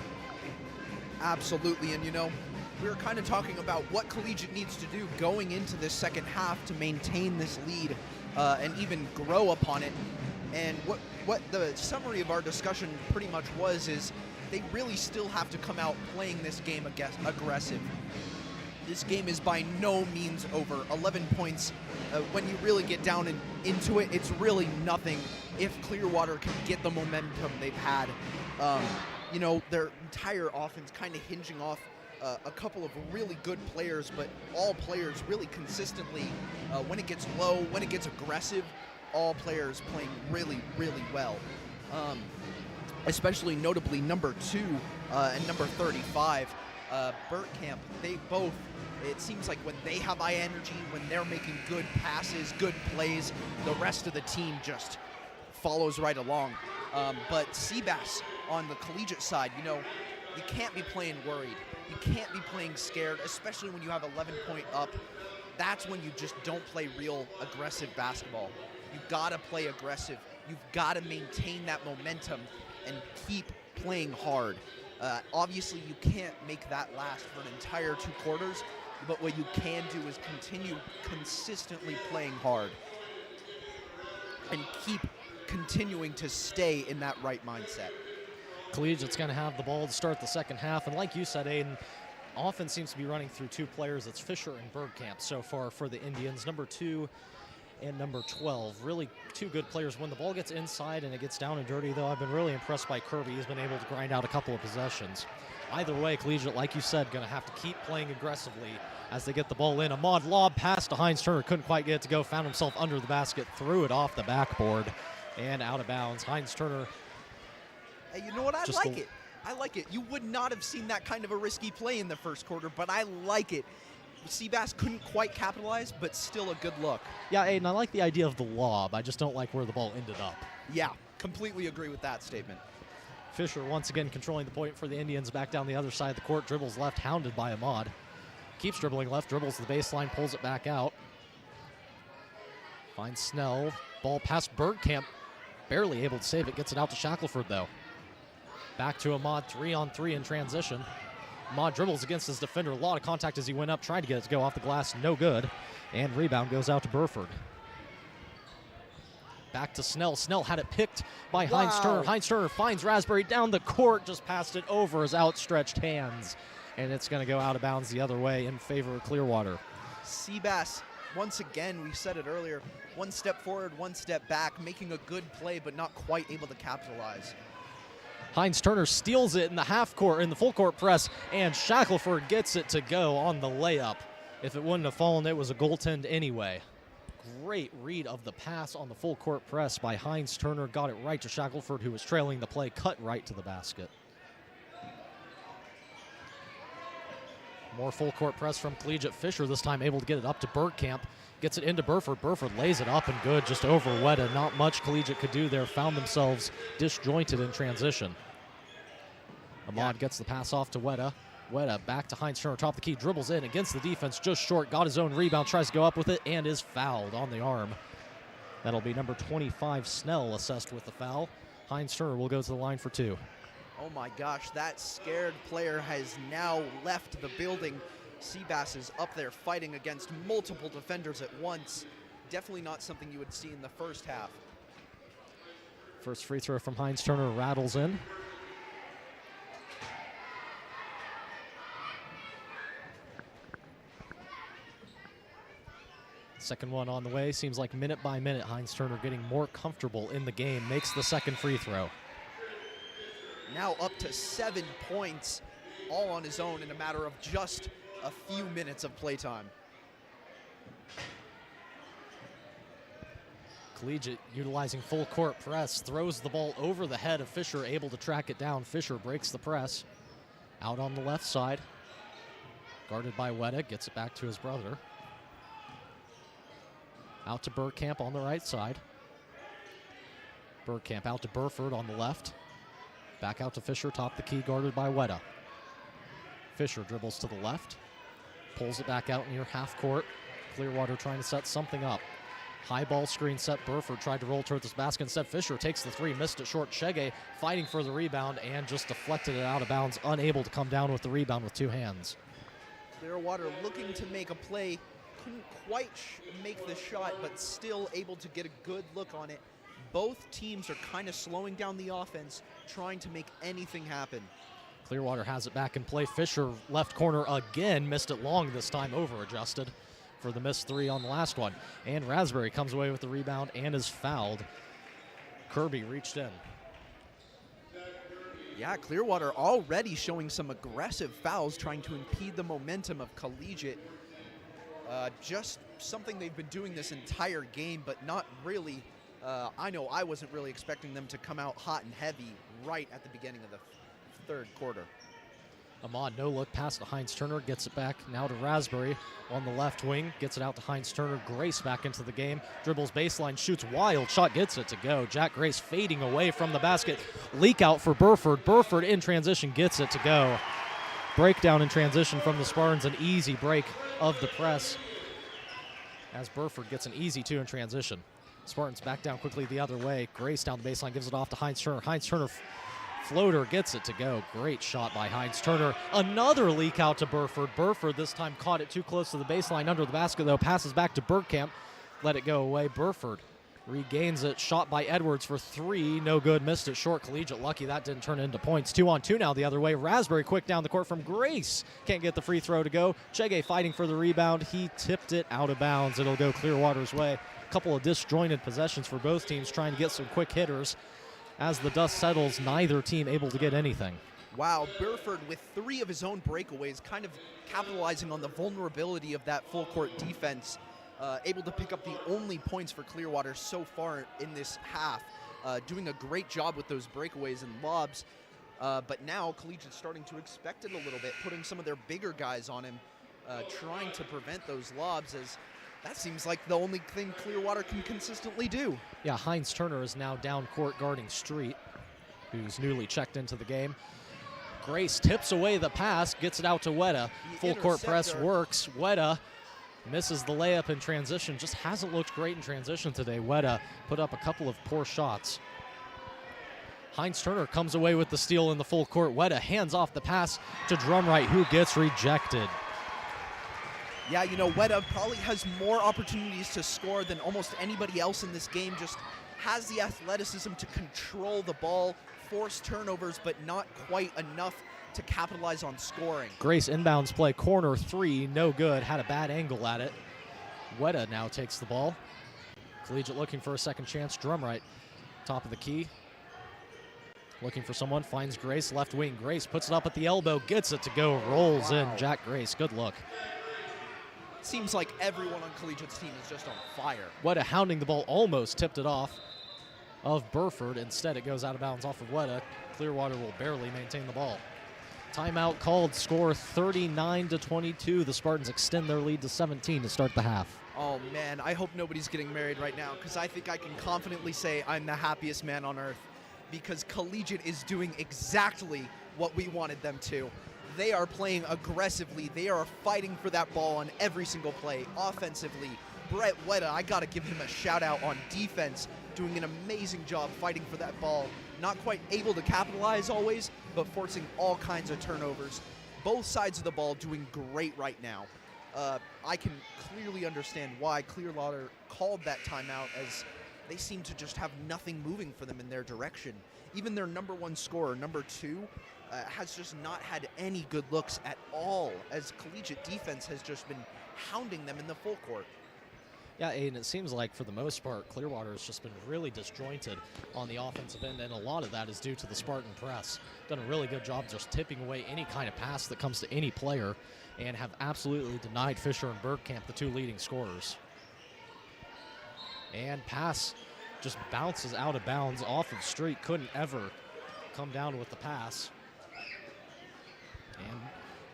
Absolutely, and we were kind of talking about what Collegiate needs to do going into this second half to maintain this lead and even grow upon it. And what the summary of our discussion pretty much was is they really still have to come out playing this game aggressive. This game is by no means over. 11 points, when you really get down into it, it's really nothing if Clearwater can get the momentum they've had. Their entire offense kind of hinging off a couple of really good players, but all players really consistently, when it gets low, when it gets aggressive, all players playing really, really well. Especially notably number 2 and number 35, Bergkamp, they both, it seems like when they have high energy, when they're making good passes, good plays, the rest of the team just follows right along. But Seabass on the Collegiate side, you can't be playing worried. You can't be playing scared, especially when you have 11 point up. That's when you just don't play real aggressive basketball. You've got to play aggressive. You've got to maintain that momentum and keep playing hard. Obviously, you can't make that last for an entire 2 quarters, but what you can do is continue consistently playing hard and keep continuing to stay in that right mindset. Collegiate's going to have the ball to start the second half, and like you said, Aiden, offense seems to be running through 2 players. It's Fisher and Bergkamp so far for the Indians, number 2 and number 12. Really 2 good players. When the ball gets inside and it gets down and dirty, though, I've been really impressed by Kirby. He's been able to grind out a couple of possessions. Either way, Collegiate, like you said, going to have to keep playing aggressively as they get the ball in. Ahmad lob pass to Heinz Turner, couldn't quite get it to go, found himself under the basket, threw it off the backboard and out of bounds. Heinz Turner. Hey, you know what? I like it. You would not have seen that kind of a risky play in the first quarter, but I like it. Seabass couldn't quite capitalize, but still a good look. Yeah, Aiden, I like the idea of the lob. I just don't like where the ball ended up. Yeah, completely agree with that statement. Fisher once again controlling the point for the Indians back down the other side of the court. Dribbles left, hounded by Ahmad. Keeps dribbling left, dribbles to the baseline, pulls it back out. Finds Snell. Ball past Bergkamp. Barely able to save it. Gets it out to Shackelford, though. Back to Ahmad, 3-on-3 in transition. Ahmad dribbles against his defender. A lot of contact as he went up, tried to get it to go off the glass. No good. And rebound goes out to Burford. Back to Snell. Snell had it picked by Heinz Turner. Heinz Turner finds Raspberry down the court, just passed it over his outstretched hands. And it's going to go out of bounds the other way in favor of Clearwater. Seabass, once again, we said it earlier, 1 step forward, 1 step back, making a good play, but not quite able to capitalize. Heinz Turner steals it in the half court, in the full court press, and Shackelford gets it to go on the layup. If it wouldn't have fallen, it was a goaltend anyway. Great read of the pass on the full court press by Heinz Turner. Got it right to Shackelford, who was trailing the play, cut right to the basket. More full court press from Collegiate. Fisher this time able to get it up to Bergkamp. Gets it into Burford. Burford lays it up and good, just over Weta. Not much Collegiate could do there. Found themselves disjointed in transition. Ahmad gets the pass off to Weta. Weta back to Heinz Turner, top of the key, dribbles in against the defense, just short, got his own rebound, tries to go up with it, and is fouled on the arm. That'll be number 25, Snell, assessed with the foul. Heinz Turner will go to the line for 2. Oh my gosh, that scared player has now left the building. Seabass is up there fighting against multiple defenders at once. Definitely not something you would see in the first half. First free throw from Heinz Turner rattles in. Second one on the way. Seems like minute by minute, Heinz Turner getting more comfortable in the game. Makes the second free throw. Now up to 7 points, all on his own in a matter of just a few minutes of playtime. Collegiate utilizing full court press, throws the ball over the head of Fisher, able to track it down. Fisher breaks the press. Out on the left side. Guarded by Weta, gets it back to his brother. Out to Bergkamp on the right side. Bergkamp out to Burford on the left. Back out to Fisher, top the key, guarded by Weta. Fisher dribbles to the left. Pulls it back out near half court. Clearwater trying to set something up. High ball screen set. Burford tried to roll toward this basket. Instead, Fisher takes the three, missed it short. Chege fighting for the rebound and just deflected it out of bounds, unable to come down with the rebound with two hands. Clearwater looking to make a play. Couldn't quite make the shot, but still able to get a good look on it. Both teams are kind of slowing down the offense, trying to make anything happen. Clearwater has it back in play. Fisher left corner again, missed it long this time, over-adjusted for the missed three on the last one. And Raspberry comes away with the rebound and is fouled. Kirby reached in. Yeah, Clearwater already showing some aggressive fouls, trying to impede the momentum of Collegiate. Just something they've been doing this entire game, but not really. I know I wasn't really expecting them to come out hot and heavy right at the beginning of the third quarter. Ahmad, no look pass to Heinz Turner, gets it back now to Raspberry on the left wing, gets it out to Heinz Turner. Grace back into the game, dribbles baseline, shoots wild shot, gets it to go. Jack Grace fading away from the basket. Leak out for Burford. Burford in transition, gets it to go. Breakdown in transition from the Spartans, an easy break of the press as Burford gets an easy two in transition. Spartans back down quickly the other way. Grace down the baseline, gives it off to Heinz Turner. Heinz Turner floater gets it to go. Great shot by Heinz Turner. Another leak out to Burford. Burford this time caught it too close to the baseline under the basket, though. Passes back to Bergkamp. Let it go away. Burford regains it. Shot by Edwards for three. No good. Missed it short. Collegiate lucky that didn't turn into points. 2-on-2 now the other way. Raspberry quick down the court from Grace. Can't get the free throw to go. Chege fighting for the rebound. He tipped it out of bounds. It'll go Clearwater's way. Couple of disjointed possessions for both teams, trying to get some quick hitters. As the dust settles, neither team able to get anything. Wow, Burford with three of his own breakaways, kind of capitalizing on the vulnerability of that full court defense, able to pick up the only points for Clearwater so far in this half, doing a great job with those breakaways and lobs. But now Collegiate's starting to expect it a little bit, putting some of their bigger guys on him, trying to prevent those lobs, as that seems like the only thing Clearwater can consistently do. Yeah, Heinz Turner is now down court guarding Street, who's newly checked into the game. Grace tips away the pass, gets it out to Weta. Full court press works. Weta misses the layup in transition. Just hasn't looked great in transition today. Weta put up a couple of poor shots. Heinz Turner comes away with the steal in the full court. Weta hands off the pass to Drumright, who gets rejected. Yeah, you know, Weta probably has more opportunities to score than almost anybody else in this game. Just has the athleticism to control the ball, force turnovers, but not quite enough to capitalize on scoring. Grace inbounds play, corner three, no good. Had a bad angle at it. Weta now takes the ball. Collegiate looking for a second chance. Drumright, top of the key. Looking for someone, finds Grace, left wing. Grace puts it up at the elbow, gets it to go, rolls in. Jack Grace, good look. Seems like everyone on Collegiate's team is just on fire. Weta hounding the ball, almost tipped it off of Burford. Instead, it goes out of bounds off of Weta. Clearwater will barely maintain the ball. Timeout called, score 39-22. The Spartans extend their lead to 17 to start the half. Oh, man, I hope nobody's getting married right now, because I think I can confidently say I'm the happiest man on earth, because Collegiate is doing exactly what we wanted them to. They are playing aggressively. They are fighting for that ball on every single play. Offensively, Brett Weta, I got to give him a shout out on defense, doing an amazing job fighting for that ball. Not quite able to capitalize always, but forcing all kinds of turnovers. Both sides of the ball doing great right now. I can clearly understand why Clearwater called that timeout, as they seem to just have nothing moving for them in their direction. Even their number one scorer, number two, has just not had any good looks at all, as Collegiate defense has just been hounding them in the full court. Yeah, and it seems like for the most part, Clearwater has just been really disjointed on the offensive end, and a lot of that is due to the Spartan press. Done a really good job just tipping away any kind of pass that comes to any player, and have absolutely denied Fisher and Bergkamp, the two leading scorers. And pass just bounces out of bounds off of Street. Couldn't ever come down with the pass. And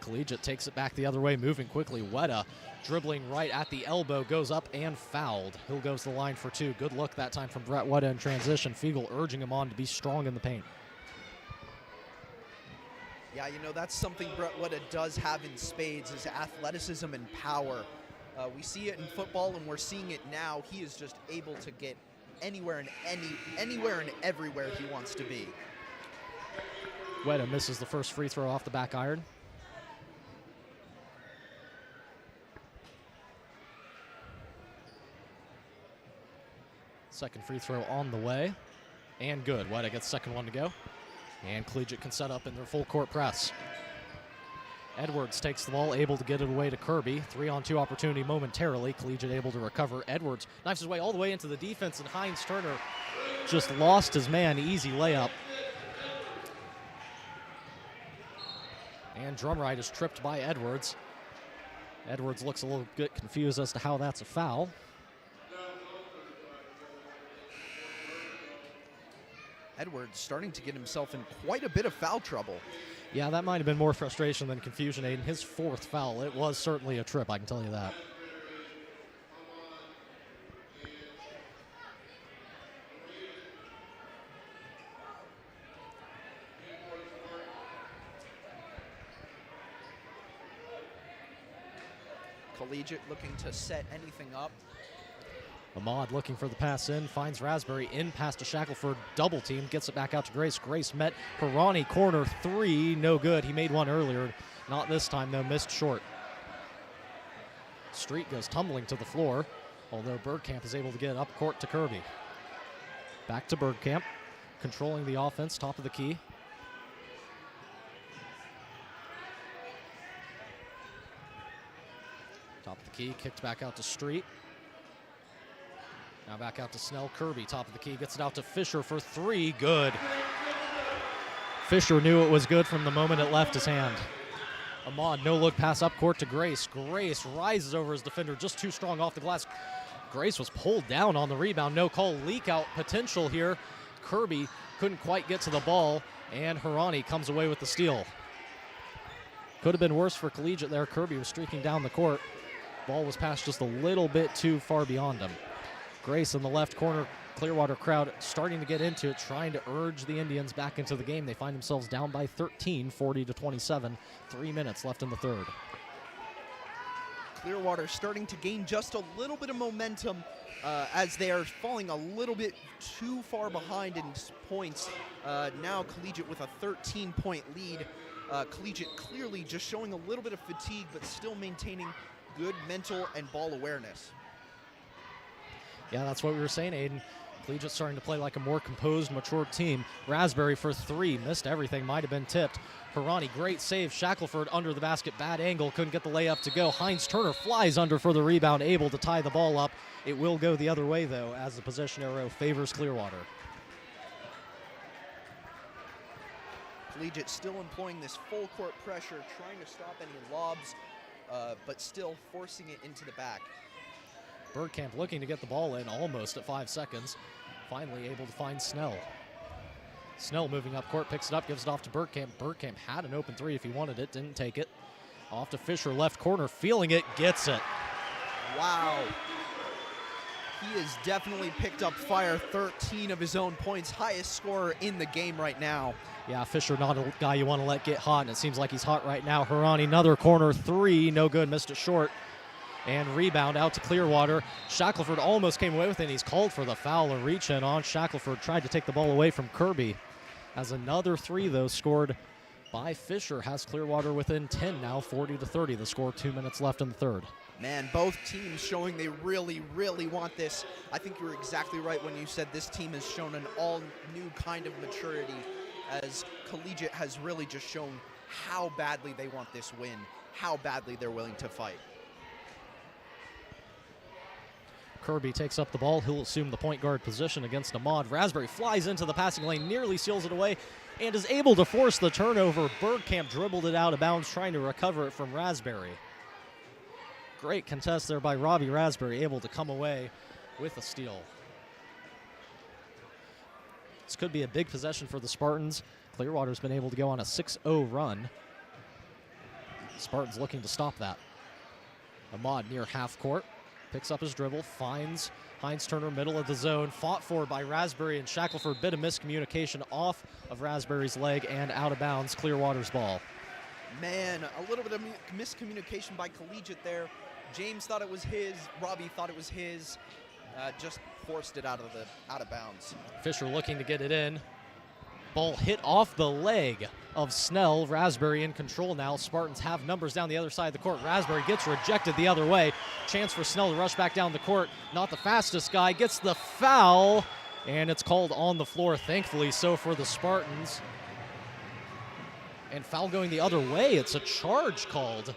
Collegiate takes it back the other way, moving quickly. Weta dribbling right at the elbow, goes up and fouled. Hill goes to the line for two. Good look that time from Brett Weta in transition. Fiegel urging him on to be strong in the paint. Yeah, you know, that's something Brett Weta does have in spades, is athleticism and power. We see it in football, and we're seeing it now. He is just able to get anywhere and everywhere he wants to be. Weta misses the first free throw off the back iron. Second free throw on the way, and good. Weta gets second one to go, and Collegiate can set up in their full court press. Edwards takes the ball, able to get it away to Kirby. 3-on-2 opportunity momentarily. Collegiate able to recover. Edwards knifes his way all the way into the defense, and Heinz Turner just lost his man. Easy layup. And Drumright is tripped by Edwards. Edwards looks a little bit confused as to how that's a foul. Edwards starting to get himself in quite a bit of foul trouble. Yeah, that might have been more frustration than confusion, Aiden. His fourth foul. It was certainly a trip, I can tell you that. Collegiate looking to set anything up. Ahmad looking for the pass in, finds Raspberry in pass to Shackelford, double team, gets it back out to Grace. Grace met Pirani, corner three, no good. He made one earlier, not this time though, missed short. Street goes tumbling to the floor, although Bergkamp is able to get it up court to Kirby. Back to Bergkamp, controlling the offense, top of the key. Top of the key, kicked back out to Street. Now back out to Snell. Kirby, top of the key, gets it out to Fisher for three. Good. Fisher knew it was good from the moment it left his hand. Ahmad, no-look pass up court to Grace. Grace rises over his defender, just too strong off the glass. Grace was pulled down on the rebound. No call. Leak out potential here. Kirby couldn't quite get to the ball, and Hirani comes away with the steal. Could have been worse for Collegiate there. Kirby was streaking down the court. Ball was passed just a little bit too far beyond him. Grace in the left corner, Clearwater crowd starting to get into it, trying to urge the Indians back into the game. They find themselves down by 13, 40-27. 3 minutes left in the third. Clearwater starting to gain just a little bit of momentum as they are falling a little bit too far behind in points. Now Collegiate with a 13-point lead. Collegiate clearly just showing a little bit of fatigue, but still maintaining good mental and ball awareness. Yeah, that's what we were saying, Aiden. Collegiate starting to play like a more composed, mature team. Raspberry for three, missed everything, might have been tipped. Hirani, great save. Shackelford under the basket, bad angle, couldn't get the layup to go. Heinz Turner flies under for the rebound, able to tie the ball up. It will go the other way, though, as the possession arrow favors Clearwater. Collegiate still employing this full court pressure, trying to stop any lobs, but still forcing it into the back. Bergkamp looking to get the ball in almost at 5 seconds. Finally able to find Snell. Snell moving up court, picks it up, gives it off to Bergkamp. Bergkamp had an open three if he wanted it, didn't take it. Off to Fisher, left corner, feeling it, gets it. Wow. He has definitely picked up fire, 13 of his own points, highest scorer in the game right now. Yeah, Fisher not a guy you want to let get hot, and it seems like he's hot right now. Hirani, another corner three, no good, missed it short. And rebound out to Clearwater. Shackelford almost came away with it, and he's called for the foul. A reach in on Shackelford, tried to take the ball away from Kirby. As another three, though, scored by Fisher, has Clearwater within 10 now, 40-30. The score, 2 minutes left in the third. Man, both teams showing they really, really want this. I think you were exactly right when you said this team has shown an all-new kind of maturity, as Collegiate has really just shown how badly they want this win, how badly they're willing to fight. Kirby takes up the ball. He'll assume the point guard position against Ahmad. Raspberry flies into the passing lane, nearly seals it away, and is able to force the turnover. Bergkamp dribbled it out of bounds, trying to recover it from Raspberry. Great contest there by Robbie Raspberry, able to come away with a steal. This could be a big possession for the Spartans. Clearwater's been able to go on a 6-0 run. Spartans looking to stop that. Ahmad near half court, picks up his dribble, finds Heinz Turner, middle of the zone, fought for by Raspberry and Shackelford. Bit of miscommunication off of Raspberry's leg and out of bounds. Clearwater's ball. Man, a little bit of miscommunication by Collegiate there. James thought it was his. Robbie thought it was his. Just forced it out of bounds. Fisher looking to get it in. Ball hit off the leg of Snell. Raspberry in control now. Spartans have numbers down the other side of the court. Raspberry gets rejected the other way. Chance for Snell to rush back down the court. Not the fastest guy. Gets the foul. And it's called on the floor, thankfully so for the Spartans. And foul going the other way. It's a charge called.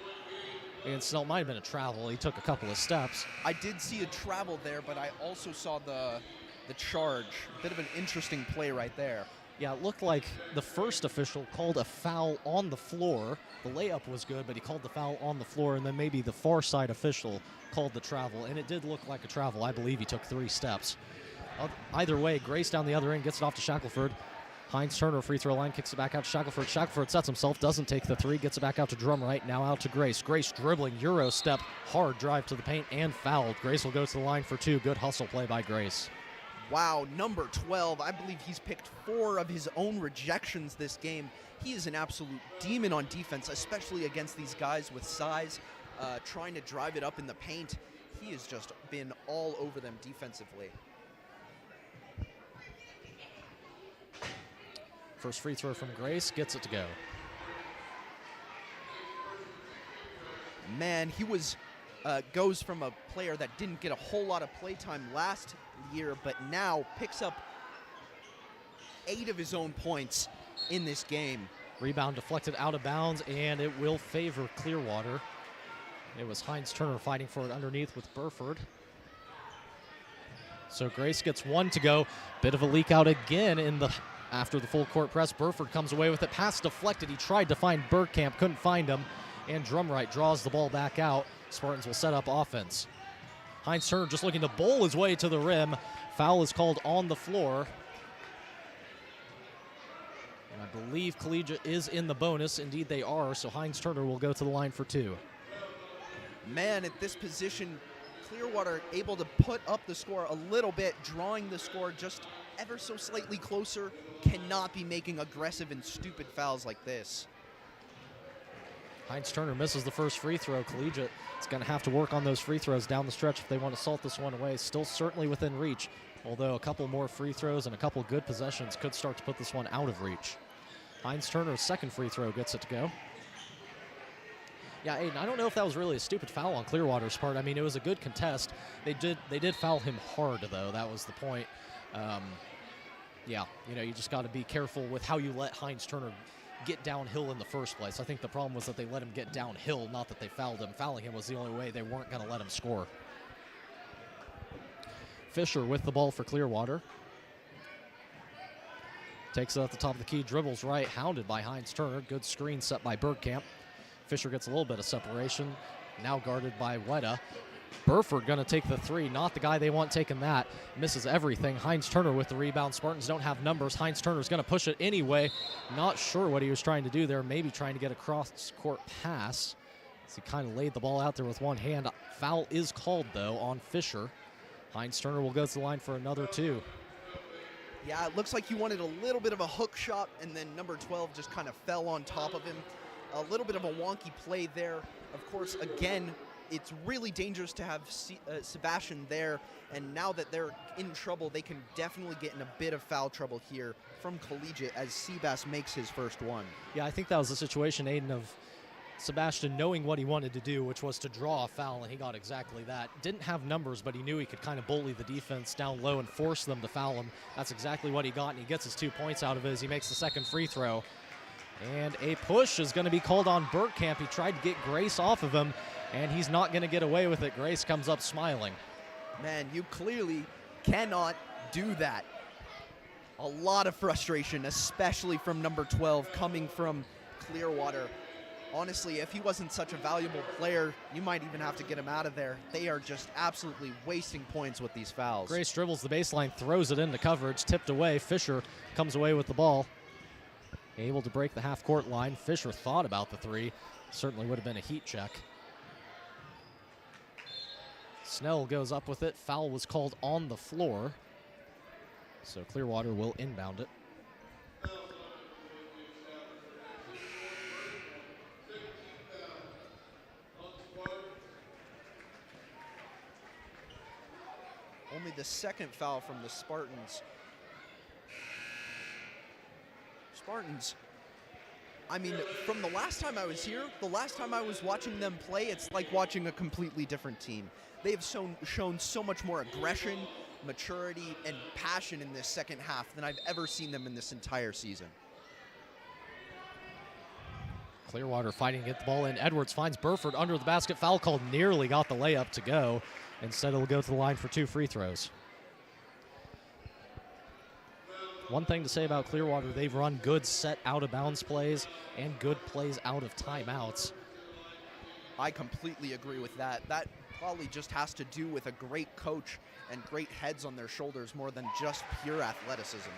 And Snell might have been a travel. He took a couple of steps. I did see a travel there, but I also saw the charge. Bit of an interesting play right there. Yeah, it looked like the first official called a foul on the floor. The layup was good, but he called the foul on the floor, and then maybe the far side official called the travel, and it did look like a travel. I believe he took 3 steps. Either way, Grace down the other end gets it off to Shackelford. Heinz Turner, free throw line, kicks it back out to Shackelford. Shackelford sets himself, doesn't take the 3, gets it back out to Drumright, now out to Grace. Grace dribbling, Euro step, hard drive to the paint, and fouled. Grace will go to the line for 2. Good hustle play by Grace. Wow, number 12, I believe he's picked 4 of his own rejections this game. He is an absolute demon on defense, especially against these guys with size, trying to drive it up in the paint. He has just been all over them defensively. First free throw from Grace, gets it to go. Man, he goes from a player that didn't get a whole lot of playtime last year, but now picks up 8 of his own points in this game. Rebound deflected out of bounds, and it will favor Clearwater. It was Heinz Turner fighting for it underneath with Burford. So Grace gets 1 to go. Bit of a leak out again after the full court press. Burford comes away with it. Pass deflected. He tried to find Bergkamp, couldn't find him. And Drumright draws the ball back out. Spartans will set up offense. Heinz Turner just looking to bowl his way to the rim. Foul is called on the floor. And I believe Collegiate is in the bonus. Indeed they are, so Heinz Turner will go to the line for 2. Man, at this position, Clearwater able to put up the score a little bit, drawing the score just ever so slightly closer. Cannot be making aggressive and stupid fouls like this. Heinz Turner misses the first free throw. Collegiate is going to have to work on those free throws down the stretch if they want to salt this one away. Still certainly within reach, although a couple more free throws and a couple good possessions could start to put this one out of reach. Heinz Turner's second free throw gets it to go. Yeah, Aiden, I don't know if that was really a stupid foul on Clearwater's part. I mean, it was a good contest. They did foul him hard, though. That was the point. Yeah, you just got to be careful with how you let Heinz Turner get downhill in the first place. I think the problem was that they let him get downhill, not that they fouled him. Fouling him was the only way. They weren't going to let him score. Fisher with the ball for Clearwater. Takes it at the top of the key, dribbles right, hounded by Heinz Turner. Good screen set by Bergkamp. Fisher gets a little bit of separation, now guarded by Weta. Burford going to take the 3, not the guy they want taking that. Misses everything. Heinz Turner with the rebound. Spartans don't have numbers. Heinz Turner's going to push it anyway. Not sure what he was trying to do there. Maybe trying to get a cross-court pass. So he kind of laid the ball out there with one hand. Foul is called, though, on Fisher. Heinz Turner will go to the line for another 2. Yeah, it looks like he wanted a little bit of a hook shot, and then number 12 just kind of fell on top of him. A little bit of a wonky play there. Of course, again, it's really dangerous to have Sebastian there, and now that they're in trouble, they can definitely get in a bit of foul trouble here from Collegiate as Seabass makes his first one. Yeah, I think that was the situation, Aiden, of Sebastian knowing what he wanted to do, which was to draw a foul, and he got exactly that. Didn't have numbers, but he knew he could kind of bully the defense down low and force them to foul him. That's exactly what he got, and he gets his 2 points out of it as he makes the second free throw. And a push is going to be called on Bergkamp. He tried to get Grace off of him, and he's not going to get away with it. Grace comes up smiling. Man, you clearly cannot do that. A lot of frustration, especially from number 12, coming from Clearwater. Honestly, if he wasn't such a valuable player, you might even have to get him out of there. They are just absolutely wasting points with these fouls. Grace dribbles the baseline, throws it into coverage, tipped away. Fisher comes away with the ball. Able to break the half-court line. Fisher thought about the 3, Certainly would have been a heat check. Snell goes up with it. Foul was called on the floor. So Clearwater will inbound it. Only the second foul from the Spartans. Spartans, I mean, from the last time I was here, the last time I was watching them play, it's like watching a completely different team. They've shown so much more aggression, maturity, and passion in this second half than I've ever seen them in this entire season. Clearwater fighting to get the ball in. Edwards finds Burford under the basket. Foul called, nearly got the layup to go. Instead, it'll go to the line for 2 free throws. One thing to say about Clearwater, they've run good set out-of-bounds plays and good plays out of timeouts. I completely agree with that. That probably just has to do with a great coach and great heads on their shoulders more than just pure athleticism.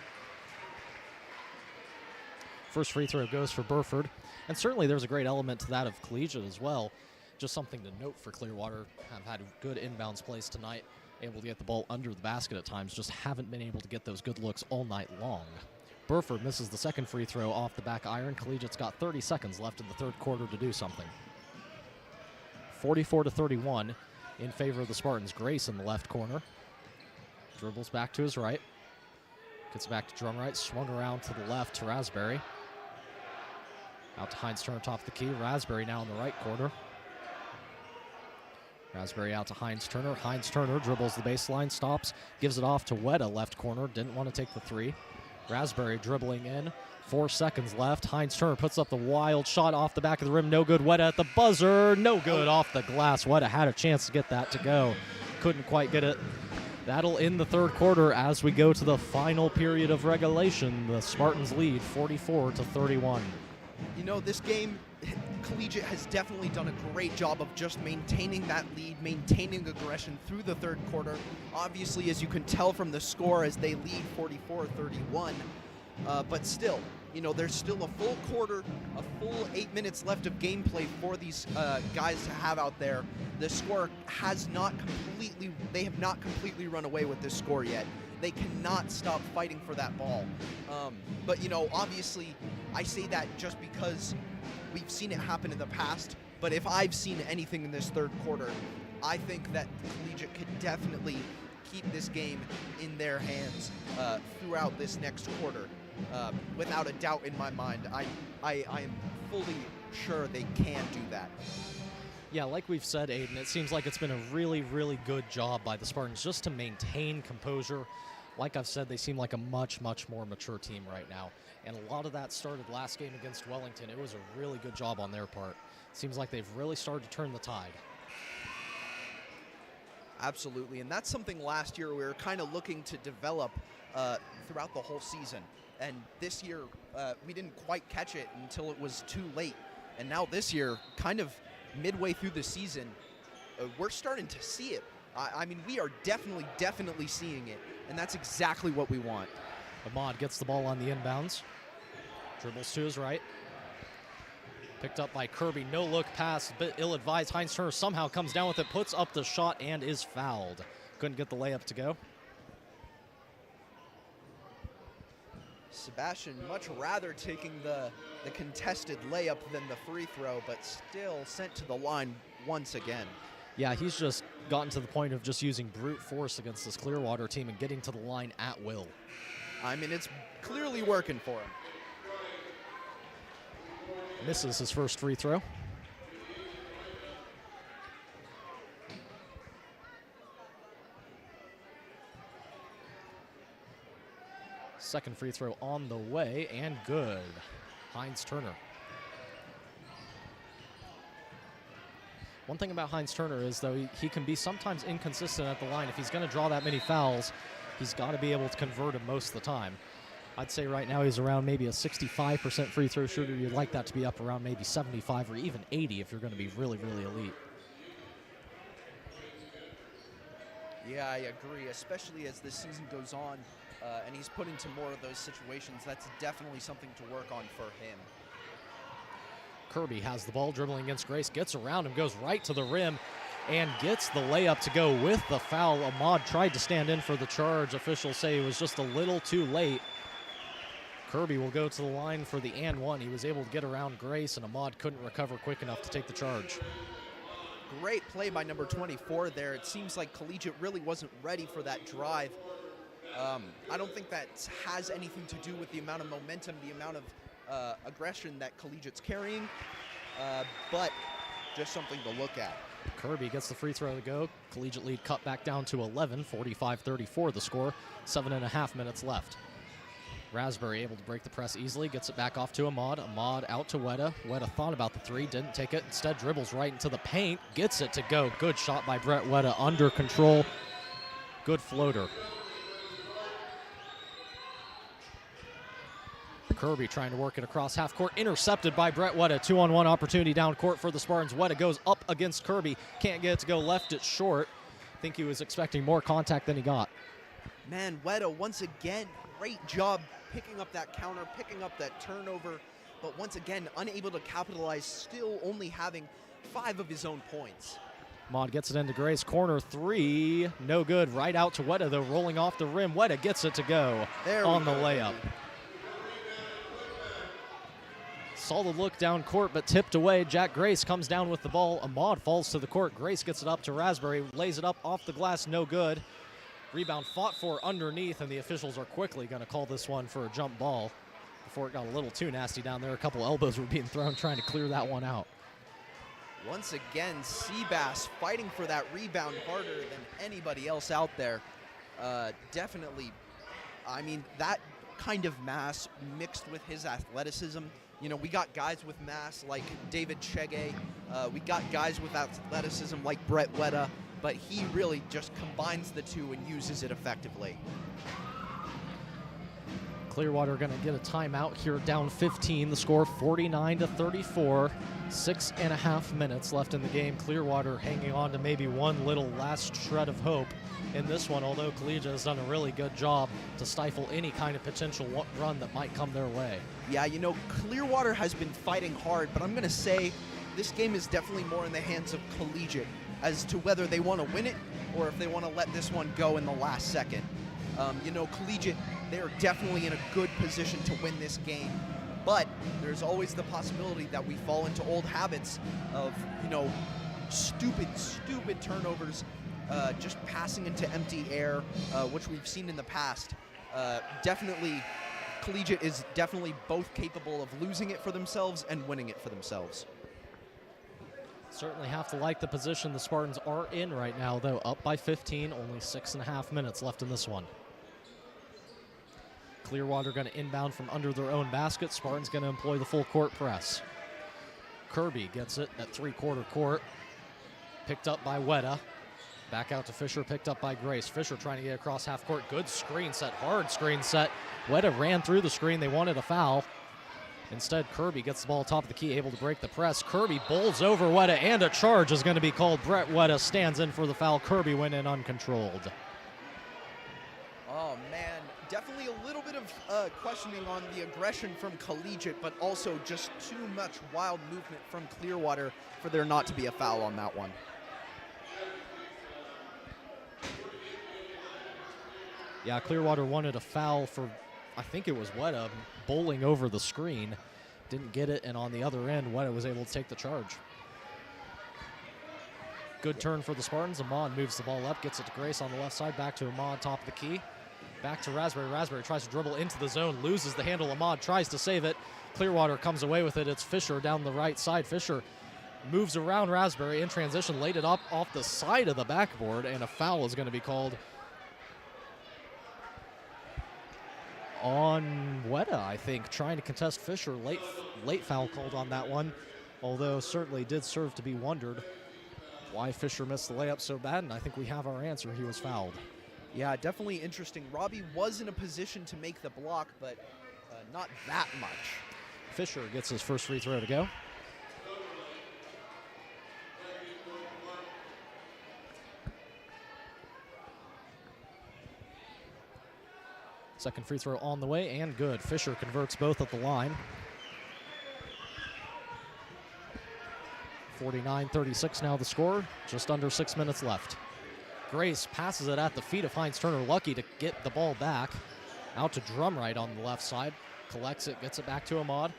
First free throw goes for Burford. And certainly there's a great element to that of collegiate as well. Just something to note for Clearwater. Have had good inbounds plays tonight. Able to get the ball under the basket at times. Just haven't been able to get those good looks all night long. Burford misses the second free throw off the back iron. Collegiate's got 30 seconds left in the third quarter to do something. 44-31 in favor of the Spartans. Grace in the left corner. Dribbles back to his right. Gets back to Drumright. Swung around to the left to Raspberry. Out to Hines Turner, top of the key. Raspberry now in the right corner. Raspberry out to Hines Turner. Hines Turner dribbles the baseline, stops, gives it off to Weta, left corner. Didn't want to take the three. Raspberry dribbling in. 4 seconds left. Hines Turner puts up the wild shot off the back of the rim. No good. Weta at the buzzer. No good off the glass. Weta had a chance to get that to go. Couldn't quite get it. That'll end the third quarter as we go to the final period of regulation. The Spartans lead 44-31. You know, this game, Collegiate has definitely done a great job of just maintaining that lead, maintaining aggression through the third quarter. Obviously, as you can tell from the score, as they lead 44-31. But still, you know, there's still a full quarter, a full 8 minutes left of gameplay for these guys to have out there. The score has not completely, they have not completely run away with this score yet. They cannot stop fighting for that ball. But, you know, obviously, I say that just because we've seen it happen in the past. But if I've seen anything in this third quarter, I think that Collegiate could definitely keep this game in their hands throughout this next quarter. Without a doubt in my mind, I am fully sure they can do that. Yeah, like we've said, Aiden, it seems like it's been a really, really good job by the Spartans just to maintain composure. Like I've said, they seem like a much, much more mature team right now. And a lot of that started last game against Wellington. It was a really good job on their part. Seems like they've really started to turn the tide. Absolutely, and that's something last year we were kind of looking to develop throughout the whole season. And this year, we didn't quite catch it until it was too late. And now this year, kind of midway through the season, we're starting to see it. I mean, we are definitely seeing it, and that's exactly what we want. Ahmad gets the ball on the inbounds. Dribbles to his right. Picked up by Kirby. No look pass, a bit ill-advised. Hines Turner somehow comes down with it, puts up the shot, and is fouled. Couldn't get the layup to go. Sebastian much rather taking the contested layup than the free throw, but still sent to the line once again. Yeah, he's just gotten to the point of just using brute force against this Clearwater team and getting to the line at will. I mean, it's clearly working for him. Misses his first free throw. Second free throw on the way, and good. Hines Turner. One thing about Hines Turner is, though, he can be sometimes inconsistent at the line. If he's going to draw that many fouls, he's got to be able to convert them most of the time. I'd say right now he's around maybe a 65% free throw shooter. You'd like that to be up around maybe 75 or even 80 if you're going to be really, really elite. Yeah, I agree, especially as this season goes on and he's put into more of those situations. That's definitely something to work on for him. Kirby has the ball, dribbling against Grace, gets around him, goes right to the rim, and gets the layup to go with the foul. Ahmad tried to stand in for the charge. Officials say it was just a little too late. Kirby will go to the line for the and one. He was able to get around Grace, and Ahmad couldn't recover quick enough to take the charge. Great play by number 24 there. It seems like Collegiate really wasn't ready for that drive. I don't think that has anything to do with the amount of momentum, the amount of aggression that Collegiate's carrying, but just something to look at. Kirby gets the free throw to go. Collegiate lead cut back down to 11, 45-34 the score, 7.5 minutes left. Raspberry able to break the press easily, gets it back off to Ahmad. Ahmad out to Weta. Weta thought about the three, didn't take it. Instead dribbles right into the paint, gets it to go. Good shot by Brett Weta, under control. Good floater. Kirby trying to work it across half court, intercepted by Brett Weta. 2-on-1 opportunity down court for the Spartans. Weta goes up against Kirby, can't get it to go, left it short. I think he was expecting more contact than he got. Man, Weta once again, great job picking up that counter, picking up that turnover, but once again unable to capitalize, still only having 5 of his own points. Ahmad gets it into Grace, corner three, no good. Right out to Weta though, rolling off the rim. Weta gets it to go on the layup. Solid look down court, but tipped away. Jack Grace comes down with the ball. Ahmad falls to the court. Grace gets it up to Raspberry, lays it up off the glass, no good. Rebound fought for underneath, and the officials are quickly going to call this one for a jump ball before it got a little too nasty down there. A couple elbows were being thrown trying to clear that one out. Once again, Seabass fighting for that rebound harder than anybody else out there. Definitely, I mean, that kind of mass mixed with his athleticism. You know, we got guys with mass like David Chege. We got guys with athleticism like Brett Weta, but he really just combines the two and uses it effectively. Clearwater going to get a timeout here, down 15. The score 49-34. 6.5 minutes left in the game. Clearwater hanging on to maybe one little last shred of hope in this one, although Collegiate has done a really good job to stifle any kind of potential run that might come their way. Yeah, you know, Clearwater has been fighting hard, but I'm going to say this game is definitely more in the hands of Collegiate as to whether they want to win it or if they want to let this one go in the last second. You know, Collegiate, they're definitely in a good position to win this game, but there's always the possibility that we fall into old habits of, you know, stupid turnovers, just passing into empty air, which we've seen in the past. Definitely, Collegiate is definitely both capable of losing it for themselves and winning it for themselves. Certainly have to like the position the Spartans are in right now, though. Up by 15, only 6.5 minutes left in this one. Clearwater going to inbound from under their own basket. Spartans going to employ the full court press. Kirby gets it at three-quarter court. Picked up by Weta. Back out to Fisher, picked up by Grace. Fisher trying to get across half court. Good screen set, hard screen set. Weta ran through the screen. They wanted a foul. Instead, Kirby gets the ball top of the key, able to break the press. Kirby bowls over Weta, and a charge is going to be called. Brett Weta stands in for the foul. Kirby went in uncontrolled. Oh, man. Definitely a little bit of questioning on the aggression from Collegiate, but also just too much wild movement from Clearwater for there not to be a foul on that one. Yeah, Clearwater wanted a foul for, I think it was Weta, bowling over the screen. Didn't get it, and on the other end, Weta was able to take the charge. Good turn for the Spartans. Ahmad moves the ball up, gets it to Grace on the left side, back to Ahmad, top of the key. Back to Raspberry. Raspberry tries to dribble into the zone, loses the handle. Ahmad tries to save it. Clearwater comes away with it. It's Fisher down the right side. Fisher moves around Raspberry in transition, laid it up off the side of the backboard, and a foul is going to be called on Weta, I think, trying to contest Fisher. Late foul called on that one, although certainly did serve to be wondered why Fisher missed the layup so bad, and I think we have our answer. He was fouled. Yeah, definitely interesting. Robbie was in a position to make the block, but not that much. Fisher gets his first free throw to go. Second free throw on the way, and good. Fisher converts both at the line. 49-36 now the score, just under 6 minutes left. Grace passes it at the feet of Heinz Turner, lucky to get the ball back. Out to Drumright on the left side, collects it, gets it back to Ahmad.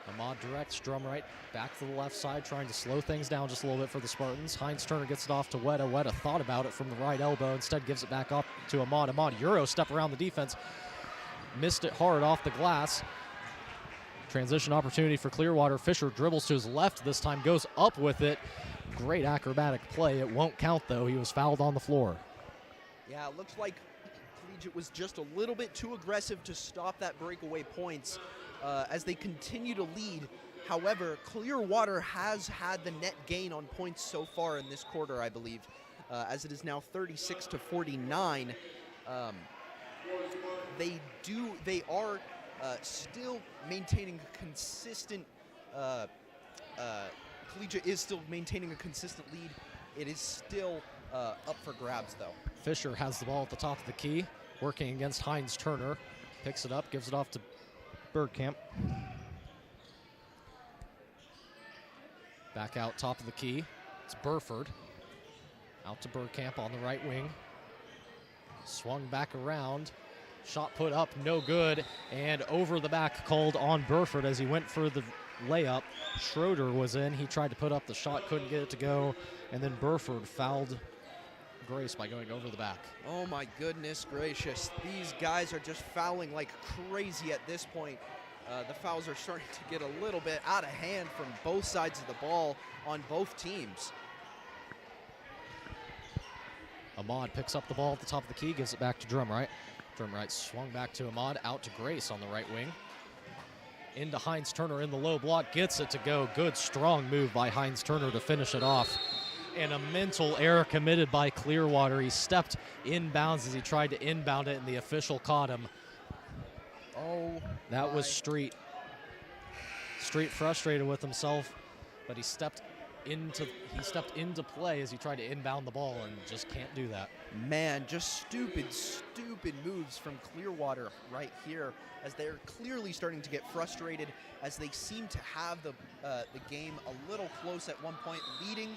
Ahmad directs Drumright back to the left side, trying to slow things down just a little bit for the Spartans. Heinz Turner gets it off to Weta. Weta thought about it from the right elbow, instead gives it back up to Ahmad. Ahmad Euro step around the defense, missed it hard off the glass. Transition opportunity for Clearwater. Fisher dribbles to his left this time, goes up with it. Great acrobatic play. It won't count though. He was fouled on the floor. Yeah, it looks like Collegiate was just a little bit too aggressive to stop that breakaway points as they continue to lead. However, Clearwater has had the net gain on points so far in this quarter, I believe, as it is now 36-49. They are still maintaining a consistent. Collegiate is still maintaining a consistent lead. It is still up for grabs, though. Fisher has the ball at the top of the key, working against Heinz Turner. Picks it up, gives it off to Bergkamp. Back out top of the key. It's Burford. Out to Bergkamp on the right wing. Swung back around. Shot put up, no good. And over the back called on Burford as he went for the layup. Schroeder was in. He tried to put up the shot, couldn't get it to go. And then Burford fouled Grace by going over the back. Oh my goodness gracious. These guys are just fouling like crazy at this point. The fouls are starting to get a little bit out of hand from both sides of the ball on both teams. Ahmad picks up the ball at the top of the key, gives it back to Drumright. Drumright swung back to Ahmad, out to Grace on the right wing. Into Heinz Turner in the low block, gets it to go. Good, strong move by Heinz Turner to finish it off. And a mental error committed by Clearwater. He stepped inbounds as he tried to inbound it, and the official caught him. Oh, that was Street. Street frustrated with himself, but he stepped into play as he tried to inbound the ball and just can't do that. Man, just stupid moves from Clearwater right here, as they're clearly starting to get frustrated, as they seem to have the game a little close at one point, leading,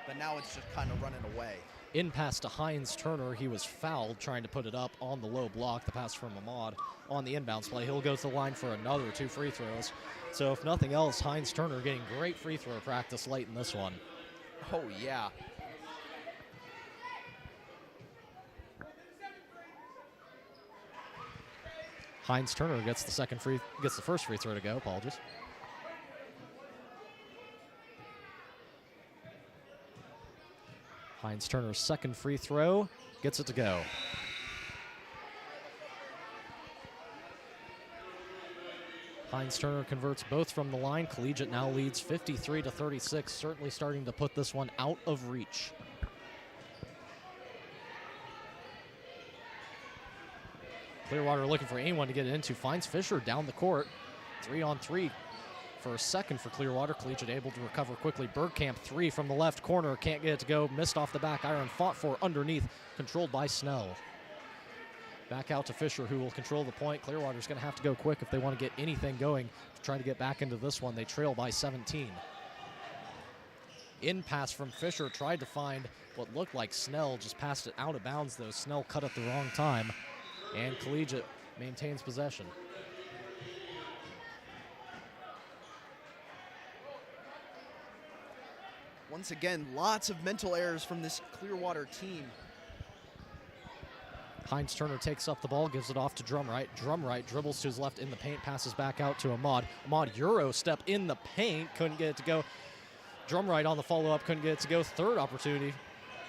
but now it's just kind of running away. In pass to Heinz Turner. He was fouled trying to put it up on the low block. The pass from Ahmad on the inbounds play. He'll go to the line for another 2 free throws. So if nothing else, Heinz Turner getting great free throw practice late in this one. Oh yeah. Heinz Turner gets the first free throw to go. Apologies. Heinz Turner's second free throw gets it to go. Heinz Turner converts both from the line. Collegiate now leads 53-36, certainly starting to put this one out of reach. Clearwater looking for anyone to get it into. Finds Fisher down the court. 3-on-3 for a second for Clearwater. Collegiate able to recover quickly. Bergkamp 3 from the left corner. Can't get it to go. Missed off the back iron. Fought for underneath. Controlled by Snell. Back out to Fisher, who will control the point. Clearwater's going to have to go quick if they want to get anything going to try to get back into this one. They trail by 17. In pass from Fisher. Tried to find what looked like Snell. Just passed it out of bounds, though. Snell cut at the wrong time. And Collegiate maintains possession. Once again, lots of mental errors from this Clearwater team. Heinz Turner takes up the ball, gives it off to Drumright. Drumright dribbles to his left in the paint, passes back out to Ahmad. Ahmad Euro step in the paint, couldn't get it to go. Drumright on the follow-up, couldn't get it to go. Third opportunity.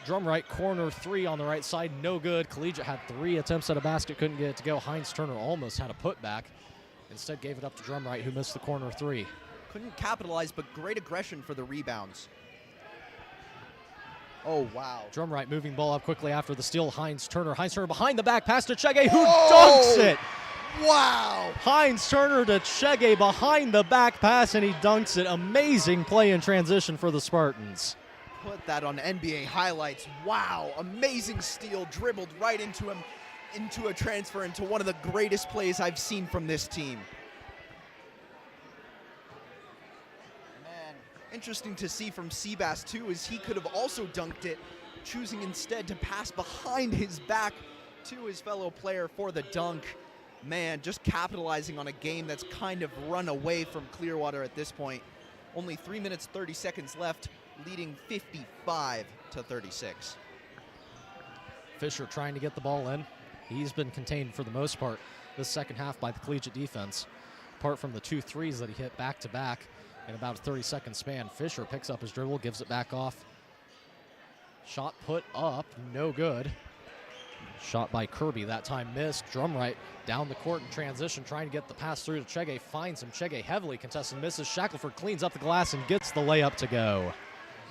Drumright corner 3 on the right side, no good. Collegiate had 3 attempts at a basket, couldn't get it to go. Heinz Turner almost had a putback. Instead gave it up to Drumright, who missed the corner 3. Couldn't capitalize, but great aggression for the rebounds. Oh, wow. Drumright moving ball up quickly after the steal. Heinz Turner behind the back, pass to Chege, who dunks it. Wow. Heinz Turner to Chege behind the back pass, and he dunks it. Amazing play in transition for the Spartans. Put that on NBA highlights. Wow, amazing steal, dribbled right into him, into a transfer, into one of the greatest plays I've seen from this team. Man, Interesting to see from Seabass too, is he could have also dunked it, choosing instead to pass behind his back to his fellow player for the dunk. Man, just capitalizing on a game that's kind of run away from Clearwater at this point. Only 3 minutes, 30 seconds left, leading 55-36. Fisher trying to get the ball in. He's been contained for the most part this second half by the collegiate defense. Apart from the 2 threes that he hit back-to-back in about a 30-second span, Fisher picks up his dribble, gives it back off. Shot put up, no good. Shot by Kirby, that time missed. Drumright down the court in transition, trying to get the pass through to Chege. Finds him. Chege heavily contested, misses. Shackelford cleans up the glass and gets the layup to go.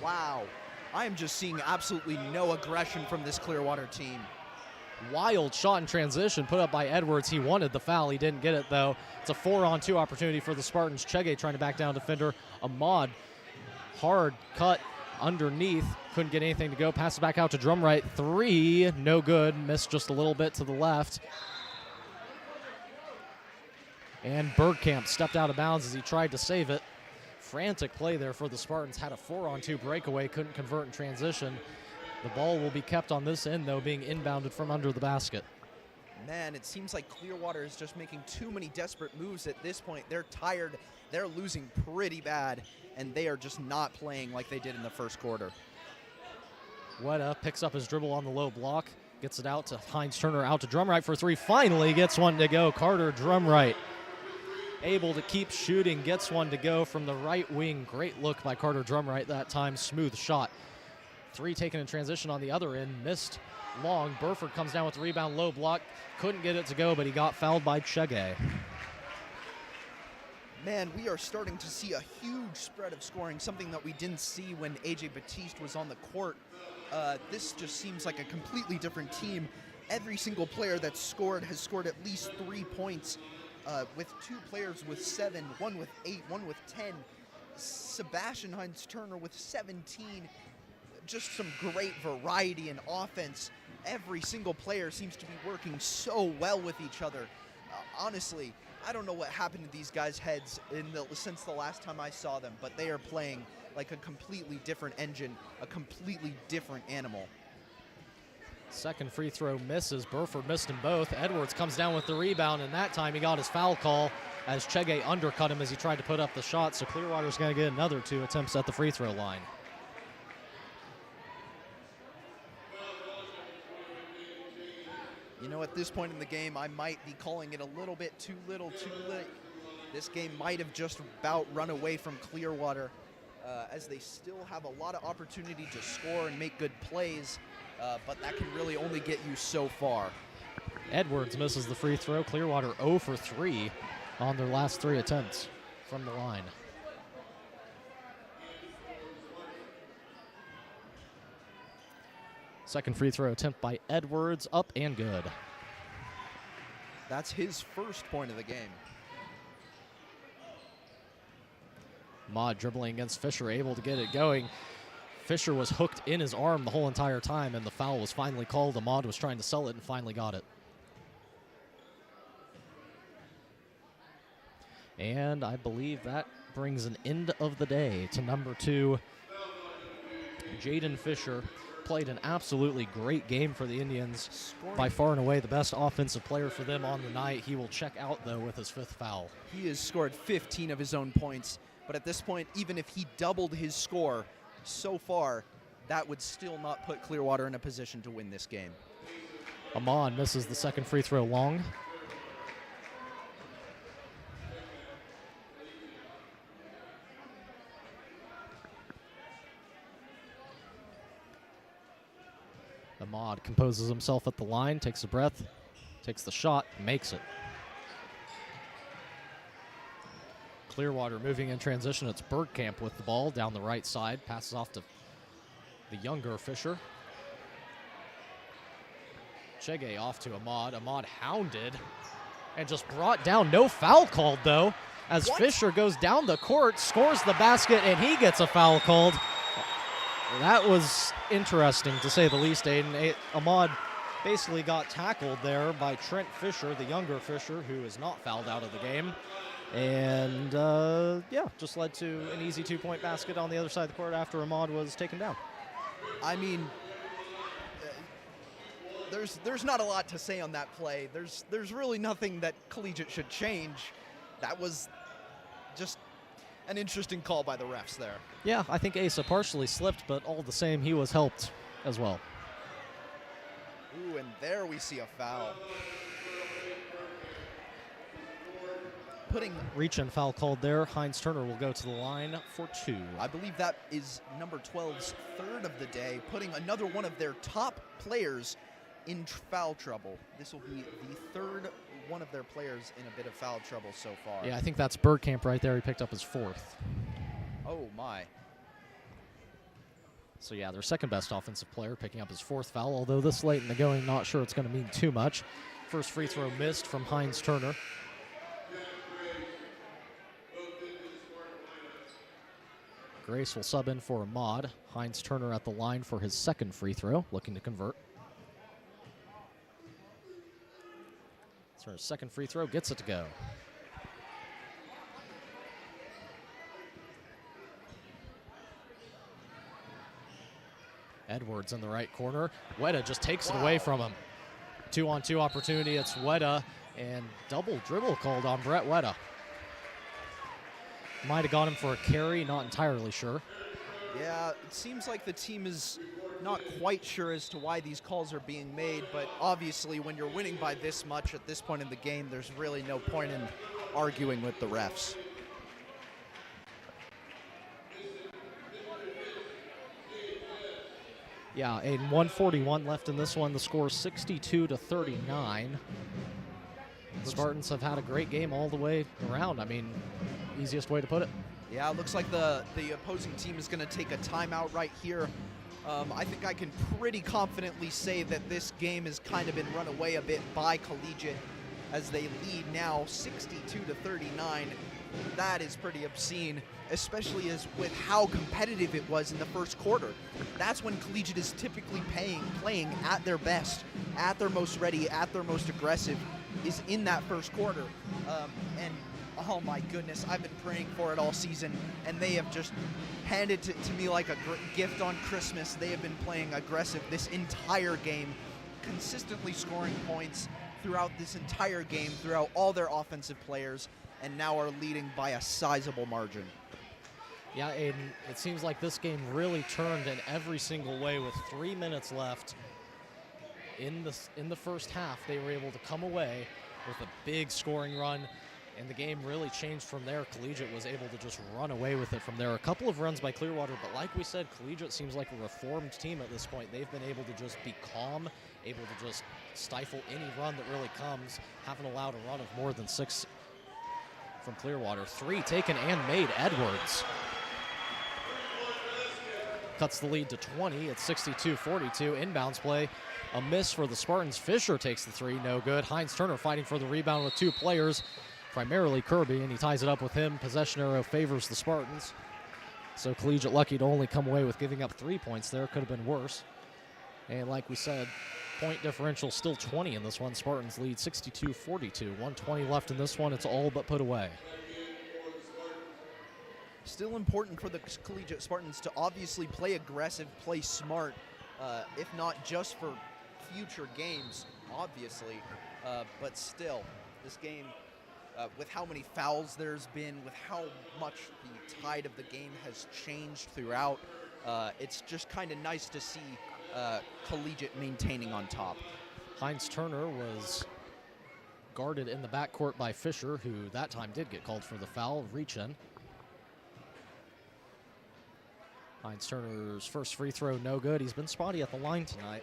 Wow. I am just seeing absolutely no aggression from this Clearwater team. Wild shot in transition put up by Edwards. He wanted the foul. He didn't get it, though. It's a 4-on-2 opportunity for the Spartans. Chege trying to back down defender. Ahmad, hard cut underneath. Couldn't get anything to go. Passes back out to Drumright. 3, no good. Missed just a little bit to the left. And Bergkamp stepped out of bounds as he tried to save it. Frantic play there for the Spartans. Had a 4-on-2 breakaway. Couldn't convert in transition. The ball will be kept on this end, though, being inbounded from under the basket. Man, it seems like Clearwater is just making too many desperate moves at this point. They're tired. They're losing pretty bad, and they are just not playing like they did in the first quarter. Weta picks up his dribble on the low block. Gets it out to Heinz Turner, out to Drumright for 3. Finally gets one to go. Carter Drumright able to keep shooting. Gets one to go from the right wing. Great look by Carter Drumright that time. Smooth shot. 3 taken in transition on the other end. Missed long. Burford comes down with the rebound, low block. Couldn't get it to go, but he got fouled by Chege. Man, we are starting to see a huge spread of scoring, something that we didn't see when A.J. Batiste was on the court. This just seems like a completely different team. Every single player that's scored has scored at least 3 points, with 2 players with 7, 1 with 8, 1 with 10. Sebastian Heinz Turner with 17. Just some great variety in offense. Every single player seems to be working so well with each other. Honestly, I don't know what happened to these guys' heads since the last time I saw them, but they are playing like a completely different engine, a completely different animal. Second free throw misses. Burford missed them both. Edwards comes down with the rebound, and that time he got his foul call as Chege undercut him as he tried to put up the shot. So Clearwater's going to get another 2 attempts at the free throw line. You know, at this point in the game, I might be calling it a little bit too little, too late. This game might have just about run away from Clearwater, as they still have a lot of opportunity to score and make good plays, but that can really only get you so far. Edwards misses the free throw. Clearwater 0 for 3 on their last 3 attempts from the line. Second free throw attempt by Edwards, up and good. That's his first point of the game. Ahmad dribbling against Fisher, able to get it going. Fisher was hooked in his arm the whole entire time, and the foul was finally called. Ahmad was trying to sell it and finally got it. And I believe that brings an end of the day to number 2, Jaden Fisher. Played an absolutely great game for the Indians. By far and away the best offensive player for them on the night. He will check out, though, with his 5th foul. He has scored 15 of his own points, but at this point, even if he doubled his score so far, that would still not put Clearwater in a position to win this game. Ahmad misses the second free throw long. Ahmad composes himself at the line, takes a breath, takes the shot, makes it. Clearwater moving in transition. It's Bergkamp with the ball down the right side. Passes off to the younger Fisher. Chege off to Ahmad. Ahmad hounded and just brought down. No foul called, though, as Fisher goes down the court, scores the basket, and he gets a foul called. That was interesting, to say the least, Aiden. Ahmad basically got tackled there by Trent Fisher, the younger Fisher, who is not fouled out of the game. And, yeah, just led to an easy 2-point basket on the other side of the court after Ahmad was taken down. I mean, there's not a lot to say on that play. There's really nothing that Collegiate should change. That was just an interesting call by the refs there. Yeah, I think Asa partially slipped, but all the same, he was helped as well. Ooh, and there we see a foul. Reach-in foul called there. Heinz Turner will go to the line for 2. I believe that is number 12's third of the day, putting another one of their top players in foul trouble. This will be the third one of their players in a bit of foul trouble so far. Yeah, I think that's Bergkamp right there. He picked up his 4th. Oh, my. So, yeah, their second best offensive player picking up his 4th foul, although this late in the going, not sure it's going to mean too much. First free throw missed from Heinz Turner. Grace will sub in for Ahmad. Heinz Turner at the line for his second free throw, looking to convert. Turner's second free throw gets it to go. Edwards in the right corner. Weta just takes it away from him. 2-on-2 opportunity. It's Weta, and double dribble called on Brett Weta. Might have got him for a carry, not entirely sure. Yeah, it seems like the team is not quite sure as to why these calls are being made, but obviously when you're winning by this much at this point in the game, there's really no point in arguing with the refs. Yeah, a 1:41 left in this one. The score is 62-39. The Spartans have had a great game all the way around. I mean, easiest way to put it. Yeah, it looks like the opposing team is going to take a timeout right here. I think I can pretty confidently say that this game has kind of been run away a bit by Collegiate as they lead now 62-39. That is pretty obscene, especially as with how competitive it was in the first quarter. That's when Collegiate is typically playing at their best, at their most ready, at their most aggressive, is in that first quarter. And oh my goodness, I've been praying for it all season, and they have just handed it to me like a gift on Christmas. They have been playing aggressive this entire game, consistently scoring points throughout this entire game, throughout all their offensive players, and now are leading by a sizable margin. Yeah, Aiden, it seems like this game really turned in every single way with 3 minutes left. In the first half, they were able to come away with a big scoring run, and the game really changed from there. Collegiate was able to just run away with it from there. A couple of runs by Clearwater, but like we said, Collegiate seems like a reformed team at this point. They've been able to just be calm, able to just stifle any run that really comes, haven't allowed a run of more than 6 from Clearwater. 3 taken and made. Edwards cuts the lead to 20. It's 62-42. Inbounds play. A miss for the Spartans. Fisher takes the 3. No good. Heinz Turner fighting for the rebound with 2 players, primarily Kirby, and he ties it up with him. Possession arrow favors the Spartans. So Collegiate lucky to only come away with giving up 3 points there. Could have been worse. And like we said, point differential still 20 in this one. Spartans lead 62-42. 1:20 left in this one. It's all but put away. Still important for the Collegiate Spartans to obviously play aggressive, play smart, if not just for future games, obviously. But still, this game, with how many fouls there's been, with how much the tide of the game has changed throughout, it's just kind of nice to see Collegiate maintaining on top. Heinz Turner was guarded in the backcourt by Fisher, who that time did get called for the foul. Reach in. Heinz Turner's first free throw, no good. He's been spotty at the line tonight.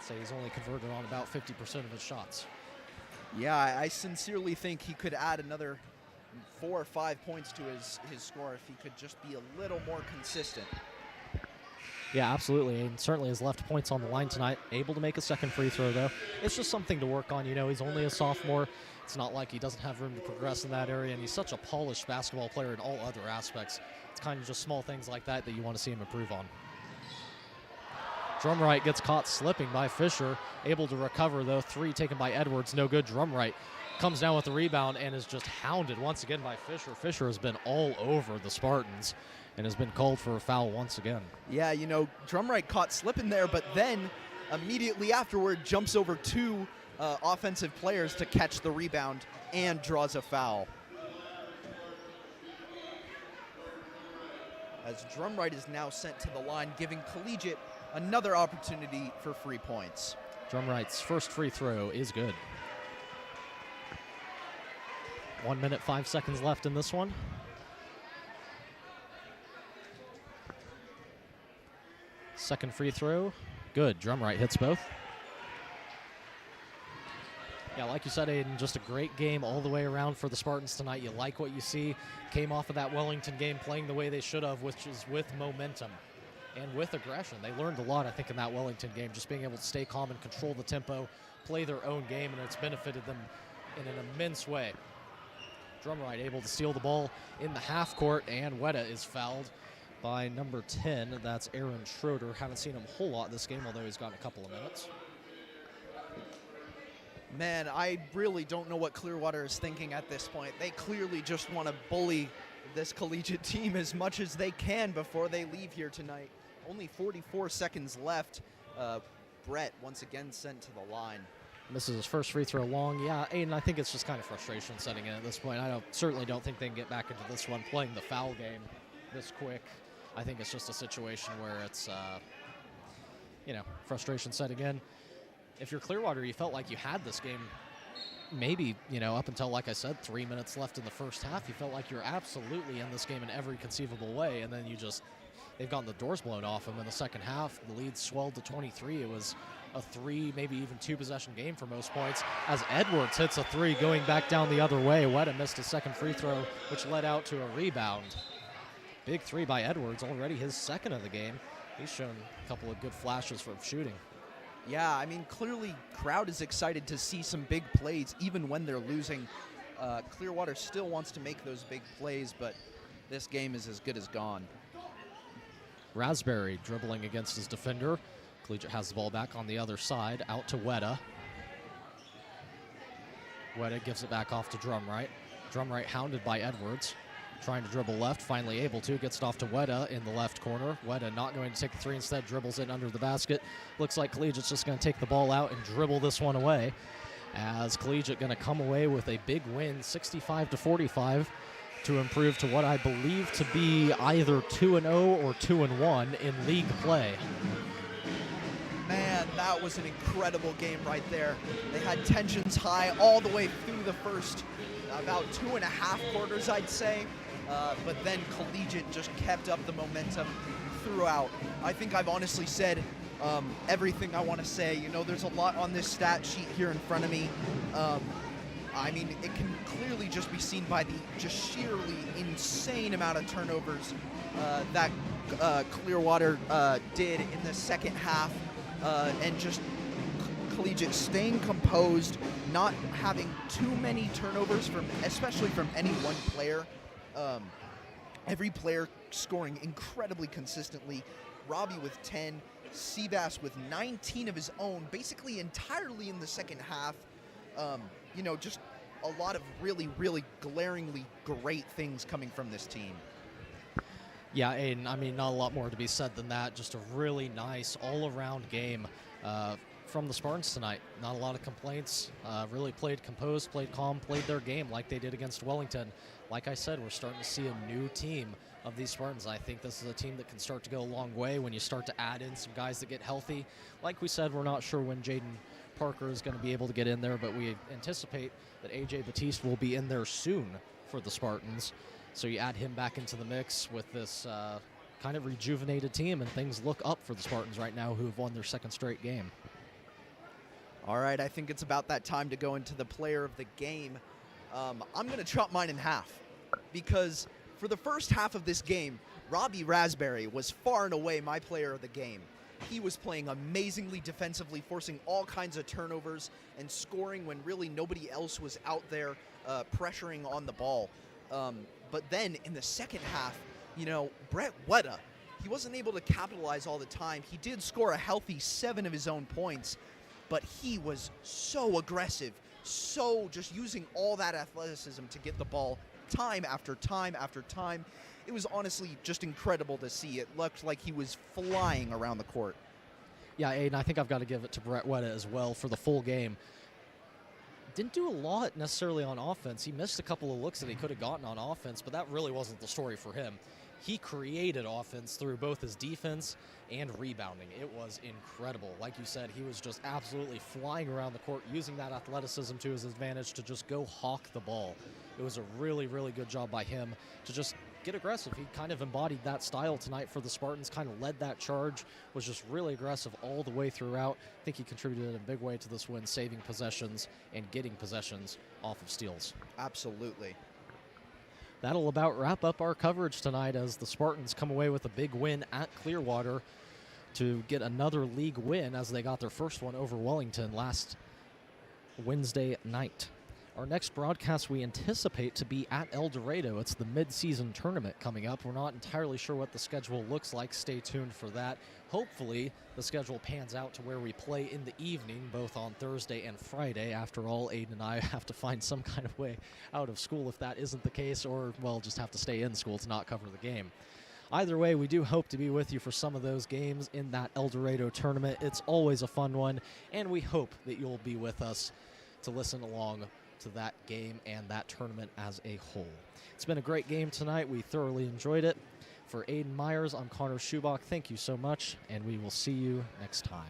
Say he's only converted on about 50% of his shots. Yeah, I sincerely think he could add another 4 or 5 points to his score if he could just be a little more consistent. Yeah, absolutely, and certainly has left points on the line tonight. Able to make a second free throw, though. It's just something to work on. You know, he's only a sophomore. It's not like he doesn't have room to progress in that area, and he's such a polished basketball player in all other aspects. It's kind of just small things like that you want to see him improve on. Drumright gets caught slipping by Fisher. Able to recover, though. 3 taken by Edwards. No good. Drumright comes down with the rebound and is just hounded once again by Fisher. Fisher has been all over the Spartans and has been called for a foul once again. Yeah, Drumright caught slipping there, but then immediately afterward jumps over two offensive players to catch the rebound and draws a foul. As Drumright is now sent to the line, giving Collegiate another opportunity for free points. Drumright's first free throw is good. 1 minute, 5 seconds left in this one. Second free throw, good. Drumright hits both. Yeah, like you said, Aiden, just a great game all the way around for the Spartans tonight. You like what you see. Came off of that Wellington game playing the way they should have, which is with momentum and with aggression. They learned a lot, I think, in that Wellington game, just being able to stay calm and control the tempo, play their own game, and it's benefited them in an immense way. Drumright able to steal the ball in the half court, and Weta is fouled by number 10. That's Aaron Schroeder. Haven't seen him a whole lot this game, although he's gotten a couple of minutes. Man, I really don't know what Clearwater is thinking at this point. They clearly just want to bully this Collegiate team as much as they can before they leave here tonight. Only 44 seconds left. Brett once again sent to the line. Misses his first free throw long. Yeah, Aiden, I think it's just kind of frustration setting in at this point. I certainly don't think they can get back into this one playing the foul game this quick. I think it's just a situation where it's, frustration setting in. If you're Clearwater, you felt like you had this game maybe, up until, like I said, 3 minutes left in the first half. You felt like you're absolutely in this game in every conceivable way, and then they've gotten the doors blown off them in the second half. The lead swelled to 23. It was a 3, maybe even 2 possession game for most points, as Edwards hits a 3 going back down the other way. Weta missed his second free throw, which led out to a rebound. Big 3 by Edwards, already his second of the game. He's shown a couple of good flashes from shooting. Yeah, I mean, clearly crowd is excited to see some big plays even when they're losing. Clearwater still wants to make those big plays, but this game is as good as gone. Raspberry dribbling against his defender. Collegiate has the ball back on the other side, out to Weta. Weta gives it back off to Drumright. Drumright hounded by Edwards. Trying to dribble left, finally able to. Gets it off to Weta in the left corner. Weta not going to take the 3, instead dribbles it under the basket. Looks like Collegiate's just going to take the ball out and dribble this one away. As Collegiate going to come away with a big win, 65-45, to improve to what I believe to be either 2-0 or 2-1 in league play. Man, that was an incredible game right there. They had tensions high all the way through the first about 2.5 quarters, I'd say. But then Collegiate just kept up the momentum throughout. I think I've honestly said everything I want to say. There's a lot on this stat sheet here in front of me. I mean, it can clearly just be seen by the just sheerly insane amount of turnovers that Clearwater did in the second half, and just Collegiate staying composed, not having too many turnovers, especially from any one player. Every player scoring incredibly consistently. Robbie with 10, Seabass with 19 of his own, basically entirely in the second half. Just a lot of really, really glaringly great things coming from this team. Yeah, Aiden, I mean, not a lot more to be said than that. Just a really nice all-around game from the Spartans tonight. Not a lot of complaints. Really played composed, played calm, played their game like they did against Wellington. Like I said, we're starting to see a new team of these Spartans. I think this is a team that can start to go a long way when you start to add in some guys that get healthy. Like we said, we're not sure when Jaden Parker is going to be able to get in there, but we anticipate that AJ Batiste will be in there soon for the Spartans. So you add him back into the mix with this kind of rejuvenated team, and things look up for the Spartans right now, who have won their second straight game. All right, I think it's about that time to go into the player of the game. I'm going to chop mine in half, because for the first half of this game, Robbie Raspberry was far and away my player of the game. He was playing amazingly defensively, forcing all kinds of turnovers and scoring when really nobody else was out there pressuring on the ball. But then in the second half, Brett Weta, he wasn't able to capitalize all the time. He did score a healthy 7 of his own points, but he was so aggressive, just using all that athleticism to get the ball time after time after time. It was honestly just incredible to see. It looked like he was flying around the court. Yeah, Aiden, I think I've got to give it to Brett Wetta as well for the full game. Didn't do a lot necessarily on offense. He missed a couple of looks that he could have gotten on offense, but that really wasn't the story for him. He created offense through both his defense and rebounding. It was incredible. Like you said, he was just absolutely flying around the court, using that athleticism to his advantage to just go hawk the ball. It was a really, really good job by him to just get aggressive. He kind of embodied that style tonight for the Spartans, kind of led that charge, was just really aggressive all the way throughout. I think he contributed in a big way to this win, saving possessions and getting possessions off of steals. Absolutely. That'll about wrap up our coverage tonight as the Spartans come away with a big win at Clearwater to get another league win as they got their first one over Wellington last Wednesday night. Our next broadcast we anticipate to be at El Dorado. It's the mid-season tournament coming up. We're not entirely sure what the schedule looks like. Stay tuned for that. Hopefully, the schedule pans out to where we play in the evening, both on Thursday and Friday. After all, Aiden and I have to find some kind of way out of school if that isn't the case, or, well, just have to stay in school to not cover the game. Either way, we do hope to be with you for some of those games in that El Dorado tournament. It's always a fun one, and we hope that you'll be with us to listen along to that game and that tournament as a whole. It's been a great game tonight. We thoroughly enjoyed it. For Aiden Myers, I'm Connor Schubach. Thank you so much, and we will see you next time.